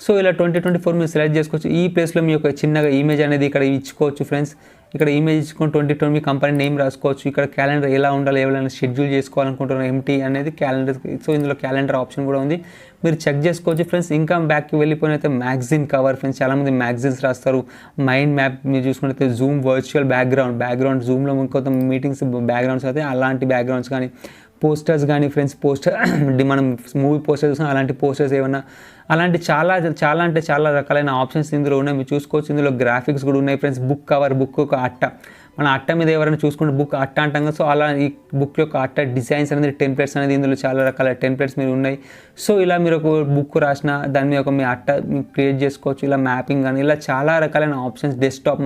సో ఇలా 2024 మీరు సెలెక్ట్ చేసుకోవచ్చు. ఈ ప్లేస్లో మీ యొక్క చిన్నగా ఇమేజ్ అనేది ఇక్కడ ఇచ్చుకోవచ్చు ఫ్రెండ్స్. ఇక్కడ ఇమేజ్ ఇచ్చుకొని 2020 మీ కంపెనీ నేమ్ రాసుకోవచ్చు. ఇక్కడ క్యాలెండర్ ఎలా ఉండాలి, ఎవరైనా షెడ్యూల్ చేసుకోవాలనుకుంటున్నారు ఎంటీ అనేది క్యాలెండర్. సో ఇందులో క్యాలెండర్ ఆప్షన్ కూడా ఉంది, మీరు చెక్ చేసుకోవచ్చు ఫ్రెండ్స్. ఇంకా బ్యాక్కి వెళ్ళిపోయినైతే మ్యాగజైన్ కవర్ ఫ్రెండ్స్. చాలామంది మ్యాగజైన్స్ రాస్తారు. మైండ్ మ్యాప్ మీరు చూసుకున్నట్లయితే జూమ్ వర్చువల్ బ్యాక్గ్రౌండ్ జూమ్లో కొంత మీటింగ్స్ బ్యాక్గ్రౌండ్స్ అయితే అలాంటి బ్యాక్గ్రౌండ్స్ కానీ పోస్టర్స్ కానీ ఫ్రెండ్స్ మనం మూవీ పోస్టర్స్ చూసినా అలాంటి పోస్టర్స్ ఏమన్నా అలాంటి చాలా రకాలైన ఆప్షన్స్ ఇందులో ఉన్నాయి, మీరు చూసుకోవచ్చు. ఇందులో గ్రాఫిక్స్ కూడా ఉన్నాయి ఫ్రెండ్స్. బుక్ కవర్, బుక్ ఒక అట్ట మన అట్ట మీద ఎవరైనా చూసుకుంటే బుక్ అట్ట అంటాం కదా, సో అలా ఈ బుక్ యొక్క అట్ట డిజైన్స్ అనేది టెంప్లెట్స్ అనేది ఇందులో చాలా రకాల టెంప్లెట్స్ మీరు ఉన్నాయి. సో ఇలా మీరు ఒక బుక్ రాసిన దాని మీద ఒక మీ అట్ట క్రియేట్ చేసుకోవచ్చు. ఇలా మ్యాపింగ్ కానీ ఇలా చాలా రకాలైన ఆప్షన్స్ డెస్క్టాప్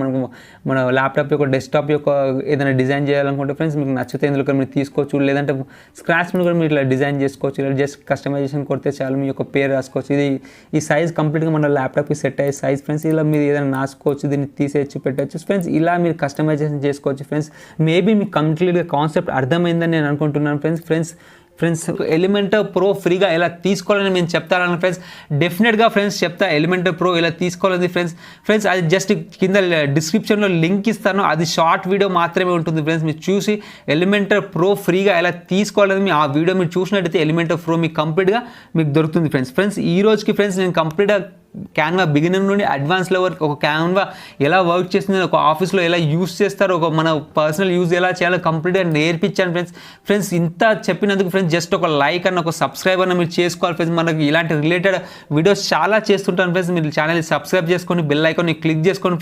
మన ల్యాప్టాప్ యొక్క డెస్క్టాప్ యొక్క ఏదైనా డిజైన్ చేయాలనుకుంటే ఫ్రెండ్స్ మీకు నచ్చితే ఇందులో మీరు తీసుకోవచ్చు. లేదంటే స్క్రాచ్ మీద కూడా మీరు ఇట్లా డిజైన్ చేసుకోవచ్చు. ఇలా జస్ట్ కస్టమైజేషన్ కొడితే చాలు, మీ యొక్క పేరు రాసుకోవచ్చు. ఈ సైజ్ కంప్లీట్గా మన ల్యాప్టాప్కి సెట్ అయ్యే సైజ్ ఫ్రెండ్స్. ఇలా మీరు ఏదైనా రాసుకోవచ్చు, దీన్ని తీసేయచ్చు, పెట్టచ్చు ఫ్రెండ్స్. ఇలా మీరు కస్టమైజేషన్ చేసుకోవచ్చు ఫ్రెండ్స్. మేబీ మీకు కంప్లీట్గా కాన్సెప్ట్ అర్థమైందని నేను అనుకుంటున్నాను ఫ్రెండ్స్ ఎలిమెంటర్ ప్రో ఫ్రీగా ఎలా తీసుకోవాలని నేను చెప్తాను ఫ్రెండ్స్. డెఫినెట్గా ఫ్రెండ్స్ చెప్తా ఎలిమెంటర్ ప్రో ఎలా తీసుకోవాలని ఫ్రెండ్స్ అది జస్ట్ కింద డిస్క్రిప్షన్లో లింక్ ఇస్తాను. అది షార్ట్ వీడియో మాత్రమే ఉంటుంది ఫ్రెండ్స్. మీరు చూసి ఎలిమెంటర్ ప్రో ఫ్రీగా ఎలా తీసుకోవాలని ఆ వీడియో మీరు చూసినట్టయితే ఎలిమెంటర్ ప్రో మీకు కంప్లీట్గా మీకు దొరుకుతుంది ఫ్రెండ్స్. ఈ రోజుకి ఫ్రెండ్స్ నేను కంప్లీట్గా క్యాన్వా బిగినర్ నుండి అడ్వాన్స్ లెవెల్ ఒక క్యాన్వా ఎలా వర్క్ చేస్తుంది, ఒక ఆఫీస్లో ఎలా యూస్ చేస్తారు, ఒక మన పర్సనల్ యూజ్ ఎలా చేయాలో కంప్లీట్గా నేర్పించాను ఫ్రెండ్స్. ఇంత చెప్పినందుకు ఫ్రెండ్స్ జస్ట్ ఒక లైక్ అన్న ఒక సబ్స్క్రైబ్ అన్న మీరు చేసుకోవాలి ఫ్రెండ్స్. మనకి ఇలాంటి రిలేటెడ్ వీడియోస్ చాలా చేస్తుంటాను ఫ్రెండ్స్. మీరు ఛానల్ సబ్స్క్రైబ్ చేసుకొని బెల్ ఐకాన్ని క్లిక్ చేసుకోండి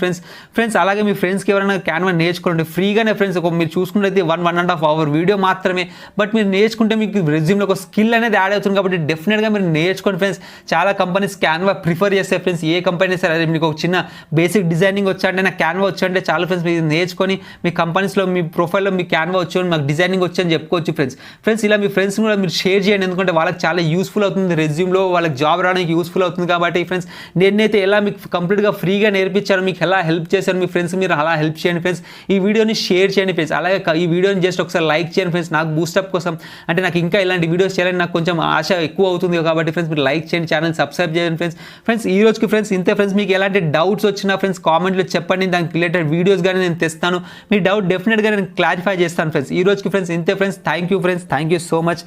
ఫ్రెండ్స్. అలాగే మీ ఫ్రెండ్స్కి ఎవరైనా క్యాన్వా నేర్చుకోండి ఫ్రీగానే ఫ్రెండ్స్. ఒక మీరు చూసుకుంటే 1.5 అవర్ వీడియో మాత్రమే, బట్ మీరు నేర్చుకుంటే మీకు రెజ్యూమ్లో ఒక స్కిల్ అనేది యాడ్ అవుతుంది. కాబట్టి డెఫినెట్గా మీరు నేర్చుకోండి ఫ్రెండ్స్. చాలా కంపెనీస్ క్యాన్వా ప్రిఫర్ చేస్తే ఫ్రెండ్స్. ఏ కంపెనీ సరే అదే మీకు ఒక చిన్న బేసిక్ డిజైనింగ్ వచ్చాయంటే నాకు క్యాన్వా వచ్చాయంటే చాలా ఫ్రెండ్స్. మీరు నేర్చుకొని మీ కంపెనీస్లో మీ ప్రొఫైల్లో మీ క్యాన్వా వచ్చి మాకు డిజైనింగ్ వచ్చని చెప్పుకోవచ్చు ఫ్రెండ్స్. ఇలా మీ ఫ్రెండ్స్ కూడా మీరు షేర్ చేయండి, ఎందుకంటే వాళ్ళకి చాలా యూస్ఫుల్ అవుతుంది. రెజ్యూమ్లో వాళ్ళకి జాబ్ రావడానికి యూస్ఫుల్ అవుతుంది. కాబట్టి ఫ్రెండ్స్ నేనైతే ఎలా మీకు కంప్లీట్గా ఫ్రీగా నేర్పించాను, మీకు ఎలా హెల్ప్ చేశాను, మీ ఫ్రెండ్స్ మీరు అలా హెల్ప్ చేయండి ఫ్రెండ్స్. ఈ వీడియోని షేర్ చేయండి ఫ్రెండ్స్. అలాగే ఈ వీడియోని జస్ట్ ఒకసారి లైక్ చేయండి ఫ్రెండ్స్. నాకు బూస్టప్ కోసం అంటే నాకు ఇంకా ఇలాంటి వీడియోస్ చేయాలని నాకు కొంచెం ఆశ ఎక్కువ అవుతుంది. కాబట్టి ఫ్రెండ్స్ మీరు లైక్ చేయండి, ఛానల్ సబ్స్క్రైబ్ చేయండి ఫ్రెండ్స్. ఈ రోజుకి ఫ్రెండ్స్ ఇంతే ఫ్రెండ్స్. మీకు ఎలాంటి డౌట్స్ వచ్చినా ఫ్రెండ్స్ కామెంట్లో చెప్పండి, దానికి రిలేటెడ్ వీడియోస్ కానీ నేను తెస్తాను. మీ డౌట్ డెఫినెట్గా నేను క్లారిఫై చేస్తాను ఫ్రెండ్స్. ఈ రోజుకి ఫ్రెండ్స్ ఇంతే friends. Thank you so much.